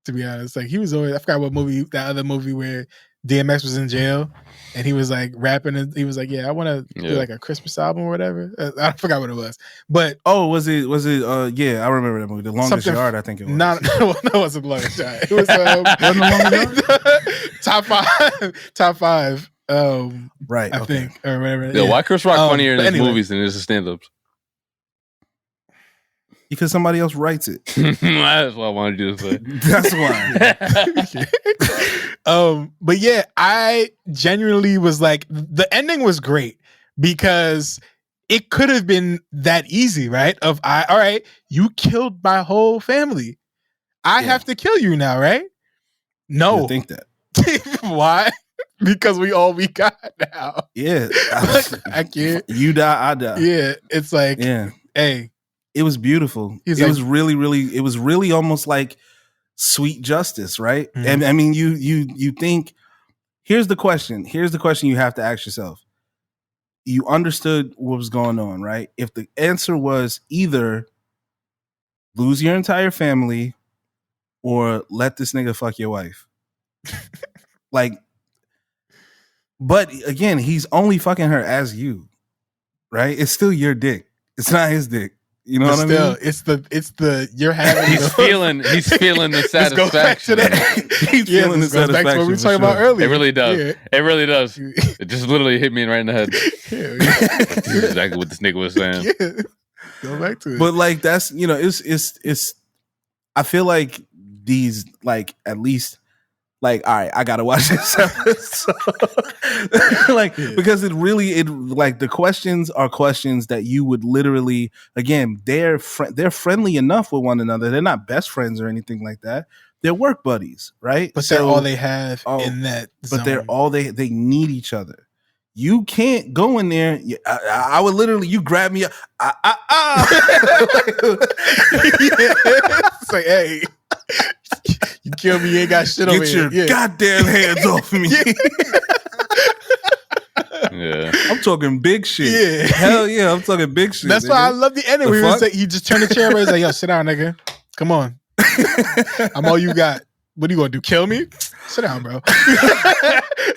A: to be honest. Like he was always, I forgot what movie, that other movie where DMX was in jail and he was like rapping and he was like, I want to do like a Christmas album or whatever. I forgot what it was. But
C: was it I remember that movie, The Longest Yard, I think it was.
A: No, it wasn't The Longest Yard. It was wasn't The Longest Yard? Top five.
C: Right,
A: I think, or whatever.
B: Yeah, why Chris Rock funnier in his movies than his stand-ups?
C: Because somebody else writes it.
B: That's what I wanted you to say.
C: That's
A: why. But yeah, I genuinely was like, the ending was great because it could have been that easy, right? All right, you killed my whole family. I have to kill you now, right? No.
C: I think that.
A: Why? Because we got now.
C: Yeah.
A: I can't.
C: You die, I die.
A: Yeah. It's like, hey.
C: It was beautiful. It was really almost like sweet justice, right? Mm-hmm. And I mean, you think, here's the question you have to ask yourself. You understood what was going on, right? If the answer was either lose your entire family or let this nigga fuck your wife. But again, he's only fucking her as you, right? It's still your dick. It's not his dick. You know
A: But
C: what
A: still,
C: I mean?
A: it's the you're having
B: He's feeling the
A: Let's go back to
B: satisfaction.
A: that.
C: He's feeling the
A: this goes back to what we were
C: satisfaction
A: talking
C: for
A: about
C: sure.
A: earlier.
B: It really does.
A: Yeah.
B: It really does. It just literally hit me right in the head.
A: Yeah.
B: This is exactly what this nigga was saying.
A: Yeah. Go back to it.
C: But like that's it's I feel like these like at least like all right, I gotta watch this episode. Like because it like the questions are questions that you would literally again they're friendly enough with one another. They're not best friends or anything like that. They're work buddies, right?
A: But they're all they have in that zone.
C: But they're all they need each other. You can't go in there. I would literally, you grab me.
A: It's like, hey, you kill me, you ain't got shit over here.
C: Get your goddamn hands off me.
B: Yeah.
C: I'm talking big shit.
A: Yeah.
C: Hell yeah, I'm talking big shit.
A: That's
C: nigga.
A: why I love the ending.
C: The fuck?
A: He just turned the chair over. He's like, yo, sit down, nigga. Come on. I'm all you got. What are you gonna do? Kill me? Sit down, bro.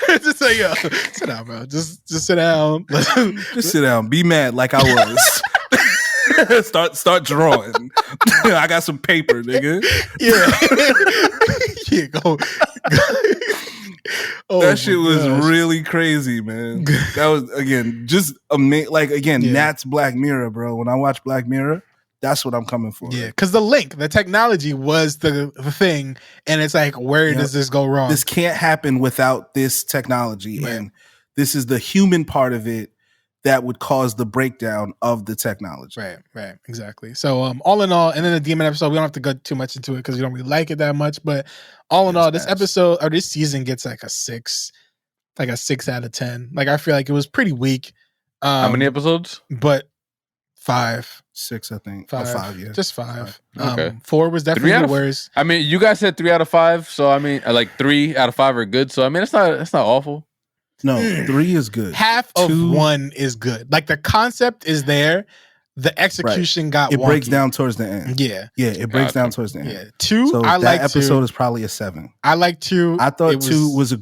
A: Just say, yo, sit down, bro. Just sit down.
C: Just sit down. Be mad like I was. Start drawing. I got some paper, nigga.
A: Yeah. Yeah, go. Oh,
C: That shit was
A: gosh.
C: really crazy, man. That was again just like again Nat's Black Mirror, bro. When I watch Black Mirror, that's what I'm coming for.
A: Yeah, because the technology was the thing, and it's like, where does this go wrong?
C: This can't happen without this technology,
A: Right.
C: and this is the human part of it that would cause the breakdown of the technology.
A: Right, exactly. So, all in all, and then the demon episode, we don't have to go too much into it because we don't really like it that much. But all in all, this episode or this season gets like a 6 out of 10. Like I feel like it was pretty weak.
B: How many episodes?
A: But 5.
C: 6, I think.
A: 5.
C: 5, yeah.
A: Just 5.
B: Okay.
A: 4 was definitely the worst.
B: I mean, you guys said 3 out of 5, so I mean, like 3 out of 5 are good. So I mean, it's not awful.
C: No, 3 is good.
A: Half of 1 is good. Like the concept is there. The execution got
C: it
A: wonky.
C: breaks down towards the end.
A: Yeah.
C: Yeah, it breaks down towards the end.
A: Yeah. 2,
C: So
A: I
C: that
A: like
C: episode
A: 2.
C: is probably a 7.
A: I like 2.
C: I thought 2 was a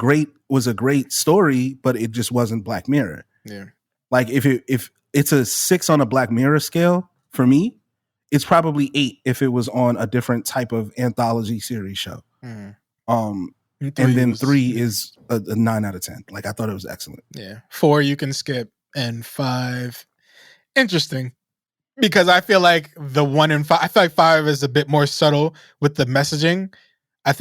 C: great story, but it just wasn't Black Mirror.
A: Yeah.
C: Like if it's a 6 on a Black Mirror scale for me, it's probably 8 if it was on a different type of anthology series show.
A: Mm.
C: And then 3 is a 9 out of 10. Like I thought it was excellent.
A: Yeah. 4 you can skip, and 5 interesting. Because I feel like the 1 and 5, I feel like 5 is a bit more subtle with the messaging. I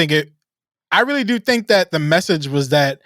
A: really do think that the message was that,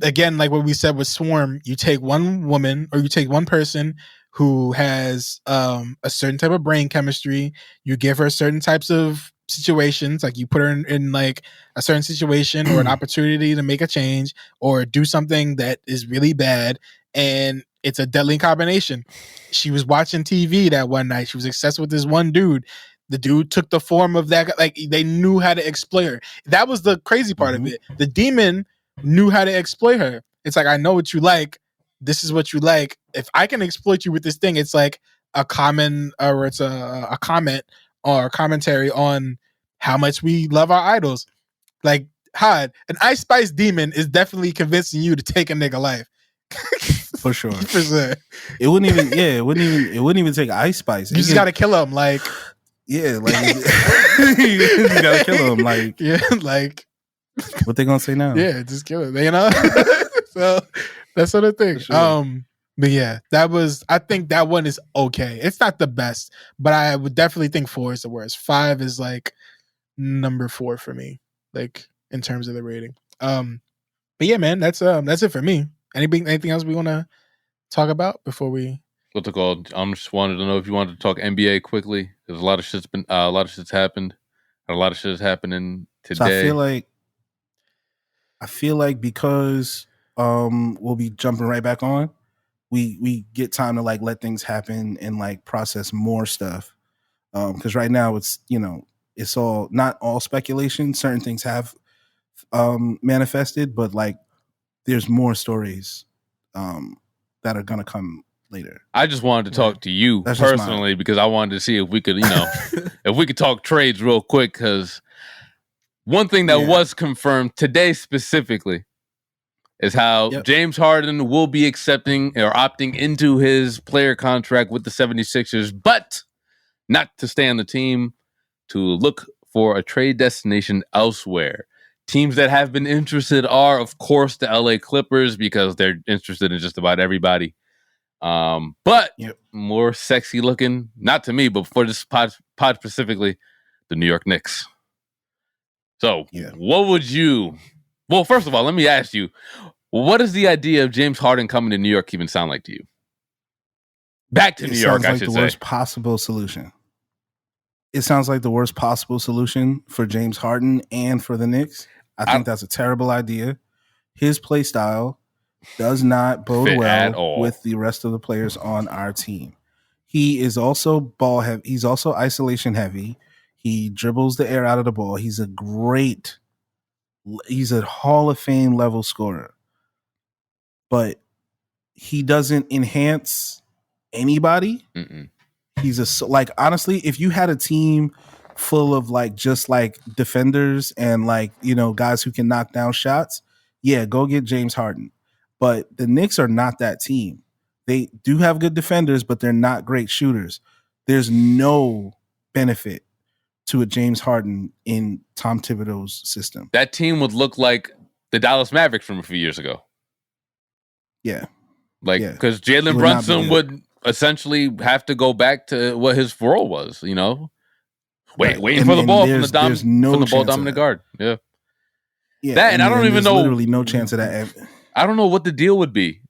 A: again, like what we said with Swarm, you take one woman or you take one person who has a certain type of brain chemistry, you give her certain types of situations, like you put her in like a certain situation or an opportunity to make a change or do something that is really bad, and it's a deadly combination. She was watching TV that one night. She was obsessed with this one dude. The dude took the form of that. Like they knew how to exploit her. That was the crazy part of it. The demon knew how to exploit her. It's like, I know what you like. This is what you like. If I can exploit you with this thing, it's like a comment or it's a comment or a commentary on how much we love our idols. Like, Hod, an Ice Spice demon is definitely convincing you to take a nigga life.
C: For sure.
A: For sure.
C: It wouldn't even take Ice Spice.
A: You just gotta kill him, like
C: yeah, like you just gotta kill him, like
A: yeah, like
C: what they gonna say now?
A: Yeah, just kill him. You know. So that's sort of thing.
C: Sure.
A: But yeah, I think that one is okay. It's not the best, but I would definitely think 4 is the worst. 5 is like number 4 for me, like in terms of the rating. But yeah, man, that's it for me. Anything else we want to talk about before we?
B: What's it called? I just wanted to know if you wanted to talk NBA quickly. There's a lot of shit's happened. A lot of shit is happening today.
C: So I feel like because we'll be jumping right back on. We get time to like let things happen and like process more stuff. Because right now it's it's all not all speculation. Certain things have manifested, but like there's more stories that are gonna come later.
B: I just wanted to talk to you personally because I wanted to see if we could, if we could talk trades real quick. Because one thing that was confirmed today specifically is how James Harden will be accepting or opting into his player contract with the 76ers, but not to stay on the team, to look for a trade destination elsewhere. Teams that have been interested are, of course, the LA Clippers, because they're interested in just about everybody. But more sexy looking, not to me, but for this pod specifically, the New York Knicks. So what would you... Well, first of all, let me ask you, what does the idea of James Harden coming to New York even sound like to you? Back to New York, I should say. It sounds like the
C: worst possible solution. It sounds like the worst possible solution for James Harden and for the Knicks. I think that's a terrible idea. His play style does not bode well with the rest of the players on our team. He is also ball heavy. He's also isolation heavy. He dribbles the air out of the ball. He's a Hall of Fame level scorer. But he doesn't enhance anybody.
B: Mm-mm.
C: He's honestly, if you had a team full of just defenders and guys who can knock down shots, go get James Harden. But the Knicks are not that team. They do have good defenders, but they're not great shooters. There's no benefit to a James Harden in Tom Thibodeau's system.
B: That team would look like the Dallas Mavericks from a few years ago.
C: Yeah.
B: Because Jalen Brunson would essentially have to go back to what his role was, waiting for the ball from the ball dominant guard. Yeah.
C: Yeah. I don't even know. Literally no chance of that.
B: I don't know what the deal would be.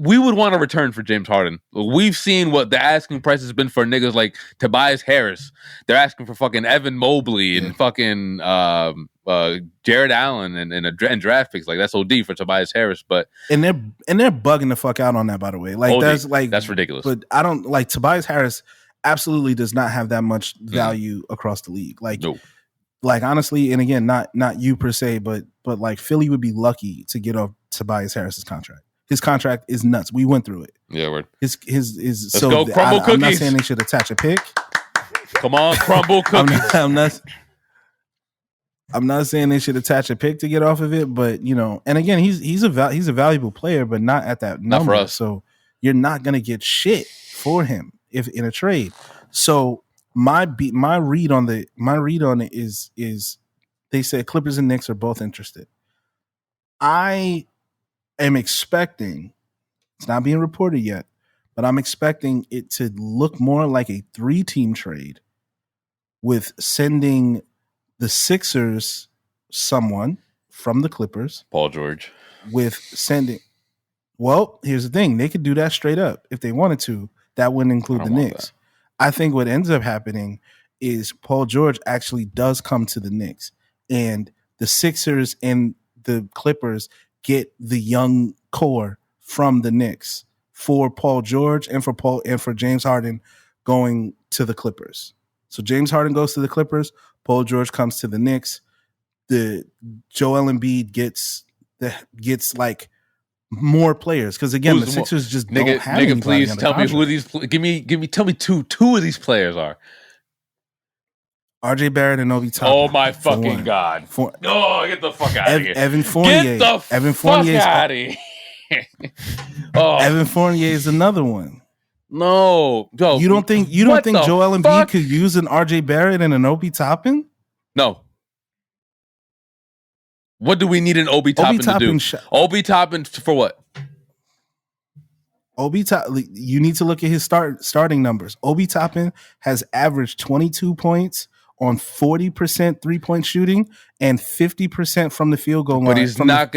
B: We would want a return for James Harden. We've seen what the asking price has been for niggas like Tobias Harris. They're asking for fucking Evan Mobley and fucking Jared Allen and draft picks. That's OD for Tobias Harris. But
C: and they're bugging the fuck out on that, by the way. That's
B: ridiculous.
C: But I don't Tobias Harris absolutely does not have that much value across the league.
B: No.
C: Honestly, and again, not you per se, but Philly would be lucky to get off Tobias Harris's contract. His contract is nuts. We went through it.
B: Yeah, word.
C: Let's
B: go crumble cookies.
C: I'm not saying they should attach a pick.
B: Come on, crumble cookies.
C: I'm not saying they should attach a pick to get off of it, but and again, he's a valuable player, but not at that number.
B: Not for us.
C: So you're not gonna get shit for him if in a trade. So my read on it is they said Clippers and Knicks are both interested. I am expecting, it's not being reported yet, but I'm expecting it to look more like a 3-team trade with sending the Sixers someone from the Clippers.
B: Paul George.
C: Well, here's the thing. They could do that straight up if they wanted to. That wouldn't include the Knicks. I think what ends up happening is Paul George actually does come to the Knicks, and the Sixers and the Clippers get the young core from the Knicks for Paul George and for James Harden going to the Clippers. So James Harden goes to the Clippers, Paul George comes to the Knicks. The Joel Embiid gets more players because again the Sixers just don't have anybody.
B: Please tell me who these. Tell me two of these players are.
C: RJ Barrett and Obi Toppin.
B: Oh my fucking god! Get the fuck out of here.
C: Evan Fournier.
B: Get the fuck out of here.
C: Evan Fournier is another one.
B: No,
C: you don't think Joel Embiid could use an RJ Barrett and an Obi Toppin?
B: No. What do we need an Obi Toppin to do? Obi Toppin for what?
C: You need to look at his starting numbers. Obi Toppin has averaged 22 points on 40% 3-point shooting and 50% from the field goal line.
B: But he's not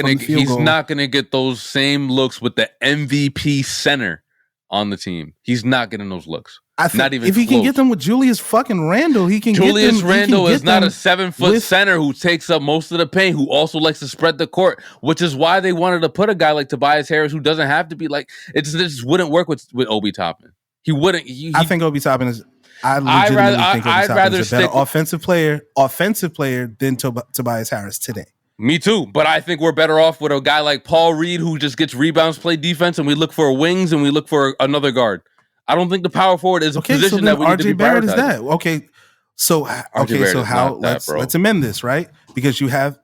B: gonna get those same looks with the MVP center on the team. He's not getting those looks. Not even
C: if he can get them with Julius fucking Randle, he can.
B: Julius Randle is not a 7-foot center who takes up most of the paint, who also likes to spread the court, which is why they wanted to put a guy like Tobias Harris who doesn't have to be it just wouldn't work with Obi Toppin. He wouldn't.
C: I think Obi Toppin is. I legitimately think Obi Toppin is a better offensive player than Tobias Harris today.
B: Me too, but I think we're better off with a guy like Paul Reed who just gets rebounds, play defense, and we look for wings and we look for another guard. I don't think the power forward is a position that we need to be
C: Barrett
B: prioritizing.
C: Is that okay? So how? Let's amend this, right? Because you have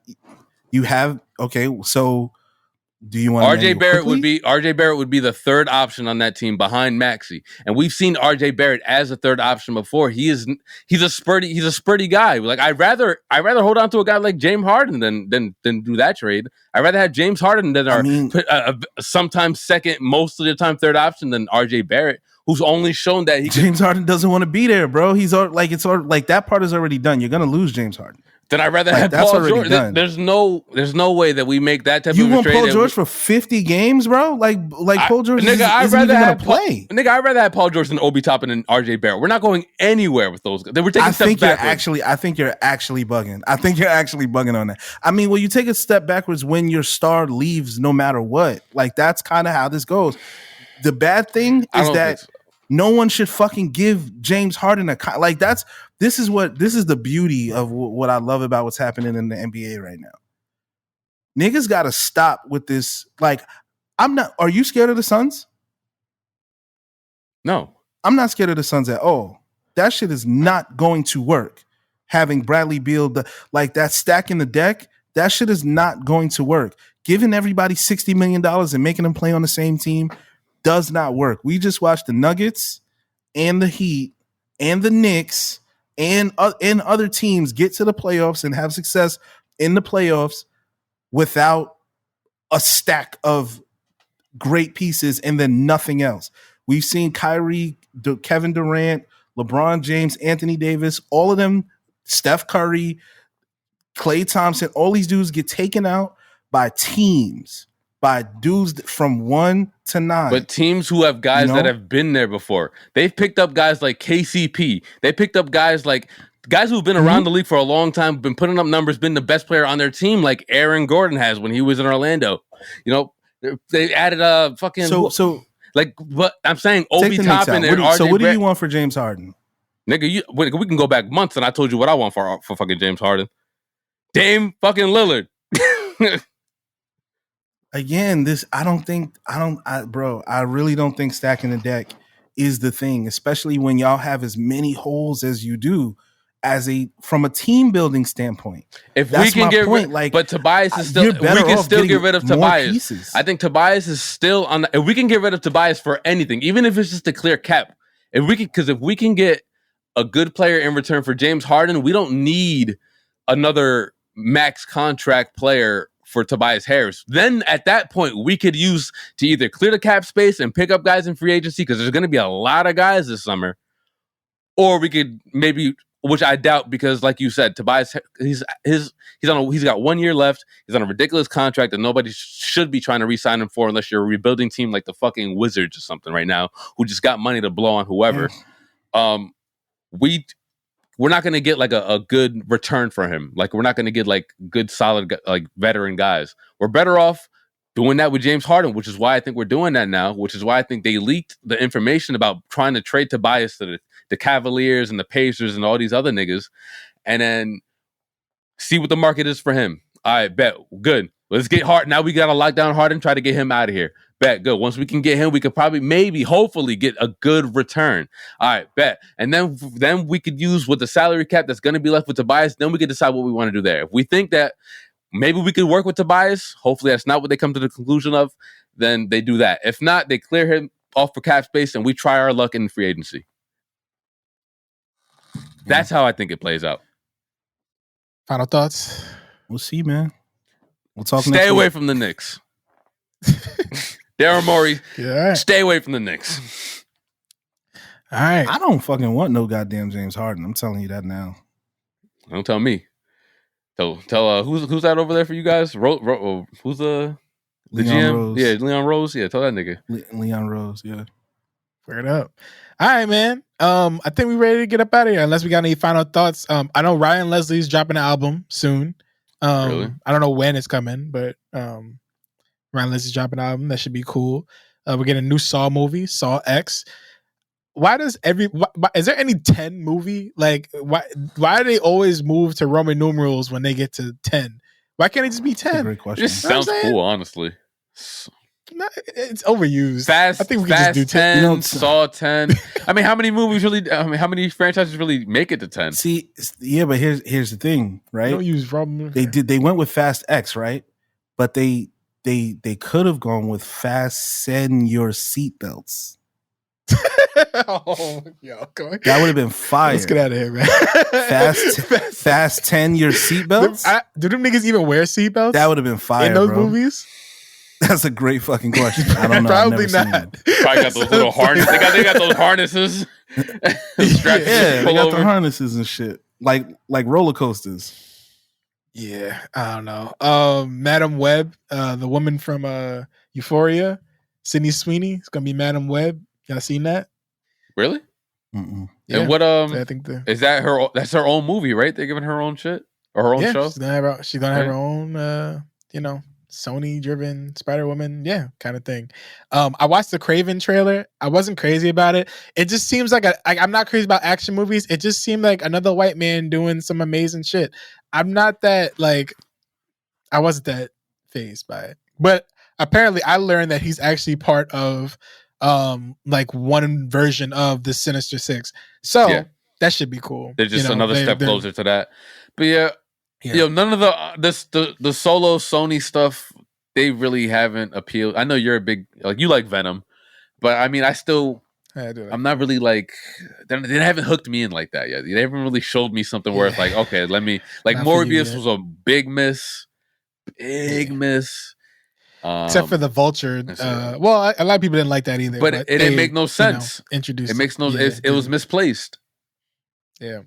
C: okay. So Do you want
B: RJ Barrett would be the third option on that team behind Maxey, and we've seen RJ Barrett as a third option before. He's a spurty guy. Like I'd rather hold on to a guy like James Harden than do that trade. I'd rather have James Harden than sometimes second, most of the time third option than RJ Barrett, who's only shown that
C: James Harden doesn't want to be there, bro. He's like that part is already done. You're gonna lose James Harden.
B: Then I'd rather have Paul George. There's no way that we make that type of a trade.
C: You want Paul George for 50 games, bro? Like Paul George isn't even gonna play.
B: Nigga, I'd rather have Paul George than Obi Toppin and RJ Barrett. We're not going anywhere with those guys. We're taking steps backwards.
C: I think you're actually bugging. I think you're actually bugging on that. I mean, well, you take a step backwards when your star leaves no matter what. Like, that's kind of how this goes. The bad thing is that no one should fucking give James Harden this is the beauty of what I love about what's happening in the NBA right now. Niggas got to stop with this. Like, are you scared of the Suns?
B: No.
C: I'm not scared of the Suns at all. That shit is not going to work. Having Bradley Beal, like that stack in the deck, that shit is not going to work. Giving everybody $60 million and making them play on the same team does not work. We just watched the Nuggets and the Heat and the Knicks and other teams get to the playoffs and have success in the playoffs without a stack of great pieces and then nothing else. We've seen Kyrie, Kevin Durant, LeBron James, Anthony Davis, all of them, Steph Curry, Klay Thompson, all these dudes get taken out by teams, by dudes from 1 to 9.
B: But teams who have guys that have been there before. They've picked up guys like KCP. They picked up guys who've been around the league for a long time, been putting up numbers, been the best player on their team, like Aaron Gordon has when he was in Orlando. You know, they added a fucking but I'm saying Obi Toppin and RJ.
C: So what do you want for James Harden?
B: Nigga, we can go back months and I told you what I want for fucking James Harden. Dame fucking Lillard.
C: Again, I really don't think stacking the deck is the thing, especially when y'all have as many holes as you do from a team building standpoint.
B: If we can get but Tobias is still, we can still get rid of Tobias. Pieces. I think Tobias is still on if we can get rid of Tobias for anything, even if it's just a clear cap, if we can get a good player in return for James Harden, we don't need another max contract player for Tobias Harris. Then at that point, we could use to either clear the cap space and pick up guys in free agency because there's going to be a lot of guys this summer, or we could maybe, which I doubt because, like you said, Tobias he's got 1 year left. He's on a ridiculous contract that nobody should be trying to re-sign him for unless you're a rebuilding team like the fucking Wizards or something right now who just got money to blow on whoever. We're not going to get like a good return for him. Like we're not going to get like good, solid, like veteran guys. We're better off doing that with James Harden, which is why I think we're doing that now, which is why I think they leaked the information about trying to trade Tobias to the Cavaliers and the Pacers and all these other niggas and then see what the market is for him. All right, bet. Good. Let's get Harden. Now we got to lock down Harden, try to get him out of here. Bet. Good. Once we can get him, we could probably, hopefully get a good return. All right, bet. And then we could use with the salary cap that's going to be left with Tobias, then we could decide what we want to do there. If we think that maybe we could work with Tobias, hopefully that's not what they come to the conclusion of, then they do that. If not, they clear him off for cap space and we try our luck in free agency. That's how I think it plays out.
A: Final thoughts?
C: We'll see, man. We'll talk.
B: Stay away from the Knicks. Daryl Morey, stay away from the Knicks.
A: All right.
C: I don't fucking want no goddamn James Harden. I'm telling you that now.
B: Don't tell me. Tell who's that over there for you guys? Who's the GM?
C: Rose.
B: Yeah, Leon Rose. Yeah, tell that nigga.
C: Leon Rose. Yeah.
A: Word up. All right, man. I think we're ready to get up out of here. Unless we got any final thoughts. I know Ryan Leslie's dropping an album soon.
B: Really?
A: I don't know when it's coming, but Ryan Leslie's dropping an album. That should be cool. We're getting a new Saw movie, Saw X. Why is there any 10 movie? Like, why do they always move to Roman numerals when they get to 10? Why can't it just be 10?
C: Great question.
B: It just sounds cool, honestly.
A: No, it's overused.
B: I think we can just do 10. Saw 10. I mean, how many franchises really make it to 10?
C: See, yeah, but here's the thing, right?
A: Don't use Roman.
C: They went with Fast X, right? But they they could have gone with fasten your seatbelts.
A: Oh, yo,
C: that would have been fire.
A: Let's get out of here, man.
C: Fasten your seatbelts.
A: Do them niggas even wear seatbelts?
C: That would have been fire
A: in those
C: bro.
A: movies.
C: That's a great fucking question. I don't know.
A: Probably not.
B: Probably got those little harnesses. They got those harnesses.
C: Yeah, they got the harnesses and shit, like roller coasters.
A: Yeah, I don't know. Madam Web, the woman from Euphoria, Sydney Sweeney, is gonna be Madam Web. Y'all seen that?
B: Really?
C: Mm-mm.
B: Yeah. And what? I think is that her? That's her own movie, right? They're giving her own shit or her own show.
A: She's gonna have her own. Sony driven Spider-Woman, kind of thing. I watched the Craven trailer. I wasn't crazy about it. It just seems like I'm not crazy about action movies. It just seemed like another white man doing some amazing shit. I'm not that I wasn't that fazed by it. But apparently I learned that he's actually part of one version of the Sinister Six. So that should be cool.
B: They're just another step closer to that. But none of the solo Sony stuff, they really haven't appealed. I know you're a big you like Venom, but I mean I'm not really they haven't hooked me in like that yet. They haven't really showed me something where it's like, okay, let me Morbius was a big miss.
A: Except for the Vulture. A lot of people didn't like that either.
B: But it didn't make no sense.
A: Introduced
B: it makes no it was misplaced.
A: Yeah.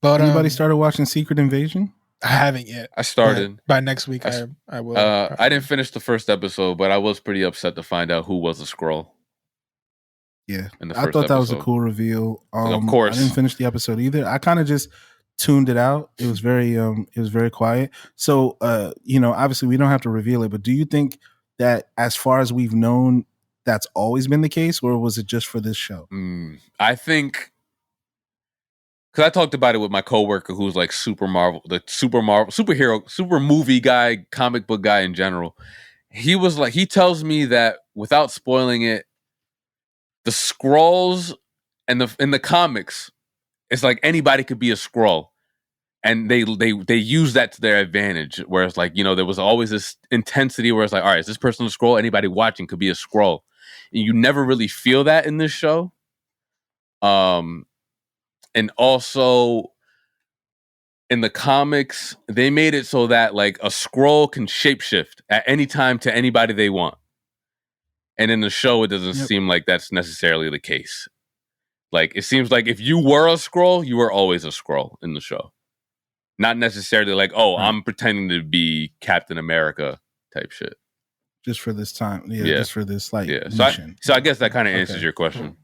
A: But
C: anybody started watching Secret Invasion?
A: I haven't yet.
B: I started.
A: By next week, I will.
B: I didn't finish the first episode, but I was pretty upset to find out who was a Skrull.
C: Yeah, I thought that was a cool reveal.
B: Of course,
C: I didn't finish the episode either. I kind of just tuned it out. It was very quiet. So, obviously we don't have to reveal it, but do you think that as far as we've known, that's always been the case, or was it just for this show?
B: I think. Because I talked about it with my coworker who's like super superhero, super movie guy, comic book guy in general. He tells me that without spoiling it, the Skrulls and in the comics, it's like anybody could be a Skrull. And they use that to their advantage. Whereas there was always this intensity where it's like, all right, is this person a Skrull? Anybody watching could be a Skrull. And you never really feel that in this show. And also, in the comics, they made it so that a Skrull can shapeshift at any time to anybody they want. And in the show, it doesn't seem like that's necessarily the case. It seems like if you were a Skrull, you were always a Skrull in the show. Not necessarily I'm pretending to be Captain America type shit.
C: Just for this time. Yeah. Just for this
B: mission. So I guess that kind of answers your question.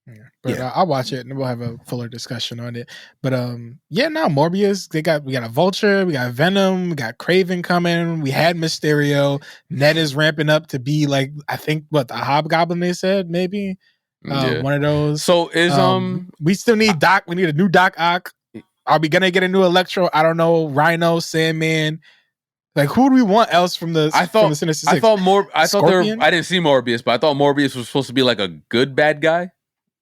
A: Yeah. But I'll watch it and we'll have a fuller discussion on it. But now Morbius, we got a Vulture, we got Venom, we got Craven coming, we had Mysterio. Ned is ramping up to be I think the Hobgoblin they said, maybe. One of those.
B: So is
A: we still need Doc, we need a new Doc Ock. Are we gonna get a new Electro? I don't know. Rhino, Sandman. Who do we want else from the Sinister Six?
B: I thought I didn't see Morbius, but I thought Morbius was supposed to be a good bad guy.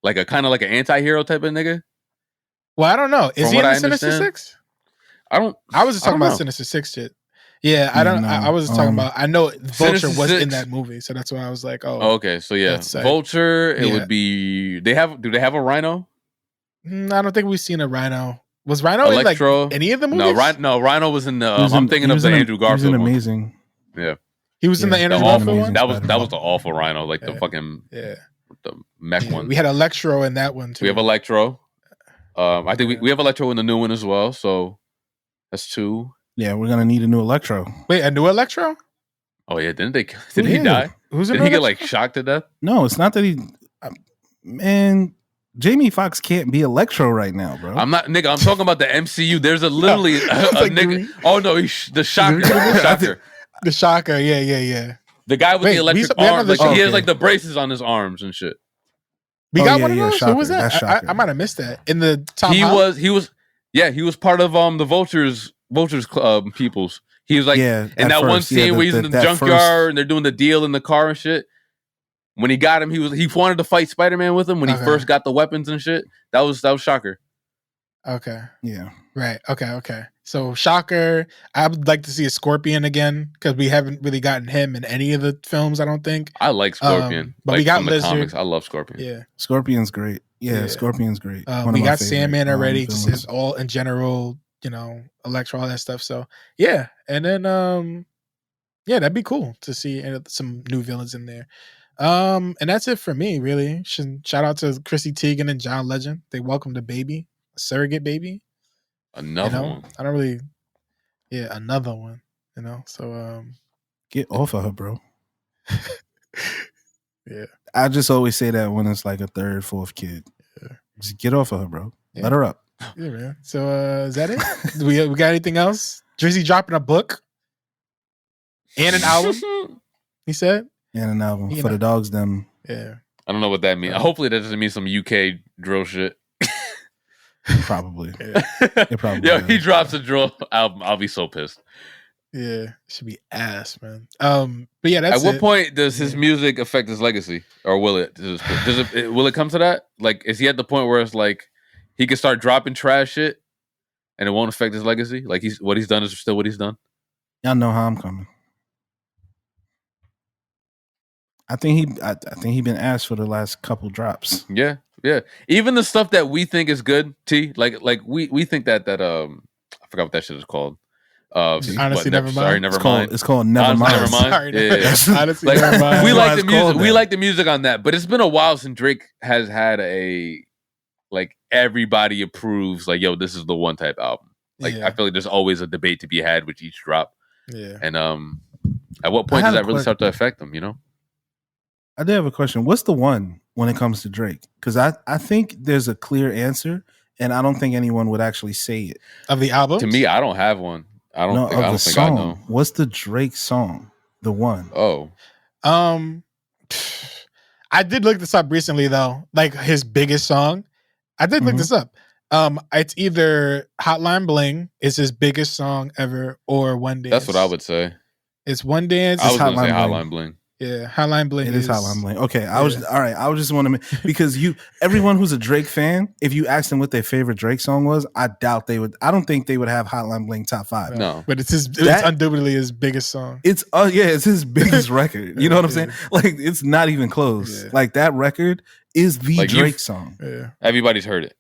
B: Like a kind of like an anti-hero type of nigga.
A: Well, I don't know. Is he in the Sinister Six?
B: I
A: was just talking about Sinister Six shit. Yeah, I don't. I was just talking about. I know Vulture was in that movie, so that's why I was like, oh,
B: okay. So yeah, Vulture. It would be. Do they have a Rhino?
A: I don't think we've seen a Rhino. Was Rhino
B: Electro,
A: in any of the movies?
B: No, Rhino was in the. I'm thinking of the Andrew Garfield.
C: He was Amazing.
B: One. Yeah,
A: he was in the Andrew Garfield one.
B: That was the awful Rhino, the fucking the mech one.
A: We had Electro in that one too.
B: We have Electro. I think we have Electro in the new one as well. So that's 2.
C: Yeah, we're gonna need a new Electro.
A: Wait, a new Electro?
B: Oh yeah, didn't he die? Did he get shocked to death?
C: No, it's not that he. Man, Jamie Foxx can't be Electro right now, bro.
B: I'm not, nigga. I'm talking about the MCU. There's a literally a nigga. Oh no, he's the Shocker.
A: The Shocker. Yeah.
B: The guy with the electric arm. He has the braces on his arms and shit.
A: We got one of those. Shocker. Who was that? I might have missed that in the top.
B: He was part of the Vulture's peoples. He was in that one scene where he's in the junkyard and they're doing the deal in the car and shit. When he got him, he wanted to fight Spider-Man with him when he first got the weapons and shit. That was Shocker.
A: Okay.
C: Yeah.
A: Right. Okay. So shocker. I would like to see a Scorpion again because we haven't really gotten him in any of the films. I don't think.
B: I like Scorpion,
A: but
B: like,
A: we got
B: from the
A: Lizard.
B: comics. I love Scorpion.
A: Yeah,
C: Scorpion's great. Yeah. Scorpion's great.
A: We got Sandman already. Just all in general, Electro, all that stuff. So yeah, and then yeah, that'd be cool to see some new villains in there. And that's it for me, really. Shout out to Chrissy Teigen and John Legend. They welcomed a baby, a surrogate baby.
B: Another one.
A: I don't really. Yeah, another one. So
C: get off of her, bro.
A: Yeah,
C: I just always say that when it's like a third, fourth kid.
A: Yeah.
C: Just get off of her, bro.
A: Yeah.
C: Let her up.
A: Yeah, man. So is that it? we got anything else? Drizzy dropping a book and an album. He said,
C: and an album for the dogs. Them.
A: Yeah.
B: I don't know what that means. Hopefully that doesn't mean some UK drill shit.
C: Probably.
A: Yeah.
C: It probably.
B: Yo, he drops a drill album. I'll be so pissed.
A: Yeah, should be ass, man. But yeah, that's
B: at what point does his music affect his legacy, or will it? Will it come to that? Like, is he at the point where it's like he can start dropping trash shit, and it won't affect his legacy? Like what he's done is still what he's done.
C: Y'all know how I'm coming. I think he been asked for the last couple drops.
B: Yeah. Even the stuff that we think is good, like we think that I forgot what that shit is called.
A: Honestly, never mind.
B: Sorry, never mind.
C: It's called Never Mind.
B: Never mind.
A: Sorry,
B: yeah.
A: Honestly, never mind.
B: We like the music. We like the music on that, but it's been a while since Drake has had a everybody approves. Like, yo, this is the one type album. Like, I feel like there's always a debate to be had with each drop.
A: Yeah.
B: And at what point does that really start to affect them?
C: I did have a question. What's the one when it comes to Drake? Because I think there's a clear answer, and I don't think anyone would actually say it.
A: Of the album?
B: To me, I don't have one. I don't think I know.
C: What's the Drake song? The one.
B: Oh.
A: I did look this up recently though. Like his biggest song. I did look this up. It's either Hotline Bling is his biggest song ever, or One Dance.
B: That's what I would say.
A: It's One Dance.
B: I was going to say Hotline Bling.
A: Yeah, Hotline Bling.
C: It is Hotline Bling. Okay, I was all right. I was just want to because everyone who's a Drake fan, if you asked them what their favorite Drake song was, I doubt they would. I don't think they would have Hotline Bling top 5.
B: No,
A: but it's undoubtedly his biggest song.
C: It's it's his biggest record. You know what I'm saying? Like it's not even close. Yeah. Like that record is the Drake song.
A: Yeah,
B: everybody's heard it.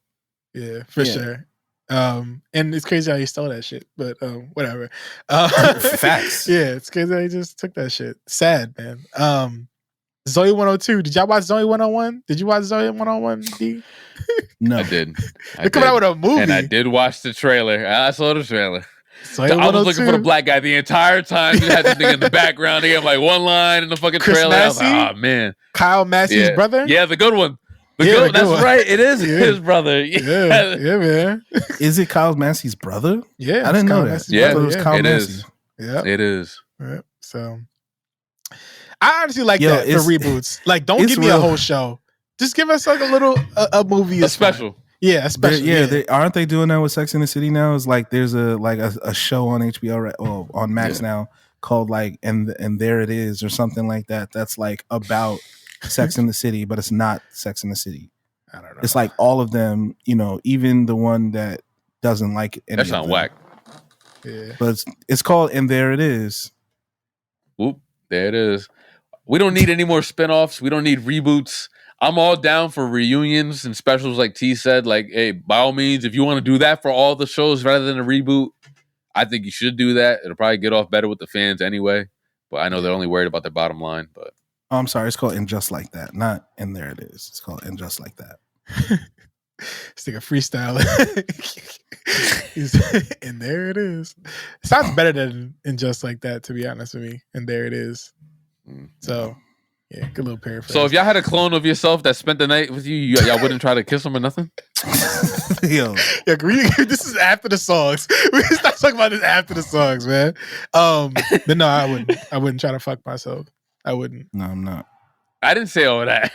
A: Yeah, for sure. And it's crazy how he stole that shit, but whatever.
C: Facts.
A: Yeah, it's crazy how he just took that shit. Sad, man. Zoe 102. Did y'all watch Zoe 101? Did you watch Zoe 101? D?
C: No,
B: I did.
A: They're coming out with a movie,
B: and I did watch the trailer. I saw the trailer.
A: Zoe
B: I was looking for the black guy the entire time. You had this thing in the background. He had like one line in the fucking
A: Chris
B: trailer. I was
A: Massey?
B: like, oh man,
A: Kyle Massey's brother.
B: Yeah, the good one.
A: The good
B: that's
A: one.
B: right. It is his brother.
A: Yeah, man.
C: Is it Kyle Massey's brother?
A: Yeah,
C: I didn't know that.
A: Massey's
B: Yeah,
A: brother.
C: It was Kyle
B: it
C: Massey.
B: is.
A: Yeah,
B: it is.
A: Yeah. So, I honestly like that for reboots. Like, don't give me a whole show. Just give us like a little a movie,
B: a special.
A: Fine. Yeah, a special.
C: They, aren't they doing that with Sex and the City now? It's like there's a show on HBO or on Max now called like and There It Is or something like that. That's like about Sex and the City, but it's not Sex and the City.
A: I don't know.
C: It's like all of them, even the one that doesn't like any
B: That's not whack.
A: Yeah.
C: But it's called And There It Is.
B: Whoop, there it is. We don't need any more spinoffs. We don't need reboots. I'm all down for reunions and specials like T said. Like, hey, by all means, if you want to do that for all the shows rather than a reboot, I think you should do that. It'll probably get off better with the fans anyway. But I know they're only worried about their bottom line. But
C: I'm sorry, it's called And Just Like That, not And There It Is. It's called And Just Like That.
A: It's like a freestyle. And there it is. It sounds better than And Just Like That, to be honest with me. And there it is. So, yeah, good little paraphrase.
B: So if y'all had a clone of yourself that spent the night with you, y'all wouldn't try to kiss him or nothing?
C: Yo.
A: This is after the songs. We can start talking about this after the songs, man. But no, I wouldn't try to fuck myself. I wouldn't.
C: No, I'm not.
B: I didn't say all that.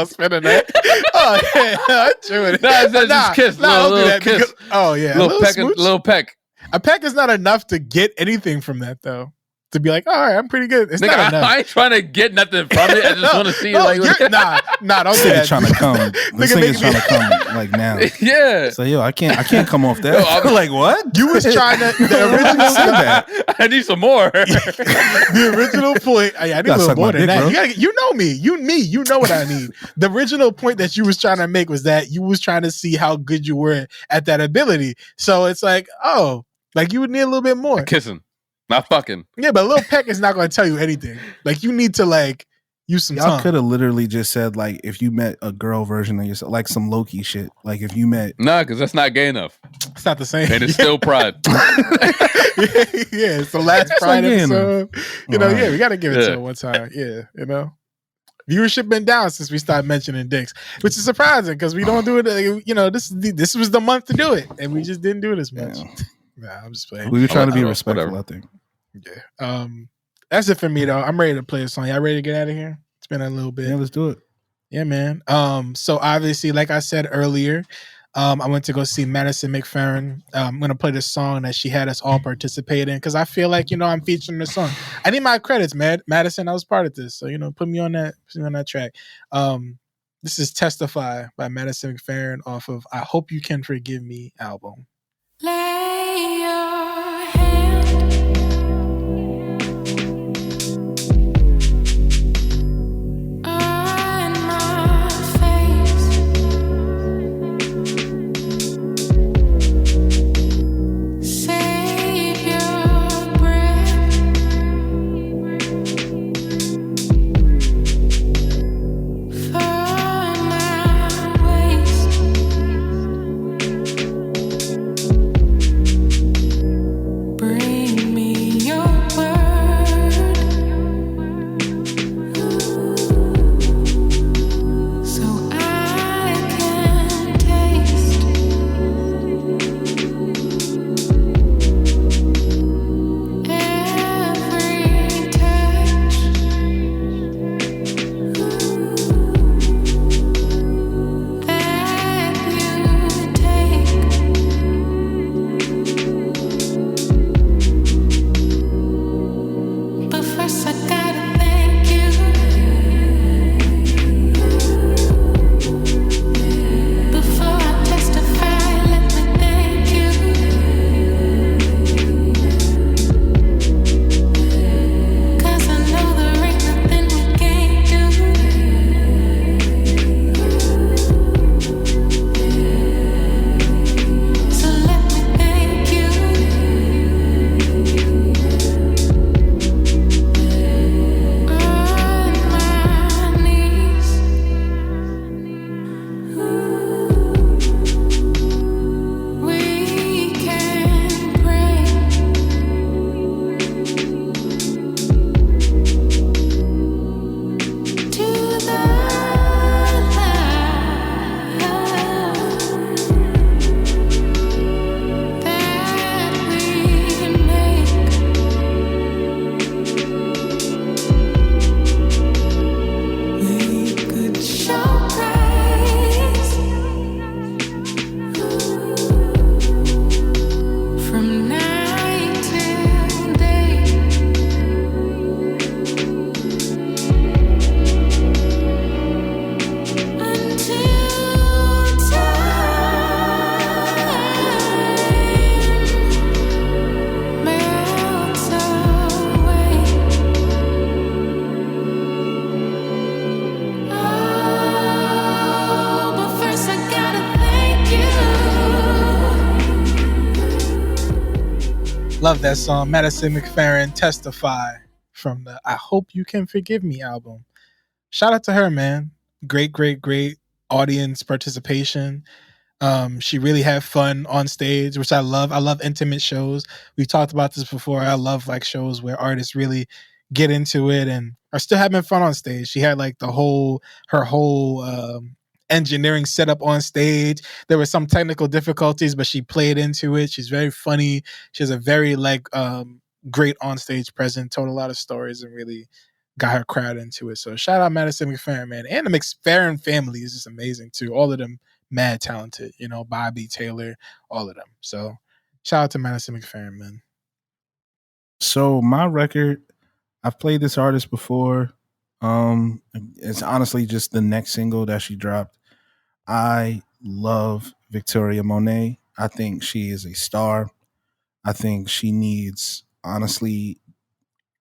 A: Spend a night. Oh, yeah, I'm chewing it.
B: Just kiss. Little kiss.
A: Because, oh, yeah.
B: Little peck.
A: A peck is not enough to get anything from that, though. to be like, all right, I'm pretty good. It's
B: Nigga,
A: not enough.
B: I ain't trying to get nothing from it. I just want to see
A: No,
B: like
A: nah, don't say
C: Nigga
A: that.
C: trying to come. This nigga's trying to come like now.
B: Yeah.
C: So yo, I can't come off that.
B: Yo, I'm
C: like what?
A: You was trying to the original
C: said that.
B: I need some more.
A: The original point. I need a
C: gotta
A: little
C: suck
A: more
C: my
A: than
C: dick,
A: that.
C: bro.
A: You know me. You know what I need. The original point that you was trying to make was that you was trying to see how good you were at that ability. So it's like, oh, like you would need a little bit more.
B: Kissing, not fucking.
A: Yeah, but a little peck is not going to tell you anything. Like you need to like use some
C: Y'all
A: tongue.
C: could have literally just said like if you met a girl version of yourself, like some Loki shit. Like if you met
B: Nah, because that's not gay enough.
A: It's not the same.
B: And it's still pride.
A: Yeah, it's the last
C: It's
A: Pride
C: like,
A: episode. You know,
C: Right.
A: we got to give it to
B: Yeah.
A: him one time. Yeah, you know. Viewership been down since we started mentioning dicks, which is surprising because we don't do it. You know, this was the month to do it, and we just didn't do it as much.
C: Yeah.
A: Nah, I'm just playing.
C: we were trying to be
B: Whatever.
C: respectful, I think.
A: Yeah. That's it for me though. I'm ready to play a song. Y'all ready to get out of here? It's been a little bit.
C: Yeah, let's do it.
A: Yeah, man. So obviously, like I said earlier, I went to go see Madison McFerrin. I'm gonna play the song that she had us all participate in because I feel like I'm featuring the song. I need my credits, man. Madison, I was part of this, so put me on that track. This is "Testify" by Madison McFerrin off of "I Hope You Can Forgive Me" album.
E: Lay your hand on my face. Save your breath for my waist. Bring me your word, so I can taste every touch that you take. But first I gotta thank you. Before I testify, let me thank you. 'Cause I know there ain't nothing we can't do. So let me thank you. On my knees, we can pray to the light that we make. We could show praise from night till day. Until time melts away. Oh, but first I gotta thank you.
A: Love that song, Madison McFerrin, "Testify" from the "I Hope You Can Forgive Me" album. Shout out to her, man. Great audience participation. She really had fun on stage, which I love. I love intimate shows. We've talked about this before. I love like shows where artists really get into it and are still having fun on stage. She had like her whole engineering setup on stage. There were some technical difficulties, but she played into it. She's very funny. She has a very great on stage presence. Told a lot of stories and really got her crowd into it. So shout out Madison McFerrin, man. And the McFerrin family is just amazing too. All of them mad talented, Bobby, Taylor, all of them. So shout out to Madison McFerrin, man.
C: So my record, I've played this artist before. It's honestly just the next single that she dropped. I love Victoria Monet. I think she is a star. I think she needs, honestly,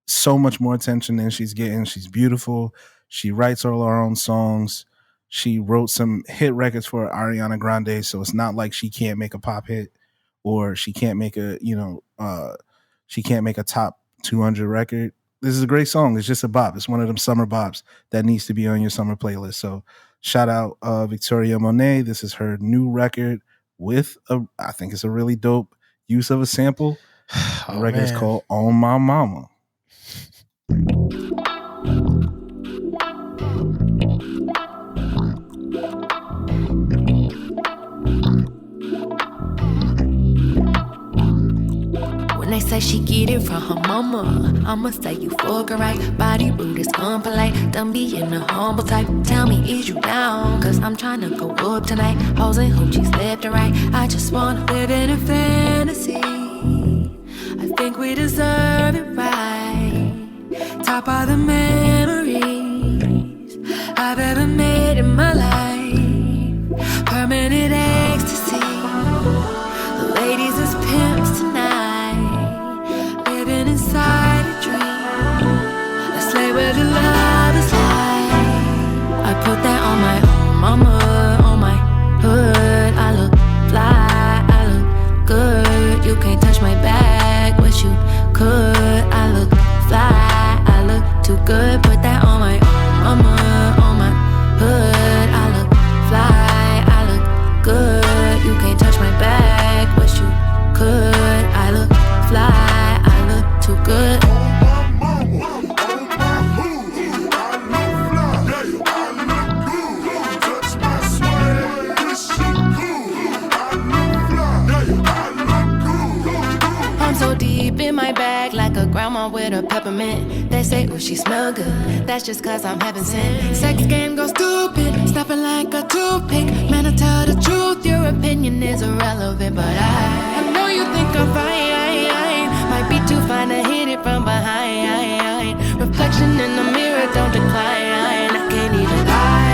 C: so much more attention than she's getting. She's beautiful. She writes all her own songs. She wrote some hit records for Ariana Grande, so it's not like she can't make a pop hit or she can't make a, she can't make a top 200 record. This is a great song. It's just a bop. It's one of them summer bops that needs to be on your summer playlist. So shout out Victoria Monet. This is her new record with I think it's a really dope use of a sample. The record is called On My Mama.
E: When they say she get it from her mama, I'ma say you fucking right. Body rude is unpolite. Don't be in a humble type. Tell me, is you down? Cause I'm trying to go up tonight. Hoes and hoochies left and right. I just wanna live in a fantasy. I think we deserve it right. Top of the memories I've ever made in my life. Permanent ecstasy. The ladies is pimps tonight, living inside a dream. Let's lay where the love is like. I put that on my mama, on my hood. I look fly, I look good. You can't touch my bag, wish you could. I look fly, I look too good. Put that on my mama, on my hood. I look fly, I look good. You can't touch my bag, wish you could. I look fly, I look too good. I'm so deep in my bag like a grandma with a peppermint. They say, oh, she smell good. That's just cause I'm heaven sent. Sex game goes stupid, stopping like a toothpick. Man, I tell the truth, your opinion is irrelevant. But I know you think I'm fine. Might be too fine to hit it from behind. Reflection in the mirror, don't decline. I can't even lie.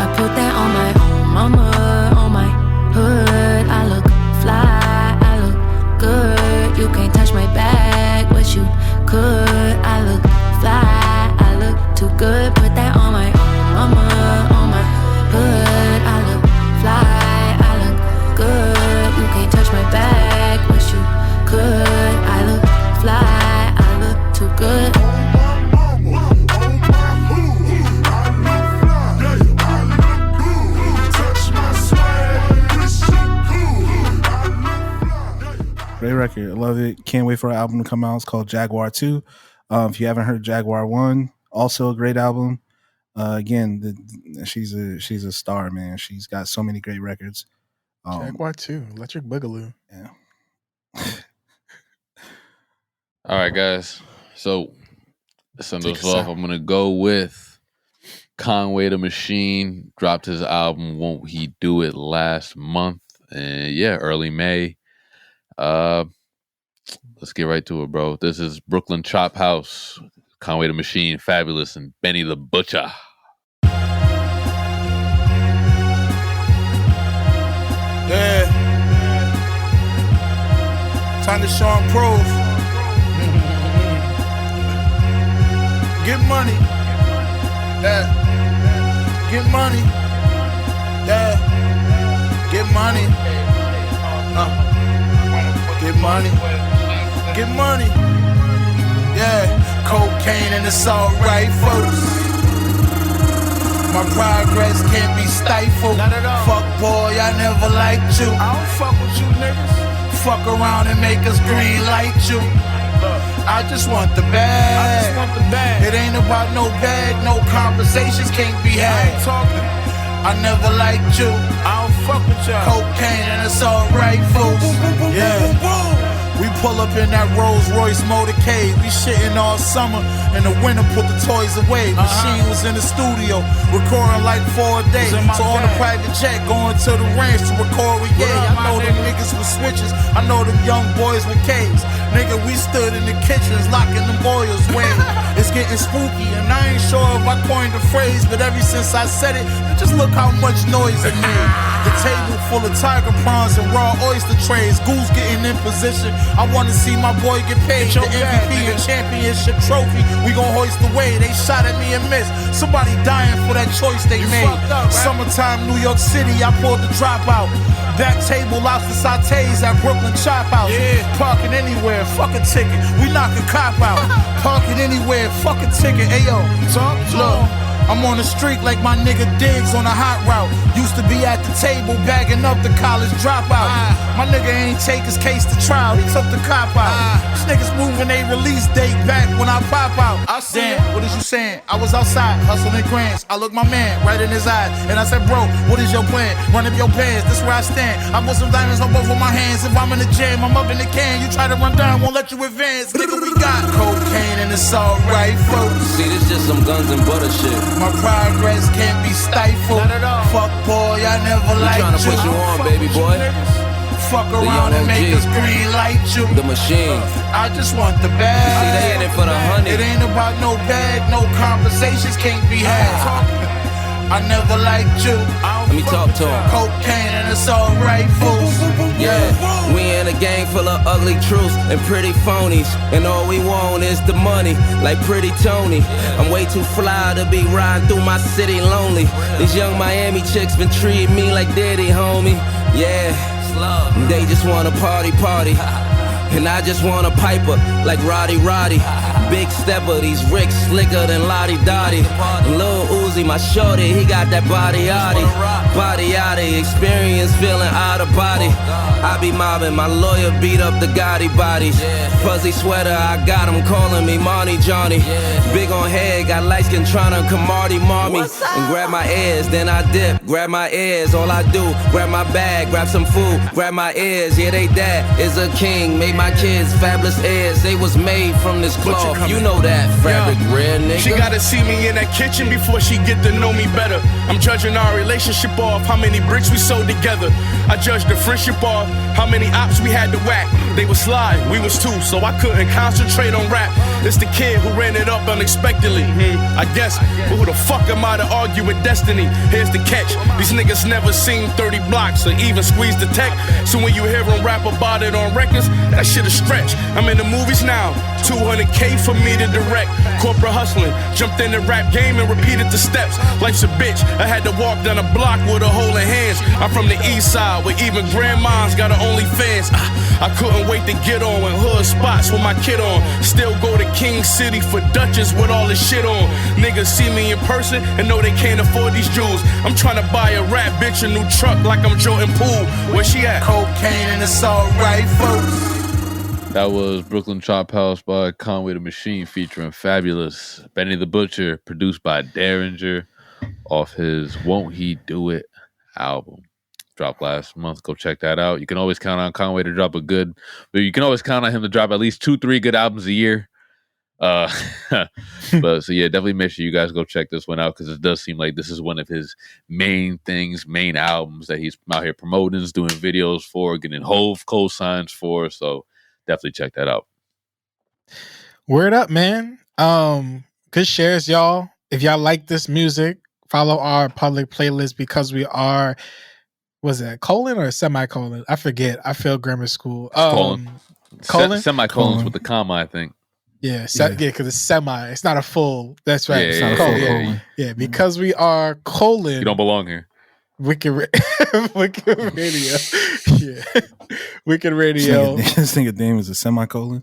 E: I put that on my mama, on my hood. I look fly, I look good. You can't touch my bag, wish you could. I look fly, I look too good. Put that on my mama, on my hood. I look fly, I look good. You can't touch my bag, wish you could. I look fly, I look too good.
C: Great record. I love it. Can't wait for her album to come out. It's called Jaguar 2. If you haven't heard Jaguar 1, also a great album. Again, she's a star, man. She's got so many great records.
A: Jaguar 2, Electric Boogaloo.
C: Yeah.
B: All right, guys. So to send
A: Take
B: us
A: us
B: off,
A: out.
B: I'm gonna go with Conway the Machine. Dropped his album Won't He Do It last month. And yeah, early May. Let's get right to it, bro. This is Brooklyn Chop House, Conway the Machine, Fabulous, and Benny the Butcher.
F: Yeah. Time to show and prove. Get money. Yeah. Get money. Yeah. Get money. Get money. Get money. Yeah. Cocaine and it's alright, folks. My progress can't be stifled.
G: Not at all.
F: Fuck boy, I never liked you.
G: I don't fuck with you niggas.
F: Fuck around and make us green light you. I just want the
G: I
F: bag.
G: just want the bag.
F: It ain't about no bag, no conversations can't be
G: I
F: had.
G: ain't talking.
F: I never liked you.
G: I don't fuck with y'all.
F: Cocaine and it's alright, folks. Yeah. We pull up in that Rolls Royce motorcade. We shitting all summer. In the winter, put the toys away. Machine was in the studio, recording like 4 a day.
G: Was in my
F: So on a
G: bag.
F: private jet, going to the ranch to record with Ye.
G: What up,
F: I know
G: my
F: them
G: nigga?
F: niggas with switches. I know them young boys with K's. Nigga, we stood in the kitchens locking them oils way. It's getting spooky, and I ain't sure if I coined the phrase, but ever since I said it, just look how much noise it made. The table full of tiger prawns and raw oyster trays. Goose getting in position. I wanna see my boy get paid. The MVP and championship trophy, we gon' hoist away. They shot at me and missed. Somebody dying for that choice they made. Summertime, New York City, I pulled the dropout. Back table, lobster sautés at Brooklyn Chop House. Parking anywhere, fuck a ticket. We knock a cop out. Parking anywhere, fuck a ticket. Ayo, look. I'm on the street like my nigga Diggs on a hot route. Used to be at the table bagging up the college dropout. My nigga ain't take his case to trial, he took the cop out. These niggas moving they release date back when I pop out. Damn, what is you saying? I was outside hustling grants. I looked my man right in his eyes and I said, bro, what is your plan? Run up your pants, this where I stand. I put some diamonds on both of my hands. If I'm in the jam, I'm up in the can. You try to run down, won't let you advance. Nigga, we got cocaine and it's alright, folks.
H: See, this just some guns and butter shit.
F: My progress can't be stifled. Not at all. Fuck boy, I never liked you.
H: Tryna put you on, baby boy.
F: Fuck around and make us green light you.
H: The machine.
F: I just want the bag.
H: See, they in it for the honey.
F: It ain't about no bag, no conversations can't be had. I never liked you.
H: Let me talk to him.
F: Cocaine and it's alright, fools.
H: Yeah, we in a gang full of ugly truths and pretty phonies. And all we want is the money, like Pretty Tony. I'm way too fly to be riding through my city lonely. These young Miami chicks been treating me like daddy, homie. Yeah, they just wanna party. And I just want a piper like Roddy. Big stepper, these Ricks slicker than Lottie Dottie. Lil Uzi, my shorty, he got that body yachty. Experience feeling out of body. I be mobbing, my lawyer beat up the Gotti bodies. Fuzzy sweater, I got him calling me Monty Johnny. Big on head, got light skin tryna come Marty Marmy. And grab my ears, then I dip, grab my ears. All I do, grab my bag, grab some food, grab my ears. Yeah, they dad is a king, made my kids fabulous heirs. They was made from this cloth, you know that fabric red nigga.
I: She gotta see me in that kitchen before she get to know me better. I'm judging our relationship off how many bricks we sold together. I judged the friendship off how many ops we had to whack. They was slide, we was two, so I couldn't concentrate on rap. It's the kid who ran it up unexpectedly. I guess, but who the fuck am I to argue with destiny? Here's the catch, these niggas never seen 30 blocks or even squeeze the tech. So when you hear them rap about it on records, that shit a stretch. I'm in the movies now, 200K for me to direct. Corporate hustling, jumped in the rap game and repeated the steps. Life's a bitch, I had to walk down a block with a hole in hands. I'm from the east side where even grandmas got her OnlyFans. I couldn't wait to get on when hood spots with my kid on. Still go to King City for Dutchess with all this shit on. Niggas see me in person and know they can't afford these jewels. I'm trying to buy a rap bitch a new truck like I'm Jordan Poole. Where she at?
F: Cocaine and it's alright, folks.
B: That was Brooklyn Chop House by Conway the Machine featuring Fabulous. Benny the Butcher, produced by Derringer off his Won't He Do It album. Dropped last month. Go check that out. You can always count on Conway to drop but you can always count on him to drop at least 2-3 good albums a year. But so yeah, definitely make sure you guys go check this one out because it does seem like this is one of his main albums that he's out here promoting, doing videos for, getting Hove co-signs for. So definitely check that out.
A: Word up, man. Good shares, y'all. If y'all like this music, follow our public playlist because we are, was it colon or semicolon? I forget. I failed grammar school.
B: Colon. Semicolons
C: Colon.
B: with the comma, I think.
A: Yeah, because it's semi. It's not a full. That's right.
B: Yeah,
A: It's
B: yeah,
A: not a
B: yeah,
A: full
B: yeah,
A: colon. Yeah, because we are colon.
B: You don't belong here.
A: Wicked Radio. Yeah. Wicked Radio.
C: This nigga name is a semicolon.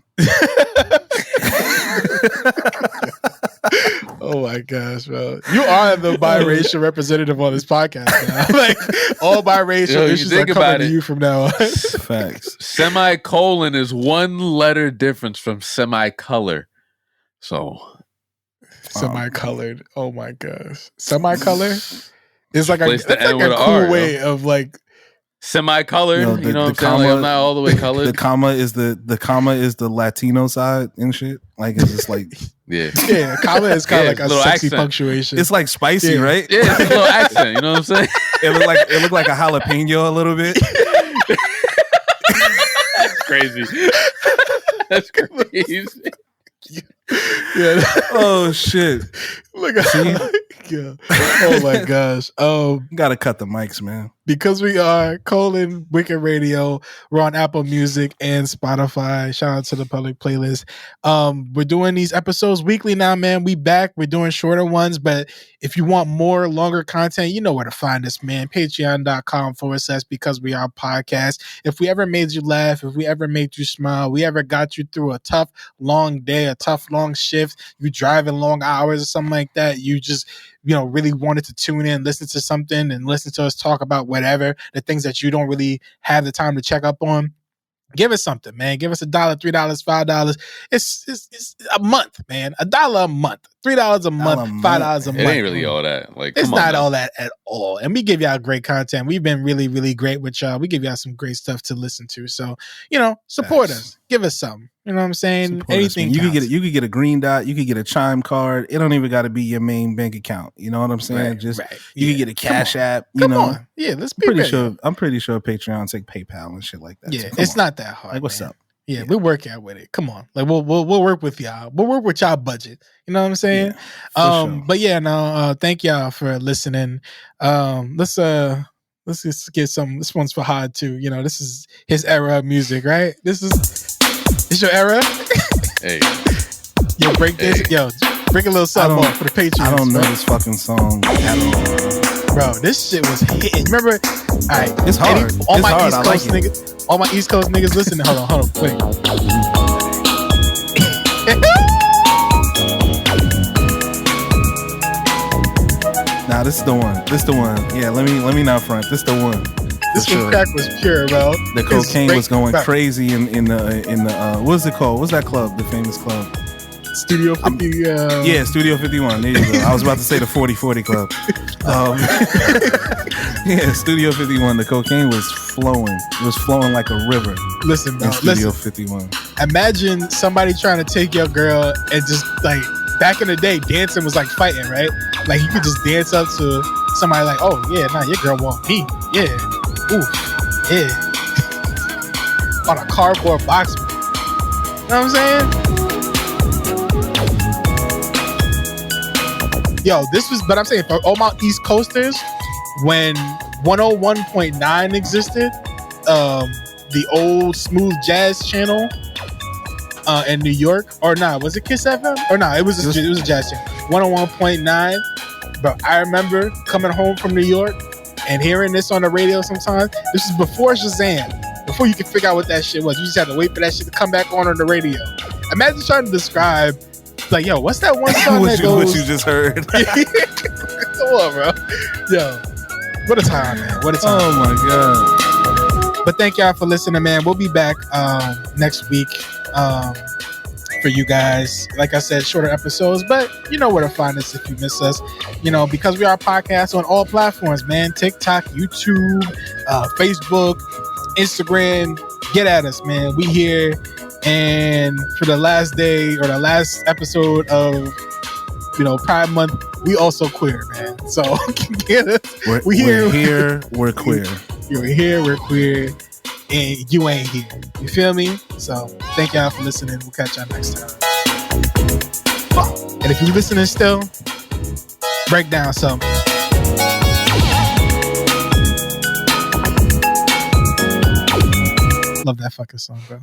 A: Oh my gosh, bro. You are the biracial representative on this podcast now. Like all biracial issues are coming to you from now on.
C: Facts.
B: Semicolon is one letter difference from semicolor. So
A: Semicolored. Oh my gosh. Semicolor is like
B: Place the N with
A: a
B: a
A: cool
B: R,
A: way of like
B: semi-colored,
C: No,
B: you know what I'm saying? Like I'm not all the way colored.
C: The comma is the Latino side and shit. Like it's just like
B: yeah,
A: comma is kind of like a sexy
B: accent.
A: punctuation.
C: It's like spicy, right?
B: Yeah, it's a little accent. You know what I'm saying?
C: It looked like a jalapeno a little bit.
B: Crazy. That's crazy.
A: Yeah.
C: Oh shit.
A: Look at yeah. Oh my gosh.
C: Gotta cut the mics, man.
A: Because we are Colin Wicked Radio, we're on Apple Music and Spotify. Shout out to the public playlist. We're doing these episodes weekly now, man. We back. We're doing shorter ones, but if you want more longer content, you know where to find us, man. Patreon.com/because we are podcast. If we ever made you laugh, if we ever made you smile, we ever got you through a tough, long day, a tough, long shift, you driving long hours or something like that, you just really wanted to tune in, listen to something and listen to us talk about whatever, the things that you don't really have the time to check up on. Give us something, man. Give us $1, $3, $5. It's a month, man. $1 a month, $3 a month, $5 a month.
B: It ain't really all that. Like,
A: it's not all that at all. And we give y'all great content. We've been really, really great with y'all. We give y'all some great stuff to listen to. So, support us. Give us something. You know what I'm saying? Anything.
C: You could get a green dot. You could get a chime card. It don't even got to be your main bank account. You know what I'm saying? You could get a Cash App.
A: Come on. Yeah, let's be real.
C: I'm pretty sure Patreon take PayPal and shit like that.
A: Yeah, so it's not that hard.
C: Like, what's up?
A: Yeah, we work out with it. Come on, like we'll work with y'all. We'll work with y'all budget. You know what I'm saying?
C: Yeah, sure.
A: But yeah, no. Thank y'all for listening. Let's just get some. This one's for Hod too. This is his era of music, right? This your era.
B: Hey,
A: yo, break this. Hey. Yo, break a little something off for the Patriots.
C: I don't know this fucking song at all.
A: Bro, this shit was hitting. Remember? All right,
C: it's hard.
A: All my East Coast niggas. All my East Coast niggas, listen. Hold on, quick.
C: Nah, this is the one. Yeah, let me not front. This is the one.
A: This was crack was pure, bro.
C: The cocaine was going crazy in the what's it called? What's that club? The famous club?
A: Studio 50.
C: Yeah, Studio 51. There you go. I was about to say the 40/40 club. Yeah, Studio 51. The cocaine was flowing. It was flowing like a river.
A: Listen, bro.
C: Studio 51.
A: Imagine somebody trying to take your girl and just like back in the day, dancing was like fighting, right? Like you could just dance up to somebody like, oh yeah, nah, your girl want me. Yeah. Ooh. Yeah. On a cardboard box. You know what I'm saying? Yo, but I'm saying for all my East Coasters, when 101.9 existed, the old smooth jazz channel in New York, or was it Kiss FM? Or it was a jazz channel. 101.9. But I remember coming home from New York and hearing this on the radio sometimes. This is before Shazam, before you could figure out what that shit was. You just had to wait for that shit to come back on the radio. Imagine trying to describe, like, yo, what's that one song
C: what you just heard?
A: Come on, bro. Yo, what a time, man. What a time.
C: Oh, my God.
A: But thank y'all for listening, man. We'll be back next week for you guys. Like I said, shorter episodes, but you know where to find us if you miss us. Because we are a podcast on all platforms, man. TikTok, YouTube, Facebook, Instagram. Get at us, man. We here. And for the last day or the last episode of Pride Month, we also queer, man. So get us.
C: We're here, we're queer.
A: You're here, we're queer, and you ain't here. You feel me? So thank y'all for listening. We'll catch y'all next time. And if you're listening still, break down something. Love that fucking song, bro.